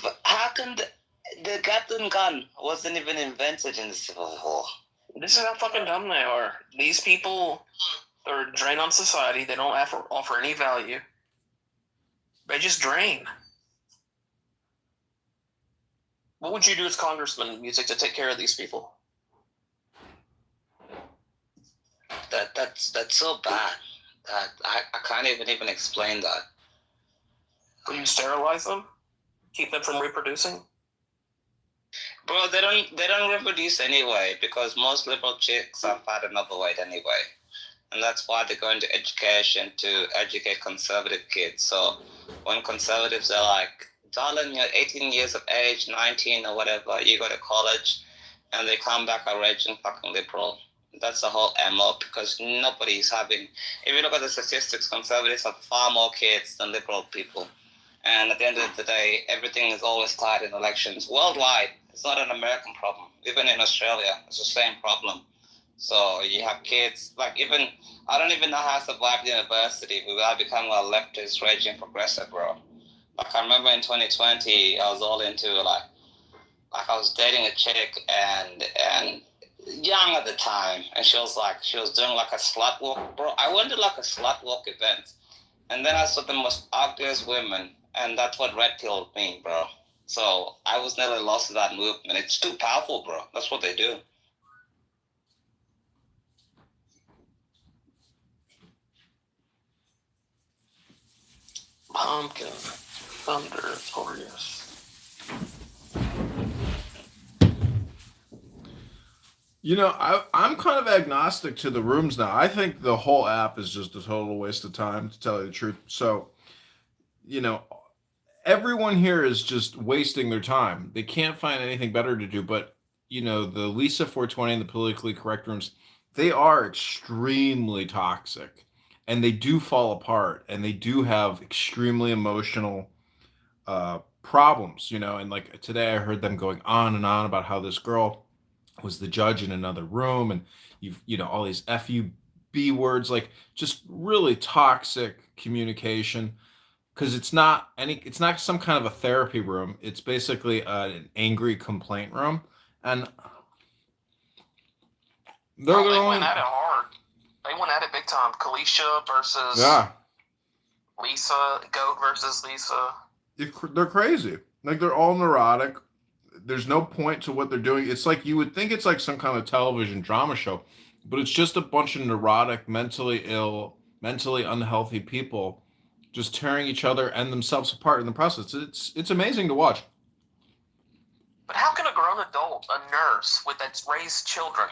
But how can the Gatling gun wasn't even invented in the Civil War? This is how fucking dumb they are. These people are a drain on society. They don't offer any value. They just drain. What would you do as Congressman music to take care of these people? That's so bad. I can't even explain that. Will you sterilize them? Keep them from reproducing? Bro, they don't reproduce anyway because most liberal chicks are fat and overweight anyway. And that's why they go into education to educate conservative kids. So when conservatives are like, darling, you're 18 years of age, 19 or whatever, you go to college, and they come back a raging fucking liberal. That's the whole MO because nobody's having, if you look at the statistics, conservatives have far more kids than liberal people. And at the end of the day, everything is always tied in elections worldwide. It's not an American problem. Even in Australia, it's the same problem. So you have kids, I don't even know how I survived university without becoming a leftist, raging progressive, bro. I remember in 2020, I was all into, I was dating a chick and young at the time, and she was doing a slut walk, bro. I went to a slut walk event, and then I saw the most ugliest women, and that's what red pilled me, bro. So I was nearly lost in that movement. It's too powerful, bro. That's what they do. Pumpkin, thunder, glorious. I'm kind of agnostic to the rooms now. I think the whole app is just a total waste of time, to tell you the truth. So, everyone here is just wasting their time. They can't find anything better to do. But, the Lisa 420 and the politically correct rooms, they are extremely toxic. And they do fall apart. And they do have extremely emotional problems, And today I heard them going on and on about how this girl was the judge in another room, and all these FUB words, just really toxic communication, because it's not some kind of a therapy room. It's basically an angry complaint room, and they went at it hard. They went at it big time. Kalisha versus Lisa, Goat versus Lisa. They're crazy. They're all neurotic. There's no point to what they're doing. It's you would think it's some kind of television drama show, but it's just a bunch of neurotic, mentally ill, mentally unhealthy people just tearing each other and themselves apart in the process. It's amazing to watch. But how can a grown adult, a nurse that's raised children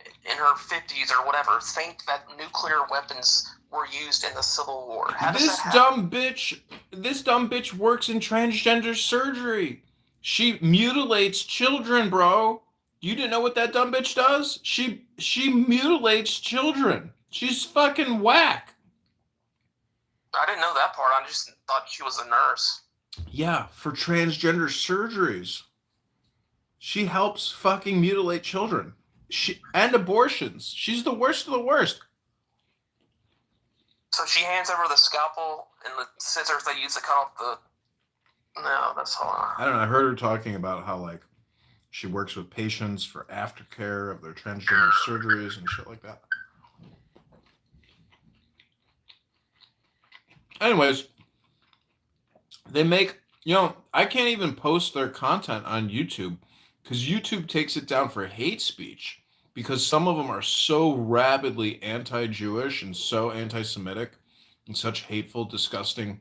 in her 50s or whatever, think that nuclear weapons were used in the Civil War? This dumb bitch works in transgender surgery. She mutilates children, bro. You didn't know what that dumb bitch does? She mutilates children. She's fucking whack. I didn't know that part. I just thought she was a nurse. Yeah, for transgender surgeries. She helps fucking mutilate children. And abortions. She's the worst of the worst. So she hands over the scalpel and the scissors they use to cut off the... No, that's all. I don't know. I heard her talking about how, like, she works with patients for aftercare of their transgender surgeries and shit like that. Anyways, they make, I can't even post their content on YouTube because YouTube takes it down for hate speech because some of them are so rabidly anti-Jewish and so anti-Semitic and such hateful, disgusting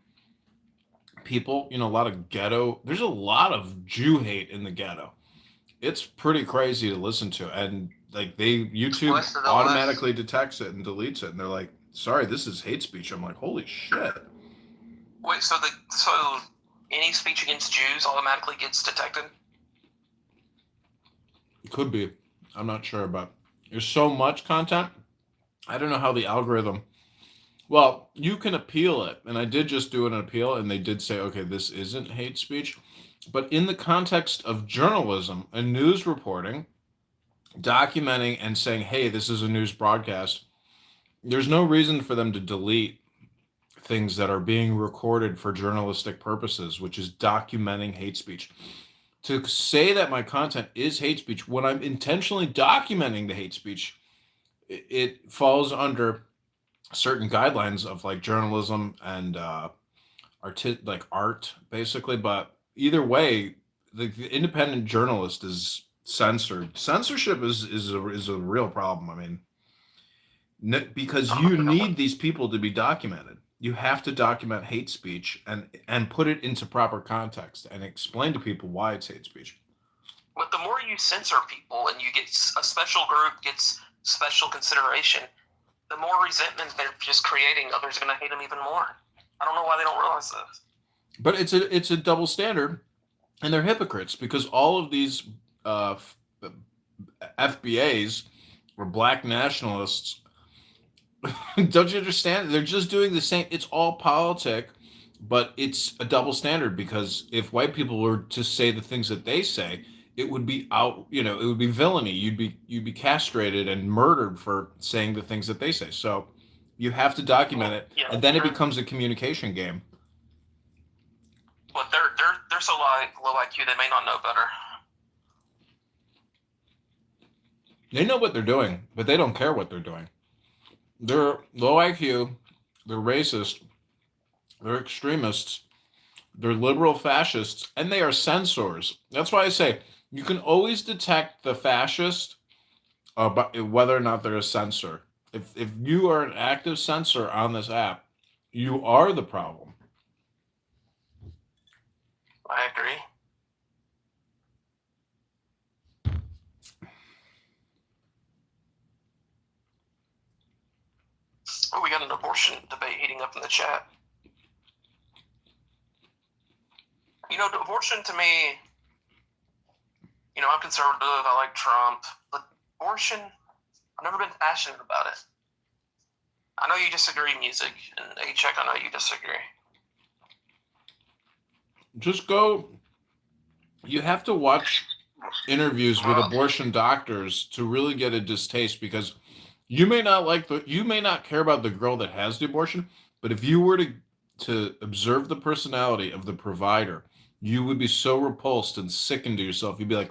people. A lot of ghetto. There's a lot of Jew hate in the ghetto. It's pretty crazy to listen to. And like YouTube automatically detects it and deletes it. And they're like, sorry, this is hate speech. I'm like, holy shit. Wait, so any speech against Jews automatically gets detected? It could be. I'm not sure, but there's so much content. I don't know how the algorithm. Well, you can appeal it, and I did just do an appeal, and they did say, okay, this isn't hate speech. But in the context of journalism and news reporting, documenting and saying, hey, this is a news broadcast, there's no reason for them to delete things that are being recorded for journalistic purposes, which is documenting hate speech. To say that my content is hate speech when I'm intentionally documenting the hate speech, it falls under certain guidelines of like journalism and art, basically. But either way, the independent journalist is censored. Censorship is a real problem. I mean, because you need these people to be documented. You have to document hate speech and put it into proper context and explain to people why it's hate speech. But the more you censor people and you get a special group gets special consideration, the more resentment they're just creating. Others are going to hate them even more. I don't know why they don't realize this. But it's a double standard, and they're hypocrites because all of these FBAs or black nationalists, don't you understand? They're just doing the same. It's all politic, but it's a double standard because if white people were to say the things that they say, it would be it would be villainy. You'd be castrated and murdered for saying the things that they say. So you have to document it, and then it becomes a communication game. But they're so low IQ they may not know better. They know what they're doing, but they don't care what they're doing. They're low IQ, they're racist, they're extremists, they're liberal fascists, and they are censors. That's why I say you can always detect the fascist whether or not they're a censor. If you are an active censor on this app, you are the problem. I agree. Oh, we got an abortion debate heating up in the chat. Abortion to me, I'm conservative, I like Trump, but abortion, I've never been passionate about it. I know you disagree, Music, and A-Check, I know you disagree. Just go, you have to watch interviews with abortion doctors to really get a distaste because you may not care about the girl that has the abortion, but if you were to observe the personality of the provider, you would be so repulsed and sickened to yourself. You'd be like,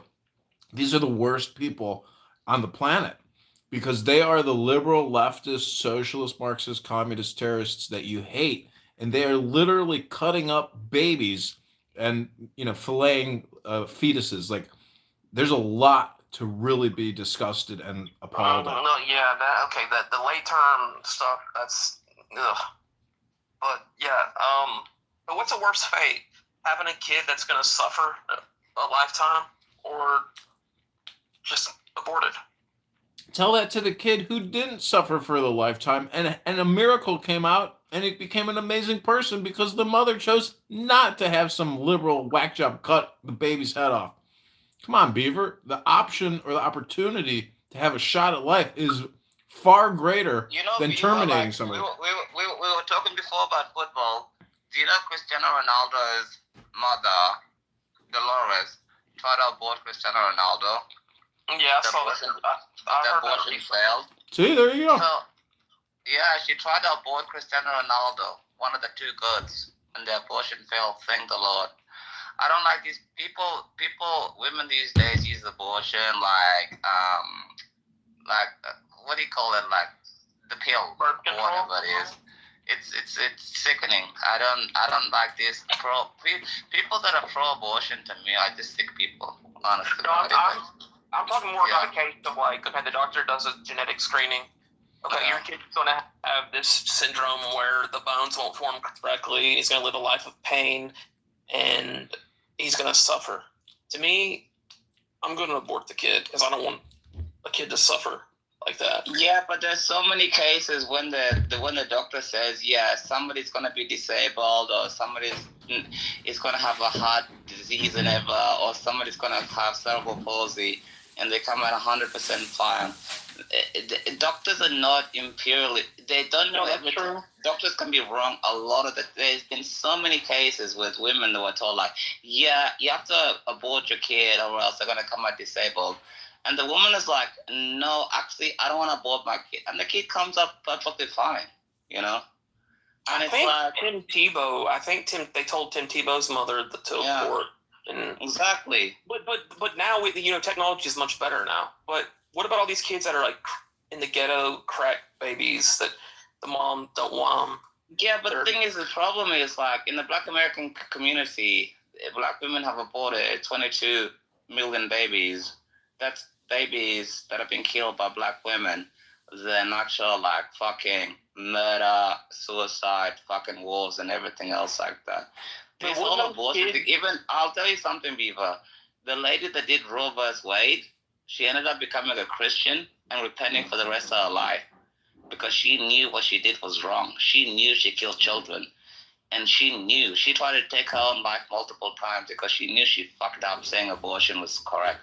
these are the worst people on the planet because they are the liberal, leftist, socialist, Marxist, communist terrorists that you hate. And they are literally cutting up babies and, filleting fetuses. Like, there's a lot to really be disgusted and appalled at. No, yeah, the late term stuff, that's, ugh. But yeah, but what's a worse fate? Having a kid that's going to suffer a lifetime or just aborted? Tell that to the kid who didn't suffer for the lifetime and a miracle came out and it became an amazing person because the mother chose not to have some liberal whack job cut the baby's head off. Come on, Beaver. The option or the opportunity to have a shot at life is far greater than terminating somebody. We were talking before about football. Do you know Cristiano Ronaldo's mother, Dolores, tried to abort Cristiano Ronaldo? Yeah, I saw that. The abortion failed. See, there you go. So, yeah, she tried to abort Cristiano Ronaldo, one of the two gods, and the abortion failed. Thank the Lord. I don't like these people. Women these days use abortion like what do you call it? Like the pill or whatever it is. It's sickening. I don't like this. People that are pro-abortion, to me are just sick people. Honestly. No, I'm talking more about a case of like, okay, the doctor does a genetic screening. Okay, your kid's going to have this syndrome where the bones won't form correctly. He's going to live a life of pain, and he's going to suffer. To me, I'm going to abort the kid because I don't want a kid to suffer like that. Yeah, but there's so many cases when the doctor says, yeah, somebody's going to be disabled, or somebody is going to have a heart disease and or somebody's going to have cerebral palsy, and they come out 100% fine. Doctors are not imperially. They don't know everything. True. Doctors can be wrong a lot of the. There's been so many cases with women that were told like, yeah, you have to abort your kid or else they're gonna come out disabled. And the woman is like, no, actually, I don't want to abort my kid. And the kid comes up perfectly fine, you know? And I think like, Tim Tebow, they told Tim Tebow's mother to abort. And, exactly. But now, technology is much better now. But what about all these kids that are like in the ghetto, crack babies that the mom don't want them? Yeah, but the thing is, the problem is like in the Black American community, Black women have aborted 22 million babies. That's babies that have been killed by Black women. The natural like fucking murder, suicide, fucking wars, and everything else like that. This whole abortion thing, even I'll tell you something, Beaver. The lady that did Roe vs. Wade, she ended up becoming a Christian and repenting for the rest of her life because she knew what she did was wrong. She knew she killed children, and she tried to take her own life multiple times because she knew she fucked up saying abortion was correct.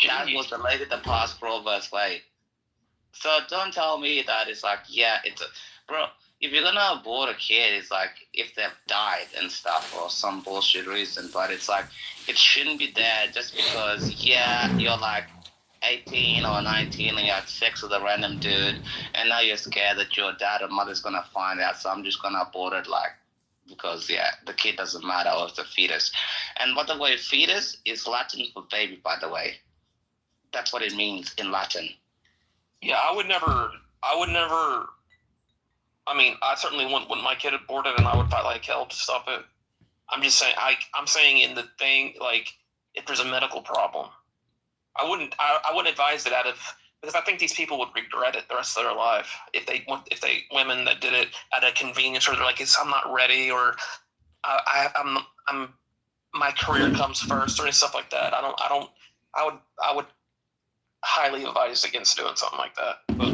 That was the lady that passed Roe vs. Wade. So don't tell me that it's like, bro, if you're gonna abort a kid, it's like if they've died and stuff or some bullshit reason, but it's like, it shouldn't be there just because, you're like 18 or 19 and you had sex with a random dude and now you're scared that your dad or mother's gonna find out, so I'm just gonna abort it because, the kid doesn't matter, or it's a fetus. And by the way, fetus is Latin for baby, by the way. That's what it means in Latin. Yeah, I would never, I mean, I certainly wouldn't want my kid aborted, and I would fight like hell to stop it. I'm just saying, I'm saying in the thing, like, if there's a medical problem, I wouldn't advise it because I think these people would regret it the rest of their life if women that did it at a convenience, or they're like, I'm not ready, or my career comes first, or stuff like that. I would highly advise against doing something like that. But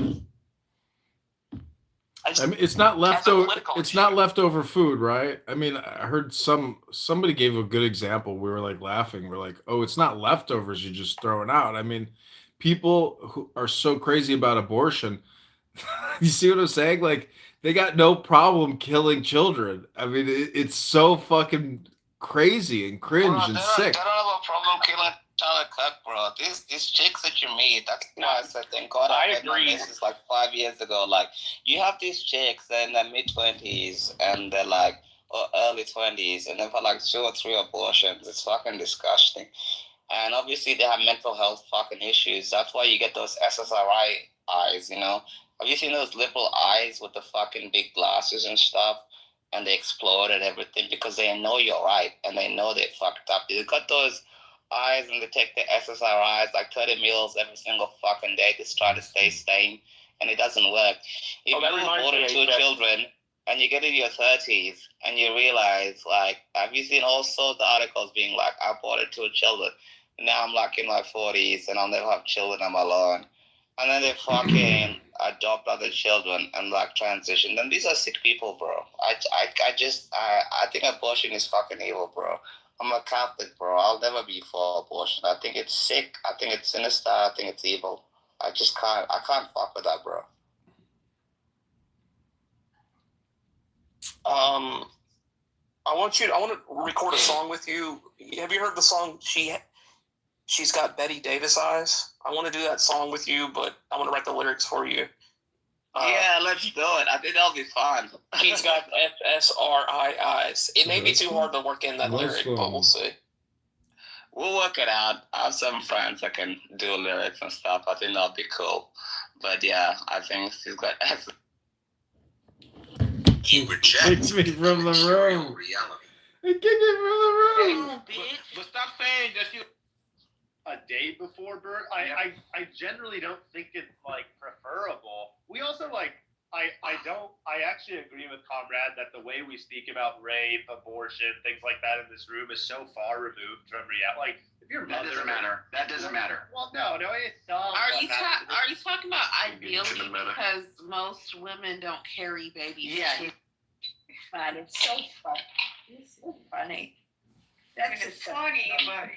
I mean, it's not leftover. It's not leftover food, right? I mean, I heard somebody gave a good example. We were like laughing. We're like, oh, it's not leftovers. You just throw it out. I mean, people who are so crazy about abortion. You see what I'm saying? Like, they got no problem killing children. I mean, it's so fucking crazy and cringe and sick. They don't have a problem killing child cook, bro. These chicks that you meet, that's why I said, thank God I met my missus like 5 years ago. Like, you have these chicks, they're in their mid-20s and they're like, early 20s, and they've had like 2 or 3 abortions. It's fucking disgusting. And obviously they have mental health fucking issues. That's why you get those SSRI eyes, you know? Have you seen those liberal eyes with the fucking big glasses and stuff? And they explode and everything because they know you're right and they know they fucked up. They got those eyes and they take the SSRIs like 30 meals every single fucking day to try to stay sane, and it doesn't work. If you aborted 2 children and you get in your 30s and you realize, like, have you seen all sorts of articles being like, I aborted 2 children, now I'm like in my 40s and I'll never have children, I'm alone. And then they fucking adopt other children and like transition. And these are sick people, bro. I think abortion is fucking evil, bro. I'm a Catholic, bro. I'll never be for abortion. I think it's sick. I think it's sinister. I think it's evil. I can't fuck with that, bro. I want to record a song with you. Have you heard the song She's Got Betty Davis Eyes? I want to do that song with you, but I want to write the lyrics for you. Yeah, let's do it. I think that'll be fun. She's got FSRI eyes. It may be too hard to work in that lyric, but we'll see. We'll work it out. I have some friends that can do lyrics and stuff. I think that'll be cool. But yeah, I think she's got F. You reject me from the room. He kicked me from the room. But stop saying that you. A day before birth, I generally don't think it's like preferable. We also like I actually agree with Comrade that the way we speak about rape, abortion, things like that in this room is so far removed from reality. Like if your mother, That doesn't matter. Well, no, it's not. Are you talking about ideally because most women don't carry babies? Yeah. Fun. It's so fun. It's so funny. That's funny, but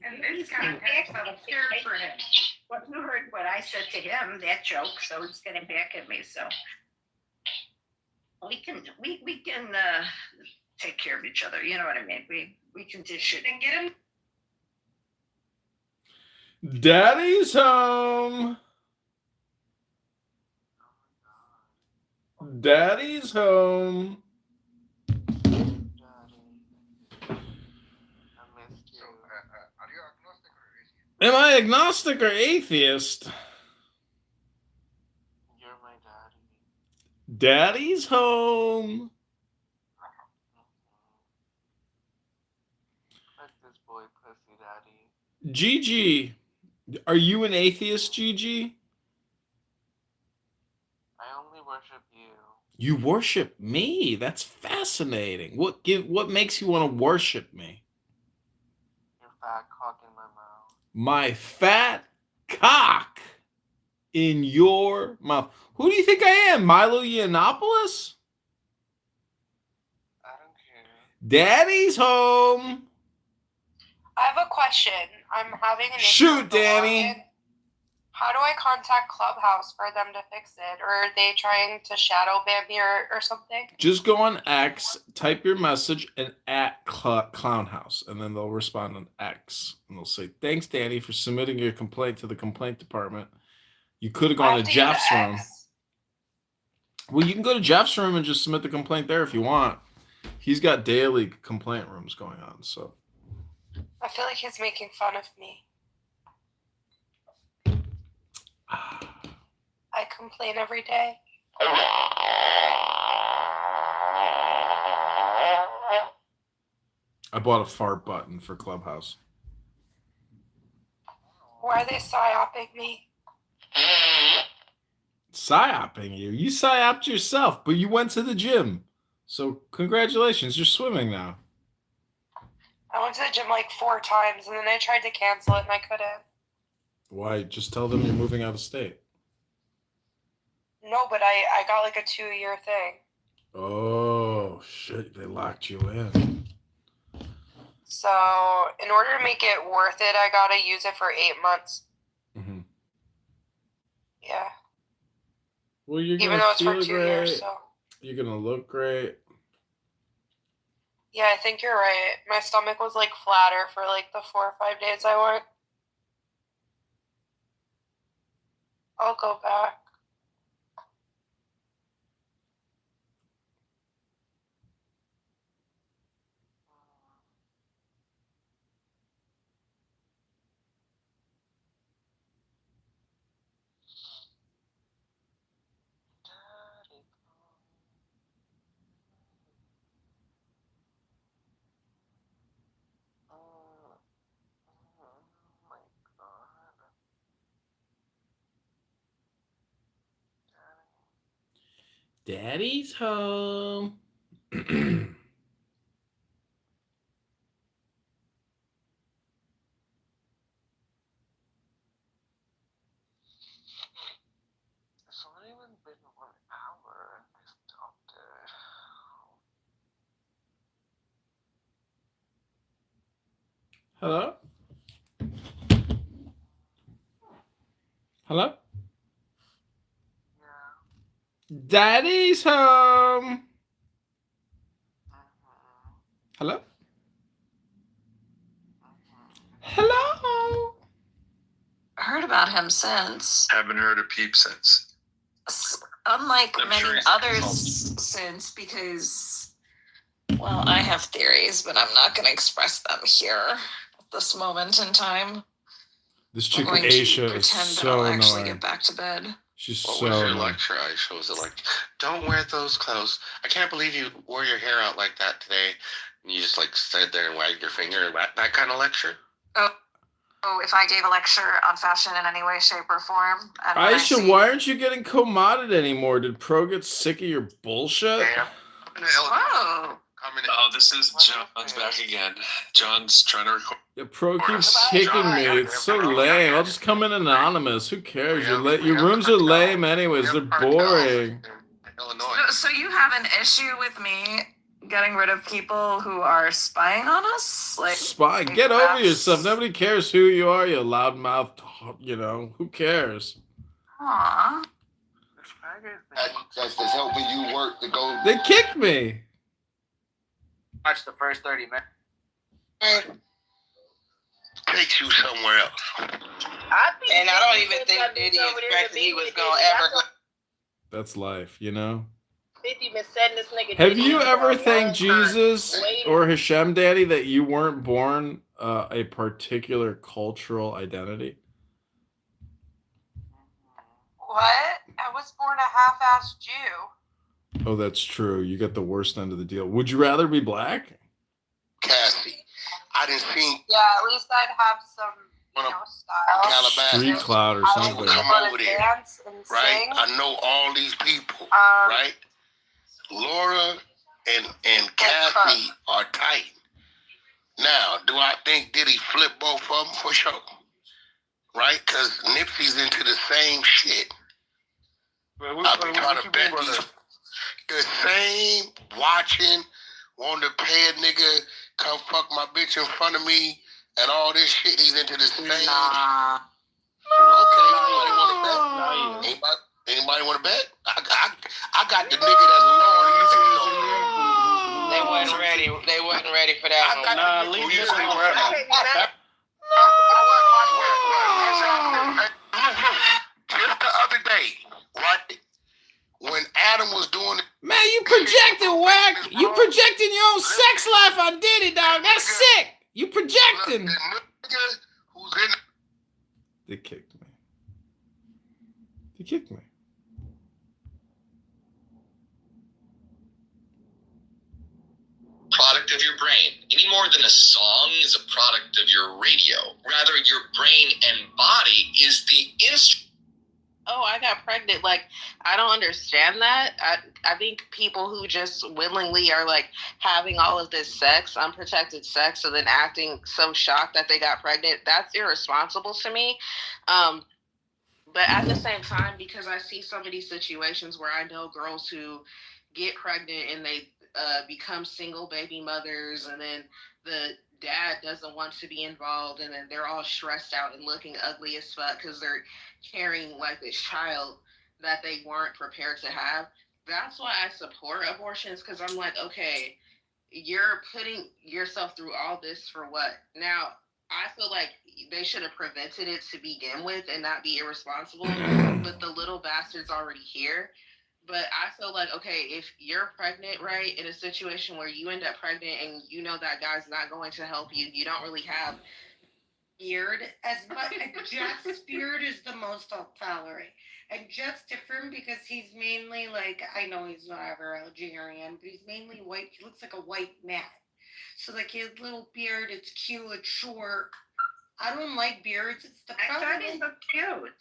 and this kind of I'm scared for him. Well, you heard what I said to him, that joke, so he's getting back at me. So we can take care of each other. You know what I mean? We can dish it and get him. Daddy's home. Daddy's home. Am I agnostic or atheist? You're my daddy. Daddy's home. Like this boy pussy daddy. Gigi, are you an atheist, Gigi? I only worship you. You worship me? That's fascinating. What makes you want to worship me? Your fat cock in my mouth. My fat cock in your mouth. Who do you think I am, Milo Yiannopoulos? I don't care. Daddy's home. I have a question. I'm having an issue. Shoot, with the Danny. login. How do I contact Clubhouse for them to fix it? Or are they trying to shadow ban me or something? Just go on X, type your message, and at Clownhouse, and then they'll respond on X, and they'll say, "Thanks, Danny, for submitting your complaint to the complaint department. You could have gone to Jeff's room." Well, you can go to Jeff's room and just submit the complaint there if you want. He's got daily complaint rooms going on, so. I feel like he's making fun of me. I complain every day. I bought a fart button for Clubhouse. Why are they psyoping me? Psyoping you? You psyoped yourself, but you went to the gym. So congratulations, you're swimming now. I went to the gym like 4 times, and then I tried to cancel it, and I couldn't. Why? Just tell them you're moving out of state. No, but I got like a 2-year thing. Oh, shit. They locked you in. So, in order to make it worth it, I gotta use it for 8 months. Mm-hmm. Yeah. Well, you're Even gonna though it's for feel 2 great. years, so. You're gonna look great. Yeah, I think you're right. My stomach was like flatter for like the 4 or 5 days I went. I'll go back. Daddy's home. It's only even been 1 hour and I stopped it. Hello? Hello? Daddy's home. Hello? Hello? Heard about him since. Haven't heard a peep since. Unlike I'm many sure he's others since, because, well, I have theories, but I'm not going to express them here at this moment in time. This I'm chick going to Aisha is pretend that so I'll actually annoying. get back to bed. She's What so was your annoying. lecture, Aisha? Was it like, don't wear those clothes? I can't believe you wore your hair out like that today. And you just like sat there and wagged your finger. That kind of lecture? Oh, if I gave a lecture on fashion in any way, shape, or form. And when I Aisha, see- why aren't you getting co-modded anymore? Did Pro get sick of your bullshit? Whoa. Oh, this is John's back again. John's trying to record. Yeah, Pro keeps kicking me. It's so lame. I'll just come in anonymous. Who cares? Your rooms are lame anyways. They're boring. So you have an issue with me getting rid of people who are spying on us? Like, Spy, get over yourself. Nobody cares who you are, you loudmouth. Who cares? Aww. That's helping you work to go. They kicked me. Watch the first 30 minutes. Takes you somewhere else. And I don't even think that he expected he was going to ever. That's life, 50 been setting this nigga. Have you ever thanked Jesus or Hashem Daddy that you weren't born a particular cultural identity? What? I was born a half-assed Jew. Oh, that's true. You got the worst end of the deal. Would you rather be black? Cassie, I didn't see. Yeah, at least I'd have some, style. Street cloud or something. Come over there, right? I know all these people, right? Laura and Kathy are tight. Now, do I think did he flip both of them? For sure. Right? Because Nipsey's into the same shit. I've been trying to bet the same watching, wanting to pay a nigga, come fuck my bitch in front of me, and all this shit. He's into the same. Nah. Okay, anybody want to bet? Anybody want to bet? I got the nigga that's They wasn't ready. They wasn't ready for that one. Nah, leave this one. Just the other day, right? When Adam was doing it. Man, you projected, Wack. You projecting your own sex life on Diddy, dog. That's sick. You projecting. They kicked me. They kicked me. Product of your brain. Any more than a song is a product of your radio. Rather, your brain and body is the instrument. Oh, I got pregnant. Like, I don't understand that. I think people who just willingly are like having all of this sex, unprotected sex, and then acting so shocked that they got pregnant, that's irresponsible to me. But at the same time, because I see so many situations where I know girls who get pregnant and they become single baby mothers, and then the dad doesn't want to be involved, and then they're all stressed out and looking ugly as fuck because they're carrying like this child that they weren't prepared to have. That's why I support abortions, because I'm like, okay, you're putting yourself through all this for what? Now, I feel like they should have prevented it to begin with and not be irresponsible, but the little bastard's already here. But I feel like, okay, if you're pregnant, right, in a situation where you end up pregnant and you know that guy's not going to help you, you don't really have beard as much. Jeff's beard is the most I'll tolerate. And Jeff's different because he's mainly like, I know he's not ever Algerian, but he's mainly white. He looks like a white man. So like his little beard, it's cute, it's short. I don't like beards. It's the problem. I thought he looked cute.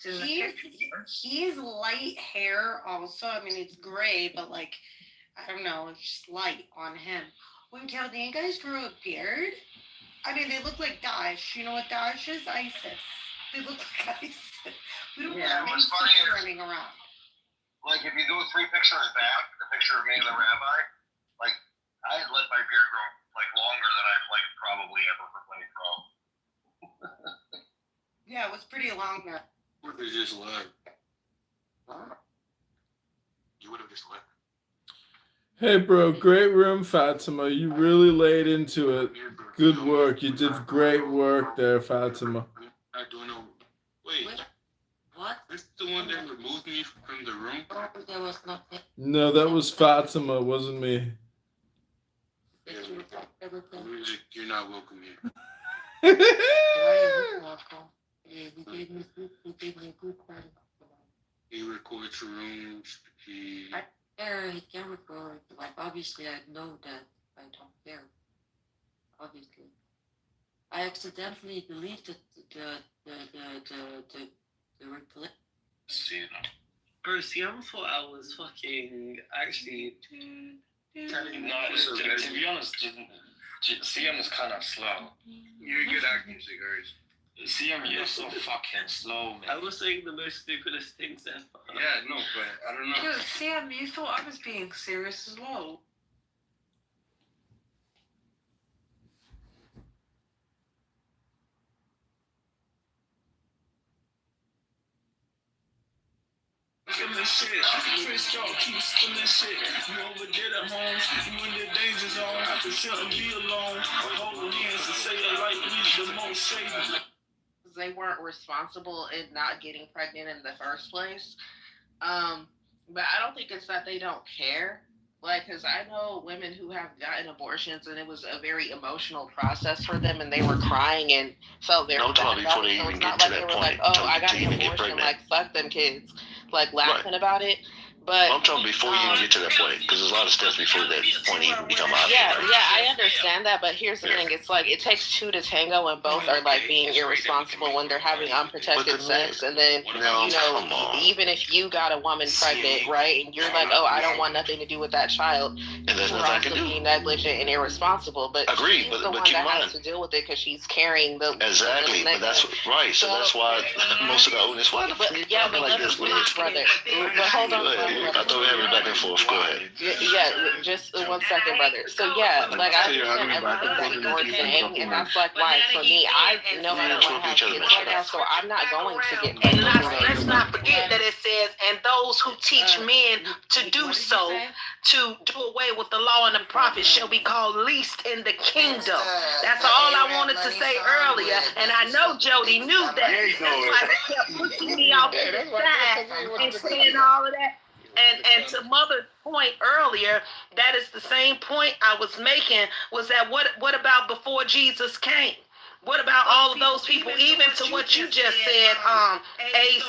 He's light hair also. I mean, it's gray, but like, I don't know, it's just light on him. When Chaldean guys grow a beard, I mean, they look like Daesh. You know what Daesh is? ISIS. They look like ISIS. We don't want ISIS running around. Like, if you do 3 pictures back, the picture of me and the rabbi, like, I had let my beard grow, like, longer than I've, like, probably ever played pro. Yeah, it was pretty long there. Would have just left. You would have just left. Hey, bro, great room, Fatima. You really laid into it. Good work. You did great work there, Fatima. I don't know. Wait. What? That's the one that removed me from the room? There was nothing. No, that was Fatima, wasn't me. You're not welcome here. He records rooms. He can record. Like, obviously, I know that I don't care. Obviously, I accidentally deleted the replay. Bro, Siam thought I was fucking actually telling No, to be honest, Siam is kind of slow. You're good acting, cigars. Siam, you're so fucking slow, man. I was saying the most stupidest things ever. Yeah, no, but I don't know. Dude, Sam, you thought I was being serious as well. Shit. Chris, y'all keep spilling shit. You over there at home, when the danger's on, I shouldn't be alone. Hold hands and say it like we the most shady. They weren't responsible in not getting pregnant in the first place. But I don't think it's that they don't care. Like, because I know women who have gotten abortions and it was a very emotional process for them and they were crying and felt very I'm talking before they even get to that point. like, oh, I got an abortion, like, fuck them kids. Like, laughing about it. But I'm talking before you even get to that point, because there's a lot of steps before that point even become obvious. Yeah, I understand that, but here's the thing: it's like it takes two to tango, and both are like being irresponsible when they're having unprotected sex, and then even if you got a woman pregnant, right, and you're like, oh, I don't want nothing to do with that child, and there's you're also being negligent and irresponsible. But agreed, she's the one that has to deal with it because she's carrying the exactly. But that's right. So that's why most of the onus. Why the fuck like this, brother? But hold on. I thought we had it back and forth. Go ahead. Yeah, just 1 second, brother. So yeah, like I understand everything that you're saying, and that's like why for me, I know I don't want to have kids right now, so I'm not going to get pregnant. And let's not forget that it says, and those who teach men to do so, to do away with the law and the prophets, shall be called least in the kingdom. That's all I wanted to say earlier, and I know Jody knew that. That's why he kept pushing me off to the side and saying all of that. And to Mother's point earlier, that is the same point I was making, was that what about before Jesus came? What about all of those people, even to what you just said,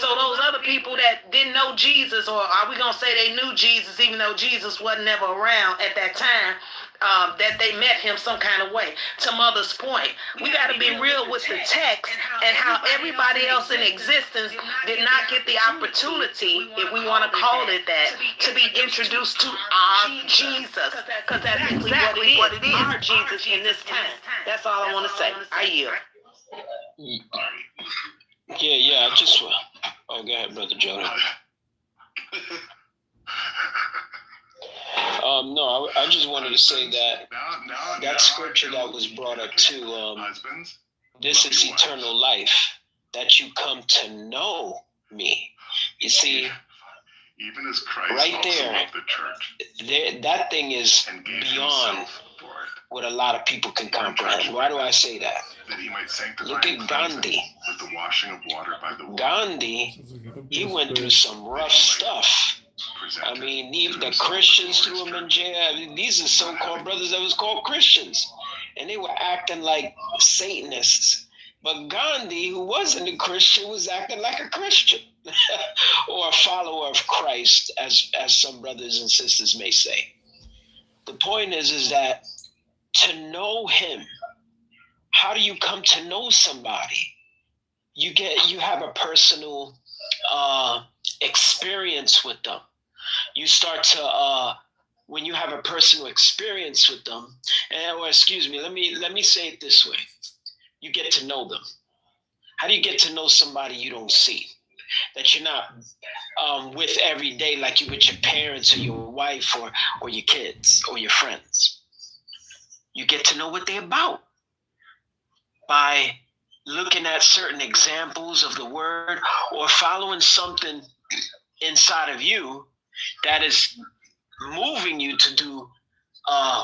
so those other people that didn't know Jesus, or are we going to say they knew Jesus even though Jesus wasn't ever around at that time, that they met him some kind of way? To Mother's point, we got to be real with the text and how everybody else in existence did not get the opportunity, if we want to call it that, to be introduced to our Jesus, because that's exactly what it is, our Jesus in this time. That's all I want to say. I yield. Yeah, I just... Oh, go ahead, Brother Jody. No, I just wanted to say that that scripture that was brought up too, this is eternal life, that you come to know me. You see, even as Christ right also there, loved the church, that thing is beyond what a lot of people can comprehend. Why do I say that? That he might sanctify Look at Gandhi. with the washing of water by the word. Gandhi, he went through some rough stuff. I mean, even the Christians threw him in jail. I mean, these are so-called brothers that was called Christians. And they were acting like Satanists. But Gandhi, who wasn't a Christian, was acting like a Christian. Or a follower of Christ, as some brothers and sisters may say. The point is that to know him, how do you come to know somebody? You have a personal experience with them. You start to when you have a personal experience with them, or excuse me, let me say it this way: you get to know them. How do you get to know somebody you don't see, that you're not with every day, like you with your parents or your wife or your kids or your friends? You get to know what they're about by looking at certain examples of the word or following something inside of you that is moving you to do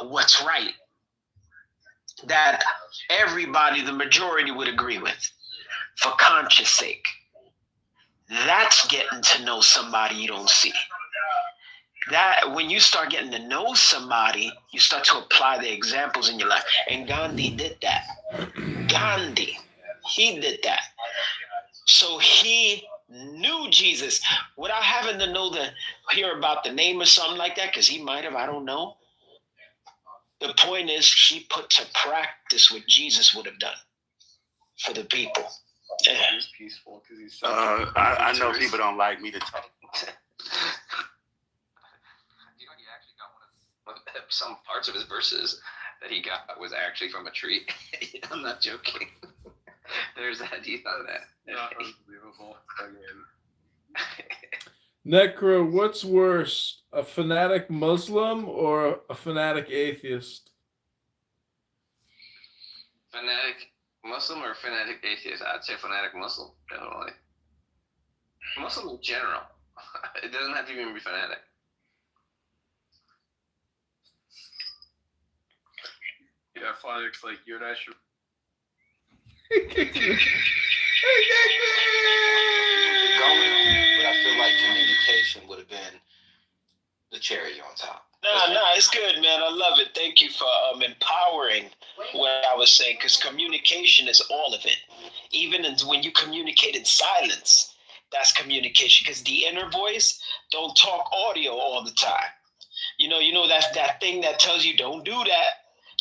what's right, that everybody, the majority, would agree with for conscience sake. That's getting to know somebody you don't see. That when you start getting to know somebody, you start to apply the examples in your life. And Gandhi did that. He did that. So he knew Jesus without having to hear about the name or something like that, because he might have, I don't know. The point is, he put to practice what Jesus would have done for the people. Yeah. He's peaceful because he's. I know people don't like me to talk. He actually got one of some parts of his verses that he got was actually from a tree. I'm not joking. There's that. You thought of that? Not unbelievable. Necro, what's worse, a fanatic Muslim or a fanatic atheist? Fanatic Muslim or fanatic atheist? I'd say fanatic Muslim, definitely. Muslim in general. It doesn't have to even be fanatic. Yeah, fanatics like you and I should. But I feel like communication would have been the cherry on top. No, it's good, man. I love it. Thank you for empowering what I was saying, because communication is all of it. Even when you communicate in silence, that's communication, because the inner voice don't talk audio all the time. You know that's that thing that tells you don't do that.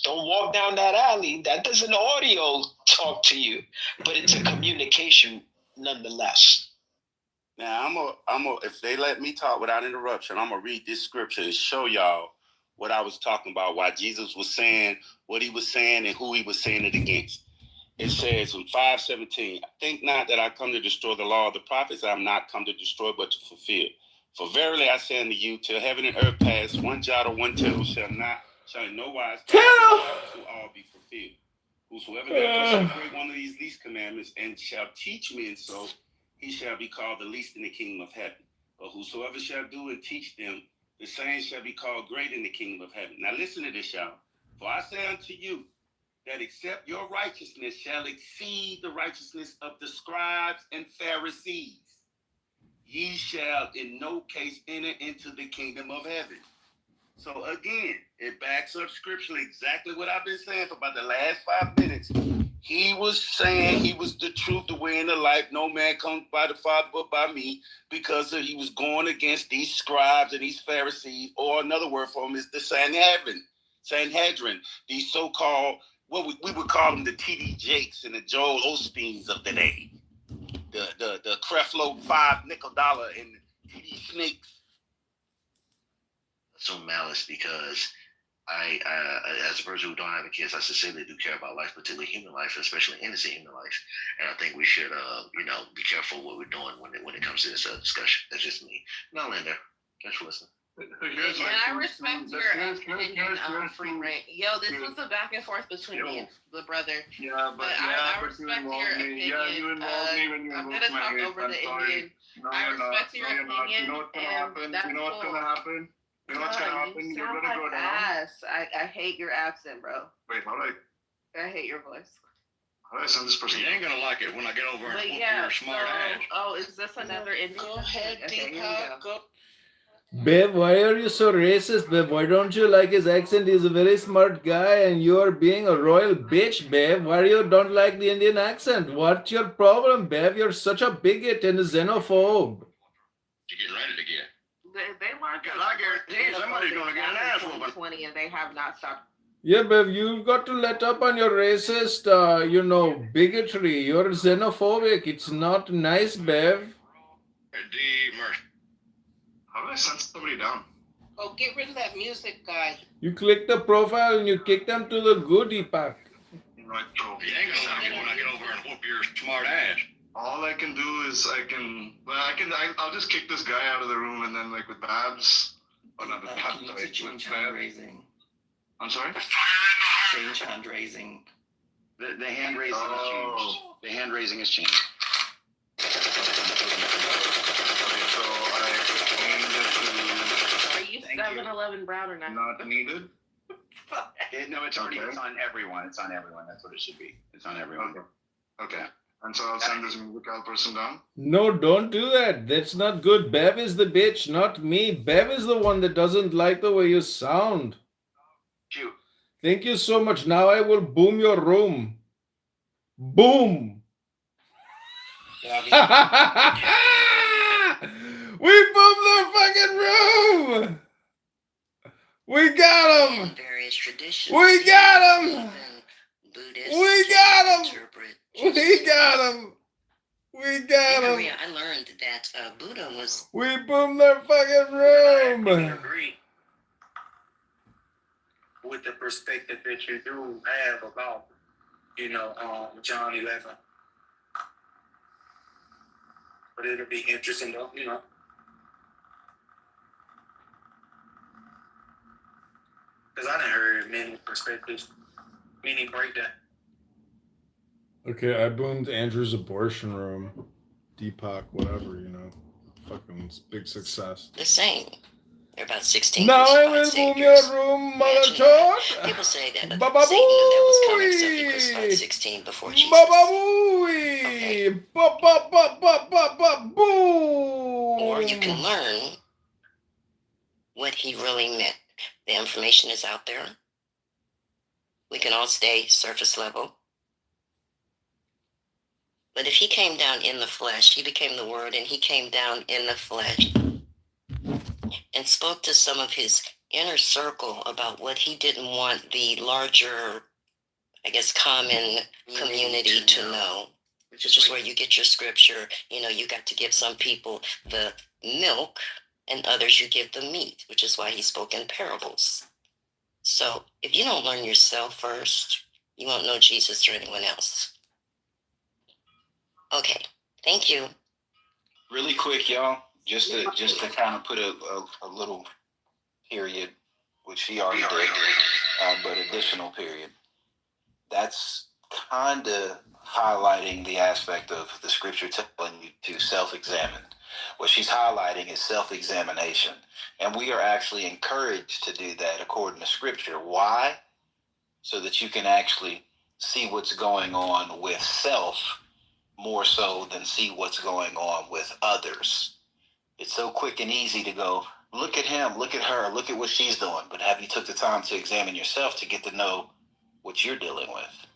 Don't walk down that alley. That doesn't audio talk to you, but it's a communication nonetheless. Now if they let me talk without interruption, I'm gonna read this scripture and show y'all what I was talking about, why Jesus was saying what he was saying and who he was saying it against. It says in 5:17, think not that I come to destroy the law of the prophets. I am not come to destroy, but to fulfill. For verily I say unto you, till heaven and earth pass, one jot or one tittle shall in no wise to all be fulfilled. Whosoever therefore shall break one of these least commandments and shall teach men so, he shall be called the least in the kingdom of heaven. But whosoever shall do and teach them, the same shall be called great in the kingdom of heaven. Now listen to this, y'all. For I say unto you, that except your righteousness shall exceed the righteousness of the scribes and Pharisees, ye shall in no case enter into the kingdom of heaven. So again, it backs up scripturally exactly what I've been saying for about the last 5 minutes. He was saying he was the truth, the way, and the life. No man comes by the Father but by me, because he was going against these scribes and these Pharisees, or another word for them is the Sanhedrin, these so-called, what we would call them the T.D. Jakes and the Joel Osteens of the day, the Creflo $5 nickel dollar and the T.D. Snakes. So malice, because I as a person who don't have a kids, I sincerely do care about life, particularly human life, especially innocent human life. And I think we should, be careful what we're doing when it comes to this discussion. That's just me. No, Linda, thanks for listening. And I respect your opinion, Free Rank. Yo, this was a back and forth between me and the brother. Yeah, but I respect your opinion. Yeah, you involved me when you I'm invoked gonna my talk hate. over I'm the sorry. Indian. No, I you're not. respect your No, you're not. opinion. You know what's gonna happen? That's You know what's cool. gonna happen? You know what's gonna happen? You're gonna go down. Ass. I hate your accent, bro. Wait, how do I hate your voice. I send this person? You ain't gonna like it when I get over and But whoop yeah, your smart ass. oh, is this another Indian? Go ahead, Okay, here we Deepak. go. Bev, why are you so racist, Bev? Why don't you like his accent? He's a very smart guy and you're being a royal bitch, Bev. Why you don't like the Indian accent? What's your problem, Bev? You're such a bigot and a xenophobe. You're getting ready to get. They learned Because I guarantee somebody's gonna get an ass whooping. 2020 and they have not stopped. Yeah, Bev, you've got to let up on your racist, bigotry. You're xenophobic. It's not nice, Bev. How do I send somebody down? Oh, get rid of that music guy. You click the profile and you kick them to the goodie pack. You ain't gonna like it when I get over and whoop your smart ass. All I can do is I'll just kick this guy out of the room and then with Babs. Oh, not with Babs. You need to change hand raising. I'm sorry? Change hand raising. The hand raising is huge. The hand raising has changed. Are you 7-Eleven brown or not? Not needed. No, it's already. It's on everyone. It's on everyone. That's what it should be. It's on everyone. Okay. And so I'll send this musical person down? No, don't do that. That's not good. Bev is the bitch, not me. Bev is the one that doesn't like the way you sound. Shoot. Thank you so much. Now I will boom your room. Boom. We boomed their fucking room. We got him. We got him. We got him. We got him. We got him. Korea, I learned that Buddha was. We boomed their fucking room. I agree with the perspective that you do have about, John 11. But it'll be interesting, though, because I done heard many perspectives, meaning breakdown. Okay, I boomed Andrew's abortion room. Deepak, whatever, Fucking big success. The same. They're about 16. Now I will boom your room, mother talk. People say that Satan that was coming so he crucified 16 before Jesus. Okay. Boom. Or you can learn what he really meant. The information is out there. We can all stay surface level. But if he came down in the flesh, he became the Word, and he came down in the flesh and spoke to some of his inner circle about what he didn't want the larger, common community to know, which is where you get your scripture. You got to give some people the milk and others you give the meat, which is why he spoke in parables. So if you don't learn yourself first, you won't know Jesus or anyone else. Okay, thank you. Really quick, y'all, just to kind of put a little period, which he already did, but additional period. That's kind of highlighting the aspect of the scripture telling you to self-examine. What she's highlighting is self-examination. And we are actually encouraged to do that according to scripture. Why? So that you can actually see what's going on with self more so than see what's going on with others. It's so quick and easy to go, look at him, look at her, look at what she's doing. But have you took the time to examine yourself to get to know what you're dealing with?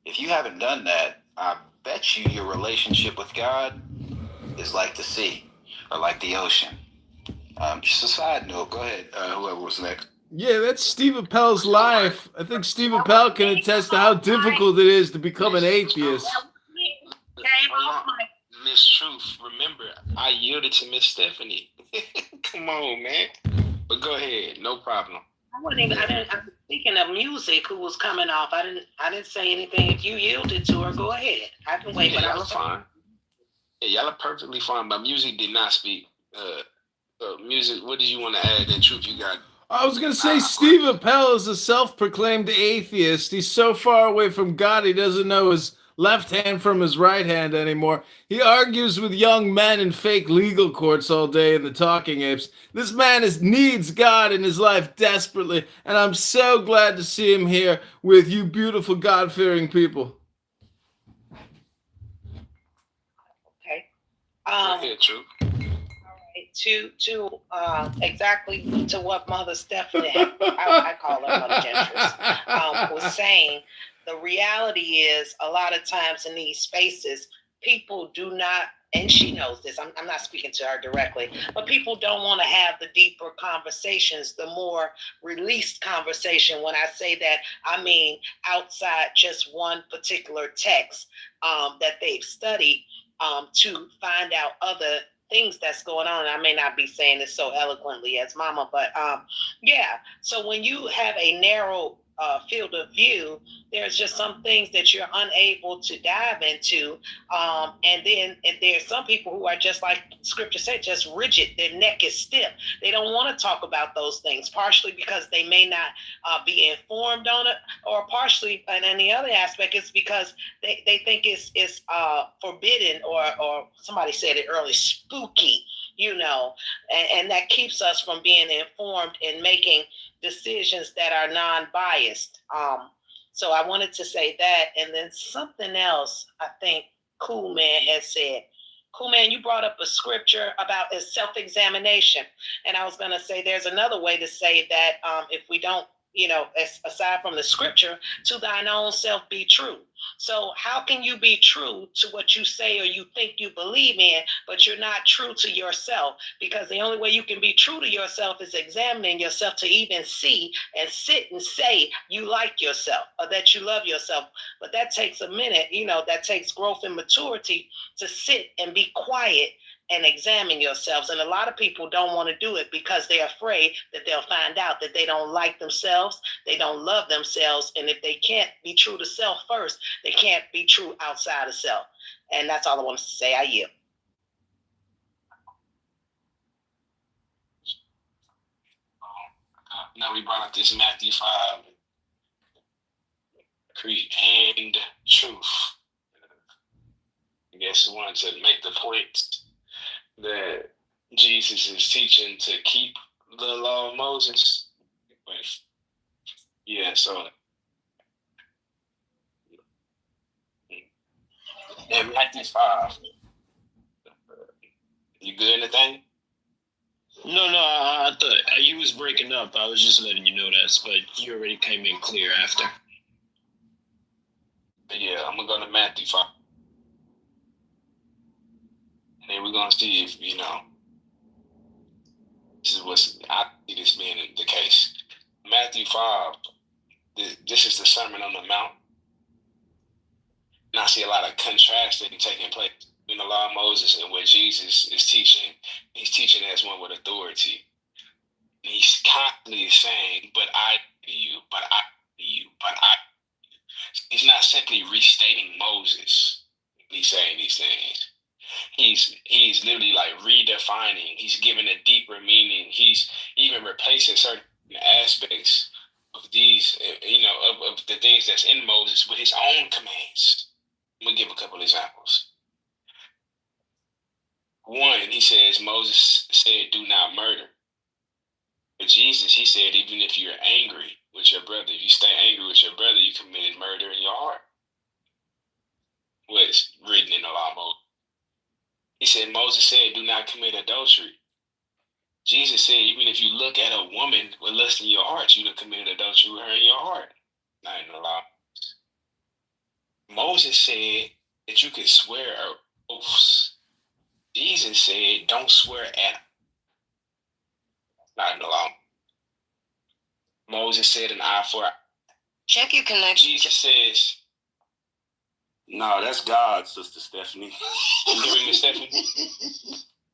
If you haven't done that, I bet you your relationship with God is like the sea or like the ocean. Just a side note, go ahead, whoever was next. Yeah, that's Steve Appel's life. I think Steve Appel can attest to how difficult it is to become an atheist. Miss Truth, remember, I yielded to Miss Stephanie. Come on, man. But go ahead, no problem. I'm speaking of music, who was coming off. I didn't say anything. If you yielded to her, go ahead. I can wait. Yeah, y'all are fine. Yeah, y'all are perfectly fine. But music did not speak. Music. What did you want to add? That Truth you got? I was going to say Steve Appel is a self-proclaimed atheist. He's so far away from God, he doesn't know his left hand from his right hand anymore. He argues with young men in fake legal courts all day in the talking apes. This man needs God in his life desperately, and I'm so glad to see him here with you beautiful God-fearing people. Okay. True. To exactly to what Mother Stephanie, I call her Mother Gentris, was saying, the reality is a lot of times in these spaces, people do not, and she knows this, I'm not speaking to her directly, but people don't want to have the deeper conversations, the more released conversation. When I say that, I mean outside just one particular text that they've studied to find out other things that's going on. I may not be saying this so eloquently as Mama, but yeah. So when you have a narrow field of view. There's just some things that you're unable to dive into. And then there's some people who are just like scripture said, just rigid. Their neck is stiff. They don't want to talk about those things, partially because they may not be informed on it, or partially, and then the other aspect is because they think it's forbidden, or somebody said it early, spooky, and that keeps us from being informed and making decisions that are non-biased. So I wanted to say that. And then something else I think Cool Man has said. Cool Man, you brought up a scripture about self-examination. And I was going to say there's another way to say that if we don't, aside from the scripture, to thine own self be true. So how can you be true to what you say or you think you believe in, but you're not true to yourself? Because the only way you can be true to yourself is examining yourself to even see and sit and say you like yourself or that you love yourself. But that takes a minute, that takes growth and maturity to sit and be quiet and examine yourselves. And a lot of people don't want to do it because they're afraid that they'll find out that they don't like themselves, they don't love themselves. And if they can't be true to self first, they can't be true outside of self. And that's all I want to say. I yield. Now we brought up this Matthew 5, creed and truth. I guess I wanted to make the point that Jesus is teaching to keep the law of Moses. But yeah, so in Matthew 5, you good in the thing? No, I thought you was breaking up. I was just letting you know that, but you already came in clear after. But yeah, I'm gonna go to Matthew 5. And then we're gonna see if, this is what's, I see this being the case. Matthew 5, this is the Sermon on the Mount. And I see a lot of contrasting taking place in the law of Moses and what Jesus is teaching. He's teaching as one with authority. And he's constantly saying, but I do you, but I do you, but I. He's not simply restating Moses. He's saying these things. He's literally like redefining. He's giving a deeper meaning. He's even replacing certain aspects of these, of the things that's in Moses with his own commands. I'm gonna give a couple examples. One, he says, Moses said, do not murder. But Jesus, he said, even if you're angry with your brother, if you stay angry with your brother, you committed murder in your heart. What's written in the law of Moses. He said, Moses said, do not commit adultery. Jesus said, even if you look at a woman with lust in your heart, you have committed adultery with her in your heart. Not in the law. Moses said that you could swear oaths. Jesus said, don't swear at. Not in the law. Moses said an eye for eye. Check your connection. Jesus says, no, that's God, Sister Stephanie. You hear me, Stephanie?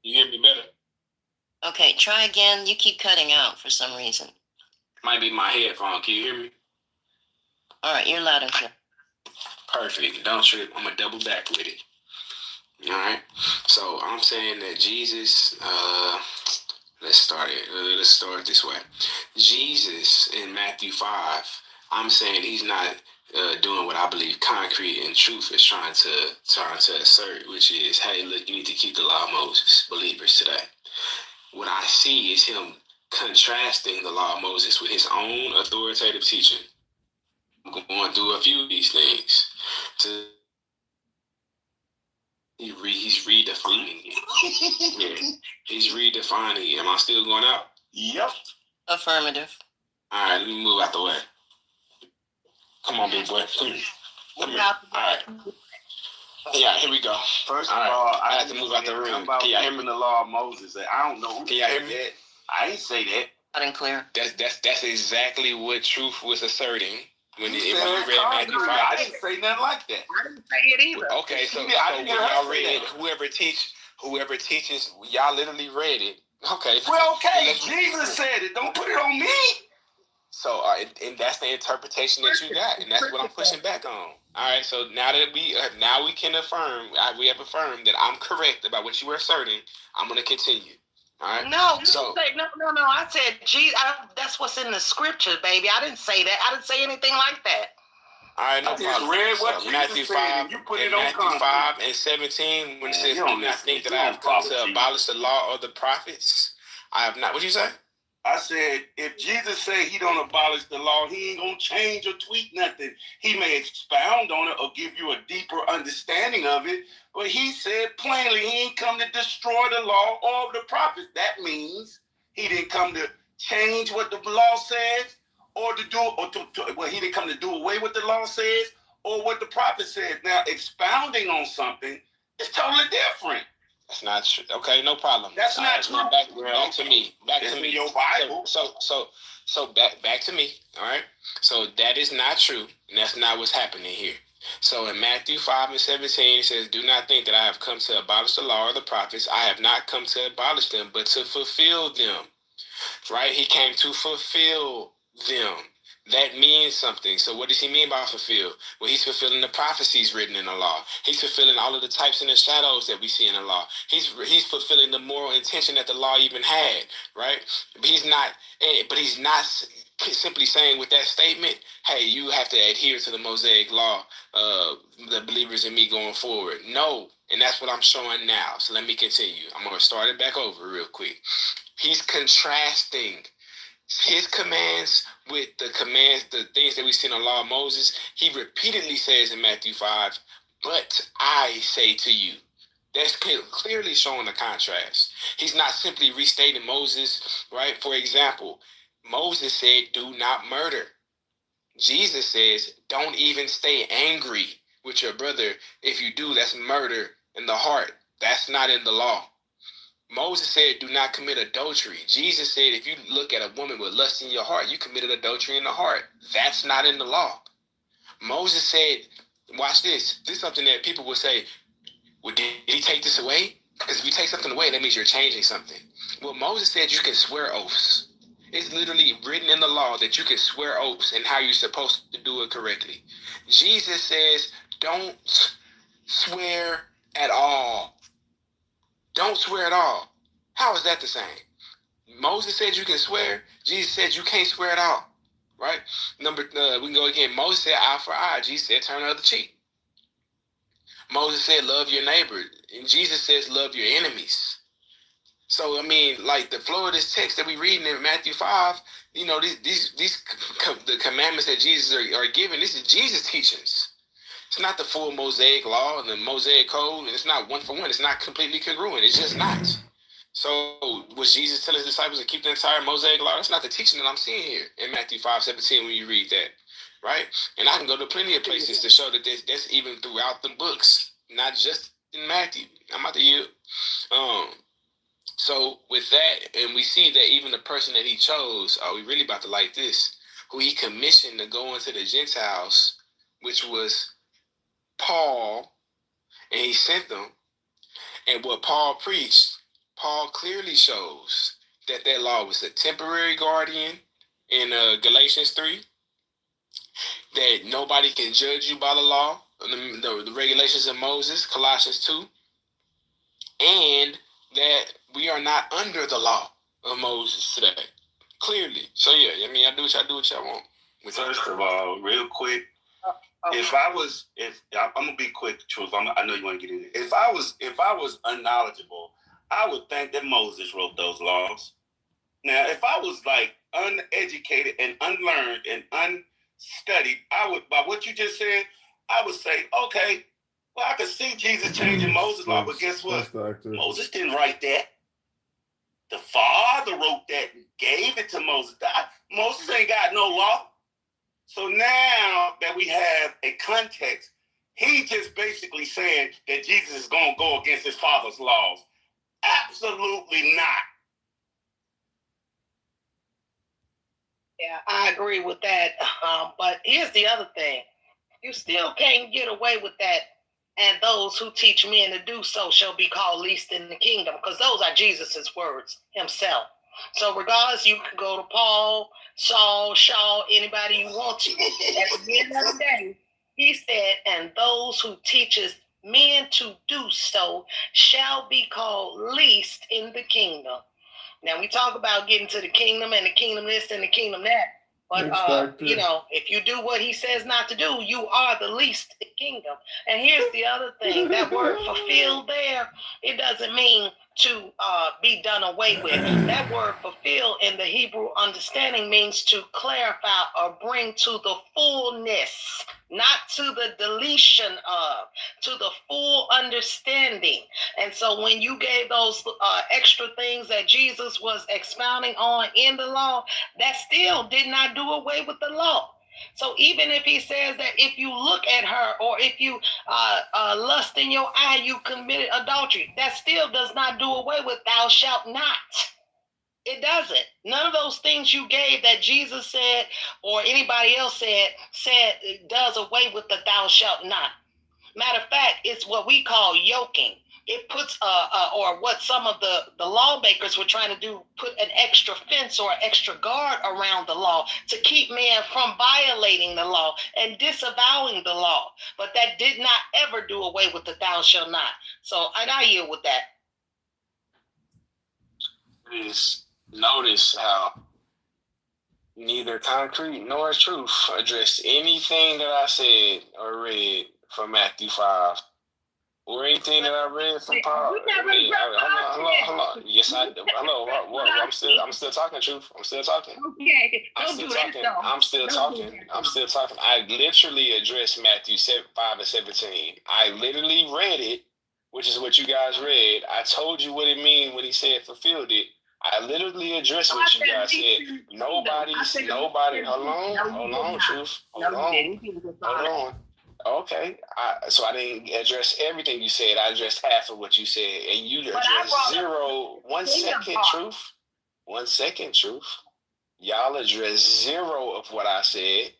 You hear me better? Okay, try again. You keep cutting out for some reason. Might be my headphone. Can you hear me? All right, you're loud and clear. Perfect. Don't trip. I'm going to double back with it. All right. So I'm saying that Jesus, let's start this way. Jesus in Matthew 5, I'm saying he's not doing what I believe concrete and truth is trying to assert, which is, hey, look, you need to keep the law of Moses, believers today. What I see is him contrasting the law of Moses with his own authoritative teaching. I'm going through a few of these things. He's redefining it. Yeah, he's redefining it. Am I still going out? Yep. Affirmative. All right, let me move out the way. Come on, big boy. Come here. All right. Yeah, here we go. First of all, I have to move out the room. Can y'all hear me? The law of Moses. I don't know. Can y'all hear me? I ain't say that. Loud and clear. That's exactly what truth was asserting when you read Matthew 5. I didn't say nothing like that. I didn't say it either. Okay, so when y'all read, whoever teaches, y'all literally read it. Okay. Well, okay, Jesus said it. Don't put it on me. So, and that's the interpretation that you got, and that's what I'm pushing back on. All right. So now that we can affirm, we have affirmed that I'm correct about what you were asserting. I'm going to continue. All right. No, no. I said, that's what's in the scripture, baby. I didn't say that. I didn't say anything like that. All right, no I just read what Jesus Matthew said, 5, and you put it in on Matthew content. 5 and 17, when it says, "Do not think that I have come to abolish the law or the prophets." I have not. What you say? I said, if Jesus said he don't abolish the law, he ain't gonna change or tweak nothing. He may expound on it or give you a deeper understanding of it, but he said plainly he ain't come to destroy the law or the prophets. That means he didn't come to change what the law says, or to do, or he didn't come to do away with the law says, or what the prophet said. Now, expounding on something is totally different. That's not true. Okay, no problem. That's not true. Back to me. Back it's to me. In your Bible. So back to me. All right. So that is not true, and that's not what's happening here. So in Matthew 5 and 17, it says, "Do not think that I have come to abolish the law or the prophets. I have not come to abolish them, but to fulfill them." Right? He came to fulfill them. That means something. So what does he mean by fulfill? Well, he's fulfilling the prophecies written in the law. He's fulfilling all of the types and the shadows that we see in the law. He's fulfilling the moral intention that the law even had, right? But he's not simply saying with that statement, hey, you have to adhere to the Mosaic law, the believers in me going forward. No, and that's what I'm showing now. So let me continue. I'm going to start it back over real quick. He's contrasting his commands with the things that we see in the law of Moses. He repeatedly says in Matthew 5, "But I say to you." That's clearly showing a contrast. He's not simply restating Moses, right? For example, Moses said, "Do not murder." Jesus says, "Don't even stay angry with your brother. If you do, that's murder in the heart." That's not in the law. Moses said, "Do not commit adultery." Jesus said, if you look at a woman with lust in your heart, you committed adultery in the heart. That's not in the law. Moses said, watch this. This is something that people will say, well, did he take this away? Because if you take something away, that means you're changing something. Well, Moses said you can swear oaths. It's literally written in the law that you can swear oaths and how you're supposed to do it correctly. Jesus says, don't swear at all. Don't swear at all. How is that the same? Moses said you can swear. Jesus said you can't swear at all. Right? We can go again. Moses said eye for eye. Jesus said turn the other cheek. Moses said love your neighbor. And Jesus says love your enemies. So, I mean, like the flow of this text that we read in Matthew 5, the commandments that Jesus are giving, this is Jesus' teachings. It's not the full Mosaic law and the Mosaic code. It's not one for one. It's not completely congruent. It's just not. So was Jesus telling his disciples to keep the entire Mosaic law? That's not the teaching that I'm seeing here in Matthew 5:17 when you read that, right? And I can go to plenty of places to show that that's even throughout the books, not just in Matthew. I'm about to yield. So with that, and we see that even the person that he chose, we really about to like this, who he commissioned to go into the Gentiles, which was Paul, and he sent them. And what Paul preached, Paul clearly shows that law was a temporary guardian in Galatians 3, that nobody can judge you by the law, the regulations of Moses, Colossians 2, and that we are not under the law of Moses today. Clearly. So yeah, I mean, I do what y'all want. First of all, real quick, I'm gonna be quick, truth. I know you want to get into it. If I was unknowledgeable, I would think that Moses wrote those laws. Now, if I was like uneducated and unlearned and unstudied, I would, by what you just said, I would say, okay, well, I could see Jesus changing Moses' law, but guess what? Moses didn't write that. The Father wrote that and gave it to Moses. Moses ain't got no law. So now that we have a context, he's just basically saying that Jesus is going to go against his Father's laws. Absolutely not. Yeah, I agree with that. But here's the other thing. You still can't get away with that. And those who teach men to do so shall be called least in the kingdom, because those are Jesus's words himself. So regardless, you can go to Paul, Saul, Shaw, anybody you want to. At the end of the day, he said, and those who teaches men to do so shall be called least in the kingdom. Now we talk about getting to the kingdom and the kingdom this and the kingdom that. But, if you do what he says not to do, you are the least in the kingdom. And here's the other thing. That word fulfilled there, it doesn't mean to be done away with. That word fulfill in the Hebrew understanding means to clarify or bring to the fullness, not to the deletion of, to the full understanding. And so when you gave those extra things that Jesus was expounding on in the law, that still did not do away with the law. So even if he says that if you look at her or if you lust in your eye, you committed adultery, that still does not do away with thou shalt not. It doesn't. None of those things you gave that Jesus said or anybody else said it does away with the thou shalt not. Matter of fact, it's what we call yoking. It puts, or what some of the lawmakers were trying to do, put an extra fence or an extra guard around the law to keep men from violating the law and disavowing the law. But that did not ever do away with the thou shalt not. So I yield with that. Is notice how neither Concrete nor Truth addressed anything that I said or read from Matthew 5. Or anything that I read from Paul. Hold on. Yes, I do. Hello. What? I'm still talking, Truth. I'm still talking. Okay. I'm still talking. I literally addressed Matthew 5 and 17. I literally read it, which is what you guys read. I told you what it means when he said fulfilled it. I literally addressed what you guys said. Nobody. Hold on, Truth. Hold on. Okay, so I didn't address everything you said. I addressed half of what you said, and you addressed zero. 1 second, Truth. 1 second, Truth. Y'all addressed zero of what I said,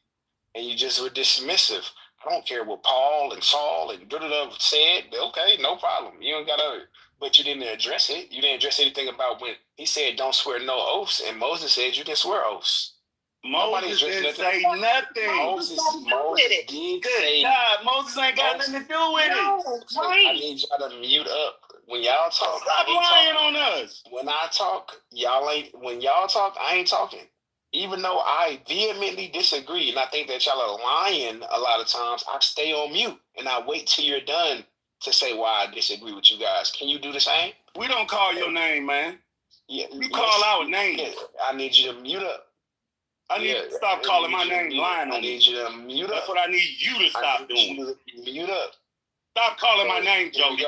and you just were dismissive. I don't care what Paul and Saul and said. Okay, no problem. You don't gotta. But you didn't address it. You didn't address anything about when he said don't swear no oaths, and Moses said you can swear oaths. Moses didn't say nothing. Moses did say. God, Moses ain't got nothing to do with it. So I need y'all to mute up when y'all talk. Stop lying on us. When I talk, y'all ain't. When y'all talk, I ain't talking. Even though I vehemently disagree, and I think that y'all are lying a lot of times, I stay on mute and I wait till you're done to say why I disagree with you guys. Can you do the same? We don't call your name, man. Yeah, you call our name. Yeah, I need you to mute up. I need you to stop calling my name lying on me. I need you to mute up. That's what I need you to stop doing. Mute up. Stop calling my name, Jody.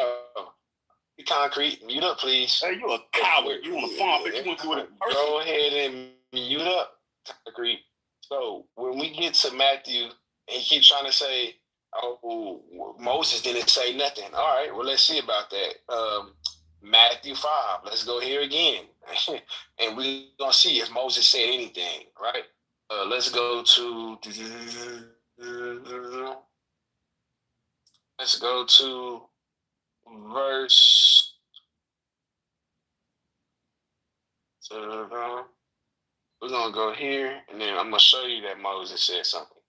Be Concrete. Mute up, please. Hey, you a coward. You want to farm, but you want to do it. Go ahead and mute up, Concrete. So when we get to Matthew, and he keeps trying to say, oh, Moses didn't say nothing. All right, well, let's see about that. Matthew 5. Let's go here again. And we're going to see if Moses said anything, right? Let's go to verse. We're going to go here, and then I'm going to show you that Moses said something.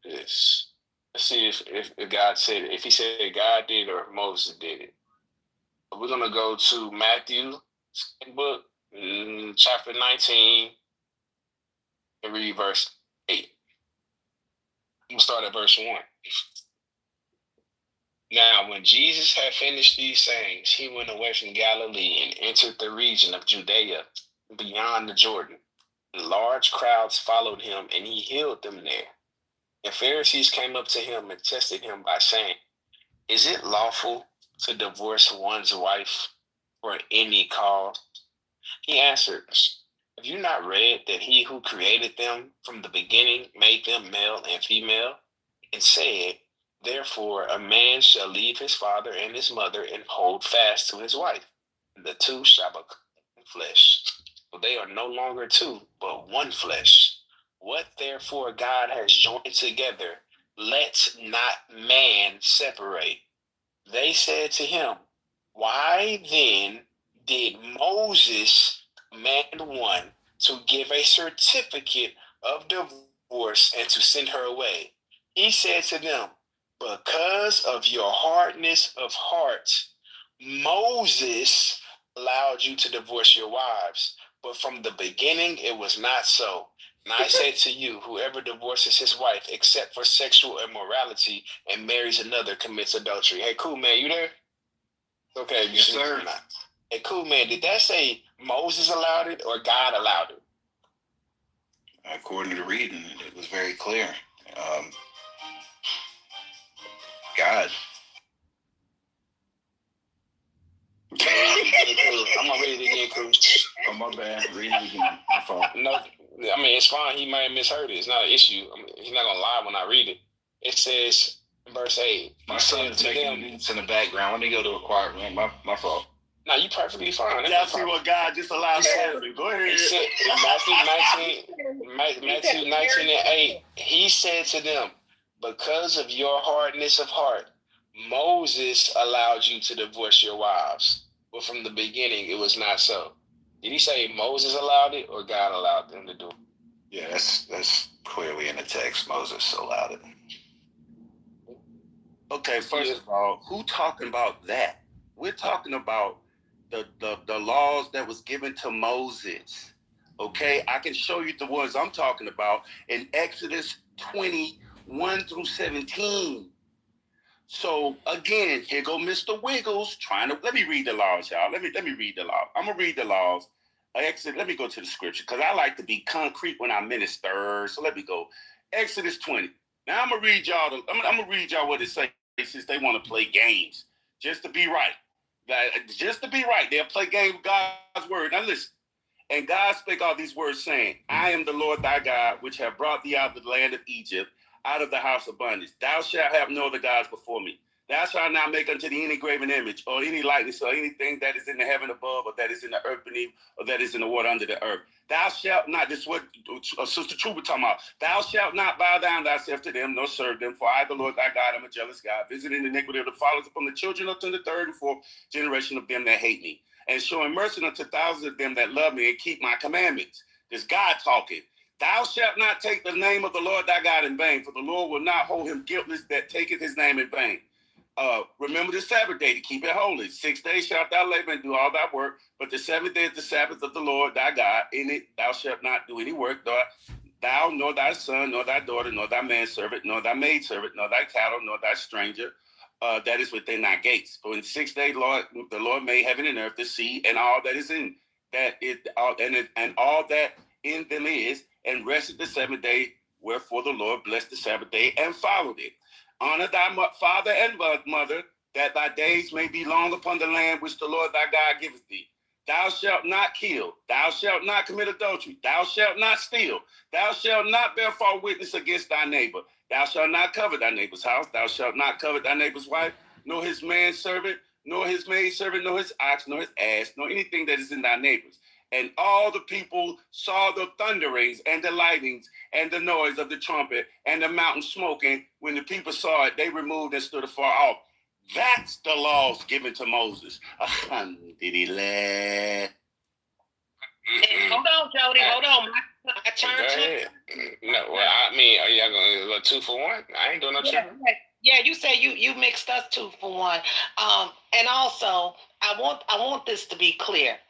This. Let's see if God said it. If he said God did or Moses did it. We're going to go to Matthew, book, chapter 19, and read verse 8. I'm going to start at verse 1. Now, when Jesus had finished these sayings, he went away from Galilee and entered the region of Judea beyond the Jordan. Large crowds followed him, and he healed them there. And Pharisees came up to him and tested him by saying, is it lawful to divorce one's wife for any cause? He answered, have you not read that he who created them from the beginning made them male and female, and said, therefore a man shall leave his father and his mother and hold fast to his wife, and the two shall become flesh. So they are no longer two, but one flesh. What therefore God has joined together, let not man separate. They said to him, Why then did Moses command one to give a certificate of divorce and to send her away? He said to them, because of your hardness of heart, Moses allowed you to divorce your wives, but from the beginning it was not so. And I say to you, whoever divorces his wife except for sexual immorality and marries another commits adultery. Hey, cool man, you there? Okay, Yes, sir. Hey, cool man, did that say Moses allowed it or God allowed it? According to the reading, it was very clear. God. I'm gonna read it again, Cruz. Oh, my bad. Read it again. My fault. No, I mean, it's fine. He might have misheard it. It's not an issue. I mean, he's not gonna lie when I read it. It says, verse 8. My son is making beats in the background. Let me go to a quiet room. My fault. No, you perfectly fine. Y'all see what God just allowed to happen. Go ahead. He said in Matthew 19 and 8, he said to them, because of your hardness of heart, Moses allowed you to divorce your wives. But from the beginning, it was not so. Did he say Moses allowed it or God allowed them to do it? Yeah, that's clearly in the text. Moses allowed it. Okay, first of all, who talking about that? We're talking about the laws that was given to Moses. Okay, I can show you the ones I'm talking about in Exodus 21 through 17. So again, here go Mr. Wiggles trying to, let me read the laws, y'all. Let me read the law. I'm gonna read the laws. Exodus, let me go to the scripture because I like to be concrete when I minister. So let me go. Exodus 20. Now I'm gonna read y'all. I'm gonna read y'all what it says since they want to play games, just to be right. Just to be right, they'll play games with God's word. Now listen. And God spake all these words, saying, I am the Lord thy God, which have brought thee out of the land of Egypt, out of the house of bondage. Thou shalt have no other gods before me. Thou shalt not make unto thee any graven image, or any likeness, or anything that is in the heaven above, or that is in the earth beneath, or that is in the water under the earth. Thou shalt not, this is what Sister Truba talking about. Thou shalt not bow down thyself to them, nor serve them, for I, the Lord thy God, am a jealous God, visiting the iniquity of the fathers upon the children unto the third and fourth generation of them that hate me, and showing mercy unto thousands of them that love me and keep my commandments. This God talking. Thou shalt not take the name of the Lord thy God in vain, for the Lord will not hold him guiltless that taketh his name in vain. Remember the Sabbath day to keep it holy. 6 days shalt thou labor and do all thy work, but the seventh day is the Sabbath of the Lord thy God. In it thou shalt not do any work, thou, nor thy son, nor thy daughter, nor thy manservant, nor thy maidservant, nor thy cattle, nor thy stranger, that is within thy gates. For in 6 days, the Lord made heaven and earth, the sea, and all that is in that is and all that in them is, and rested the seventh day. Wherefore the Lord blessed the Sabbath day and followed it. Honor thy father and mother, that thy days may be long upon the land which the Lord thy God giveth thee. Thou shalt not kill. Thou shalt not commit adultery. Thou shalt not steal. Thou shalt not bear false witness against thy neighbor. Thou shalt not covet thy neighbor's house. Thou shalt not covet thy neighbor's wife, nor his manservant, nor his maidservant, nor his ox, nor his ass, nor anything that is in thy neighbor's. And all the people saw the thunderings and the lightnings and the noise of the trumpet and the mountain smoking. When the people saw it, they removed and stood afar off. That's the laws given to Moses. Alhamdulillah. Hold on, Jody. Hold on. I Go ahead. No, well, I mean, are y'all going to go 2 for 1? I ain't doing no tripping. Yeah, you say you mixed us 2 for 1. And also, I want this to be clear.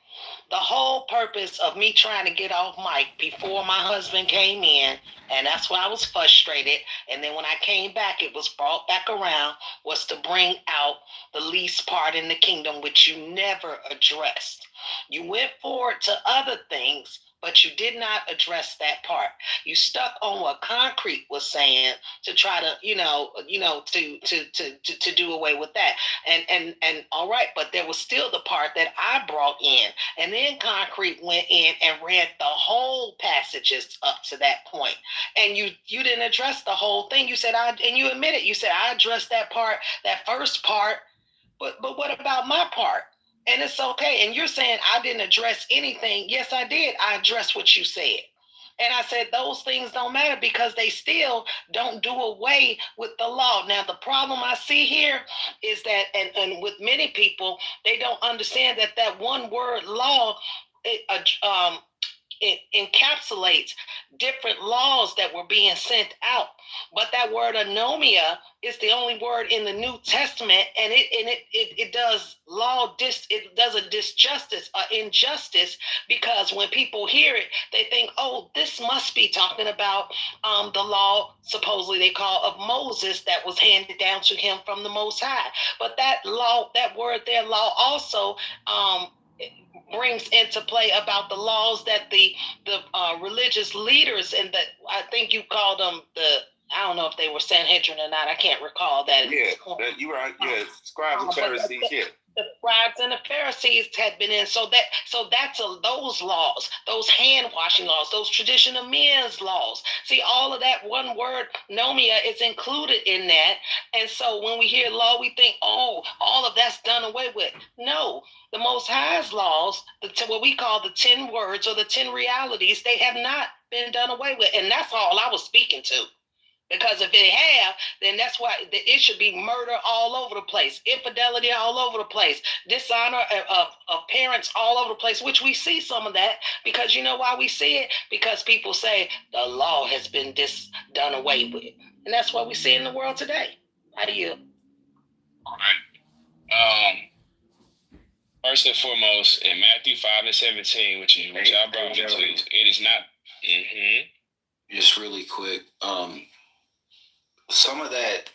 The whole purpose of me trying to get off mic before my husband came in, and that's why I was frustrated, and then when I came back, it was brought back around, was to bring out the least part in the kingdom, which you never addressed. You went forward to other things, but you did not address that part. You stuck on what Concrete was saying to try to, to do away with that. And all right, but there was still the part that I brought in. And then Concrete went in and read the whole passages up to that point. And you didn't address the whole thing. You said, and you admitted, you said, I addressed that part, that first part, but what about my part? And it's okay. And you're saying I didn't address anything. Yes, I did. I addressed what you said. And I said, those things don't matter because they still don't do away with the law. Now, the problem I see here is that, and with many people, they don't understand that one word law, it encapsulates different laws that were being sent out. But that word anomia is the only word in the New Testament, and it does it does a disjustice, injustice, because when people hear it, they think, oh, this must be talking about the law, supposedly they call, of Moses, that was handed down to him from the Most High. But that law, that word there, law, also brings into play about the laws that the religious leaders, and that I think you called them I don't know if they were Sanhedrin or not. I can't recall that. Yeah, you were. Yeah, scribes and Pharisees. Yeah. The scribes and the Pharisees had been in, so that's those laws, those hand washing laws, those tradition of men's laws. See, all of that one word nomia is included in that. And so when we hear law, we think, oh, all of that's done away with. No, the Most High's laws, what we call the 10 words or the 10 realities, they have not been done away with. And that's all I was speaking to. Because if it have, then that's why it should be murder all over the place, infidelity all over the place, dishonor of parents all over the place, which we see some of that. Because you know why we see it? Because people say the law has been done away with. And that's what we see in the world today. How do you? All right. First and foremost, in Matthew 5:17, which I brought you to, it is not. Just really quick. Some of that,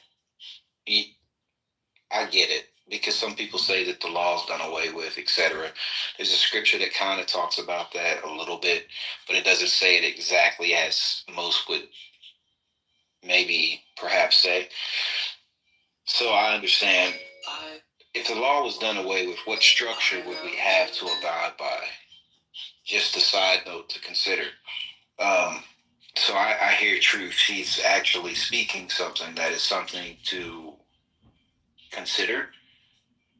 I get it, because some people say that the law's done away with, etc. There's a scripture that kind of talks about that a little bit, but it doesn't say it exactly as most would maybe perhaps say. So I understand. If the law was done away with, what structure would we have to abide by? Just a side note to consider. So I hear truth. She's actually speaking something that is something to consider,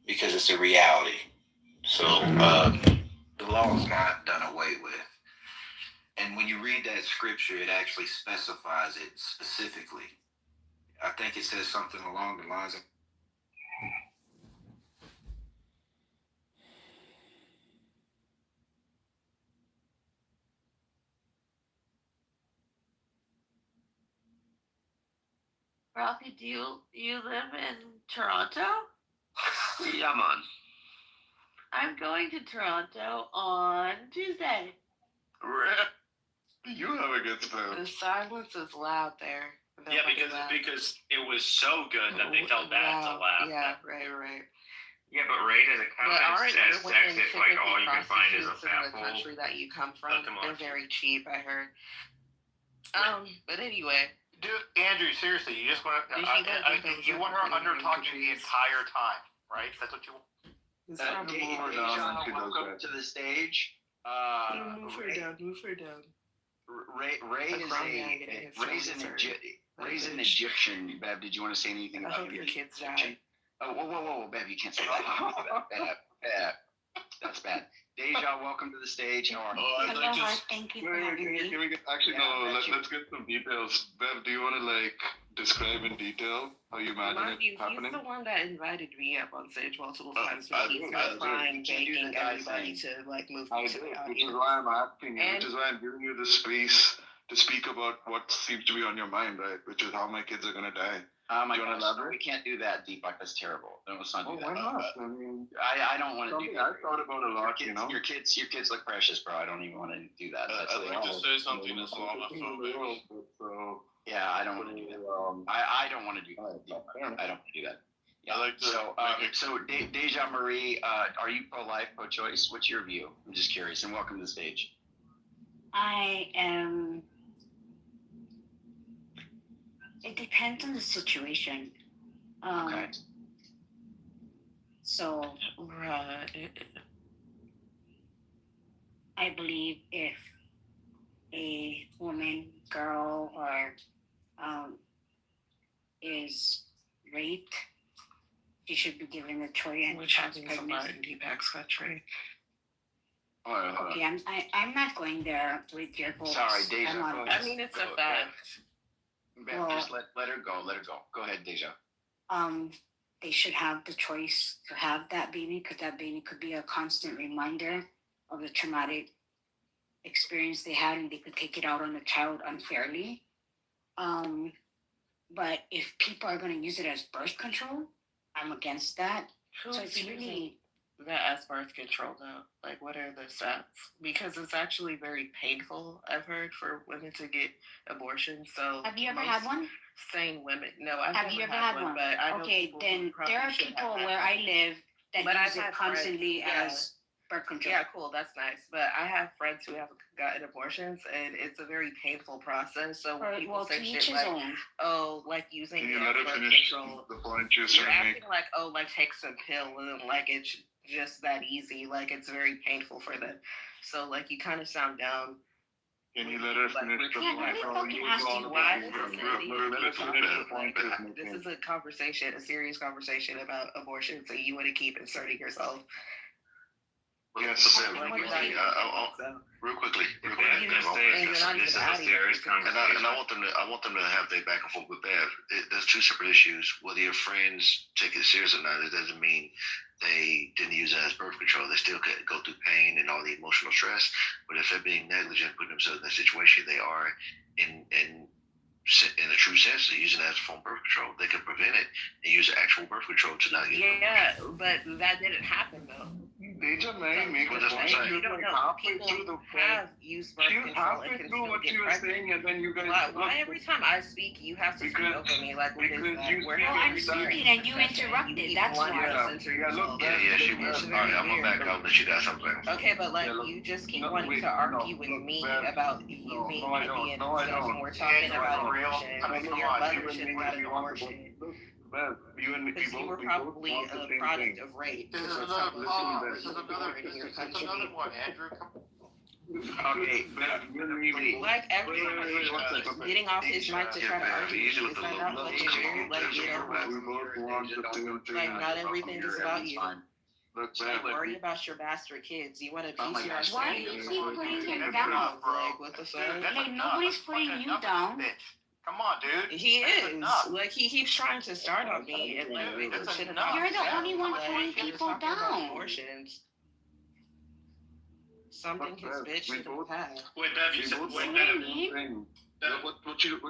because it's a reality. So the law is not done away with. And when you read that scripture, it actually specifies it specifically. I think it says something along the lines of, Ralphie, do you live in Toronto? Yeah, man. I'm going to Toronto on Tuesday. You have a good spell. The silence is loud there. Yeah, because it was so good that they felt bad to laugh. Yeah, right. Yeah, but rate as a comment as sex, it's like all you can find is a fat the country that you come from. They're very cheap, I heard. But anyway. Dude, Andrew, seriously, you just want to, you want her under talking the entire time, right? That's what you want. welcome to the stage. Move her down. Ray's an Egyptian. Bev, did you want to say anything about your kids die? Oh, whoa, Bev, you can't say that. Bev, that's bad. Deja, welcome to the stage. How are you? Hello, thank you for having me. Actually, let's get some details. Bev, do you want to describe in detail how you imagine it happening? He's the one that invited me up on stage multiple times. He's crying, begging everybody to move me to the audience. Which is why I'm asking you. Which is why I'm giving you the space to speak about what seems to be on your mind, right? Which is how my kids are gonna die. My gosh, we can't do that, Deepak. That's terrible. No, let's not do that. Why not? I mean, I don't want to do that. I thought about a lot. Your kids look precious, bro. I don't even want to do that. I'd like to say something Islamophobic. Yeah, I don't want to do that. I don't want to do that. I don't want to do that. Yeah. So Deja Marie, are you pro-life, pro-choice? What's your view? I'm just curious. And welcome to the stage. I am. It depends on the situation. Okay. So, I believe if a woman, girl, or is raped, she should be given the choice. Which happens a lot in Deepak's country. Okay, I'm not going there with your folks. Sorry, Deja. I'm on- I mean, it's a fact. Beth, just let her go. Let her go. Go ahead, Deja. They should have the choice to have that baby because that baby could be a constant reminder of the traumatic experience they had, and they could take it out on the child unfairly. But if people are going to use it as birth control, I'm against that. So it's really that as birth control though. Like, what are the stats? Because it's actually very painful, I've heard, for women to get abortions. So have you ever had one? Sane women. No, I've Have never you ever had one? But I know okay, people then who there are probably should people have had where one. I live that But use I've it had constantly friends, as birth control. Yeah, cool. That's nice. But I have friends who have gotten abortions, and it's a very painful process. So when people say shit like, "Oh, like using Can you it let as her birth finish control," the point you're you're saying? acting like, "Oh, like take some pill," and like it's just that easy. Like it's very painful for them. So like you kind of sound down. Can you let her finish the point? This is a conversation, a serious conversation about abortion. So you want to keep inserting yourself. Yes, real quickly. This is a serious conversation. And I want them to have their back and forth with Bev. There's two separate issues. Whether your friends take it serious or not, it doesn't mean they didn't use it as birth control. They still could go through pain and all the emotional stress. But if they're being negligent, putting themselves in that situation, they are in a true sense, they're using it as a form of birth control. They can prevent it and use actual birth control to not get it. Yeah, but that didn't happen though. They just make You don't know. People have used birth control and can still get pregnant. And then you guys why every time I speak, you have to speak over me? Like, what is that? Well, I'm speaking and you interrupted. That's why. Yeah, she was. All right, I'm gonna back out and let you guys have back. Okay, but like you just keep wanting to argue with me about you being Indian and stuff, and we're talking about abortion. Your mother should have got an abortion. Because you were probably a product of rape. This is another one, Andrew. Okay, like every time he's getting off his mic to try to argue, is that not fucking weird? Like, you know, like not everything is about you. Like, worry about your bastard kids. You want to piece your Why do you keep putting him down? Like, what the fuck? Like, nobody's putting you down. Come on, dude. He is. Like, he keeps trying to start on me. And, like, you're the only one putting people down. Abortions. Something his bitch should have had. Wait, Bev, you said what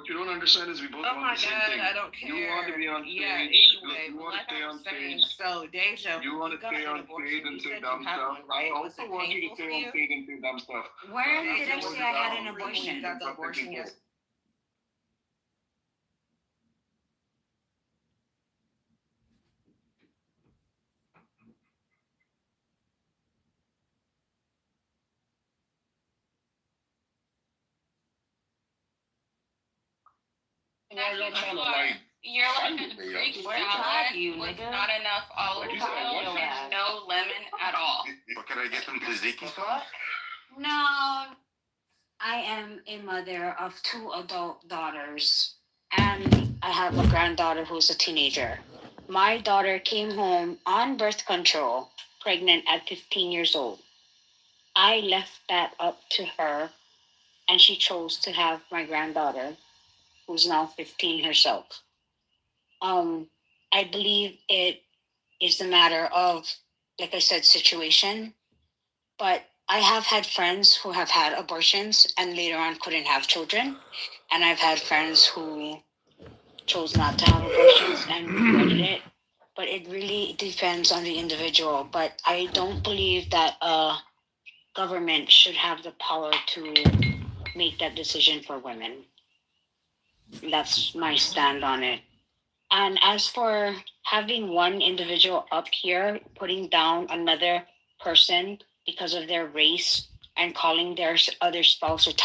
you don't understand is we both want the same thing. I don't care. You want to be on stage. Yeah, anyway, you want to stay on stage. So, Deja, you want to stay on stage and say dumb stuff. Right? I also want you to stay on stage and say dumb stuff. When did I say I had an abortion? Got the abortion yet? You're like a Greek salad with not enough olive oil and no lemon at all. What can I get some tzatziki sauce? No, I am a mother of 2 adult daughters, and I have a granddaughter who's a teenager. My daughter came home on birth control, pregnant at 15 years old. I left that up to her, and she chose to have my granddaughter, who's now 15 herself. I believe it is the matter of, like I said, situation. But I have had friends who have had abortions and later on couldn't have children. And I've had friends who chose not to have abortions and regretted it. But it really depends on the individual. But I don't believe that government should have the power to make that decision for women. That's my stand on it. And as for having one individual up here putting down another person because of their race and calling their other spouse or telling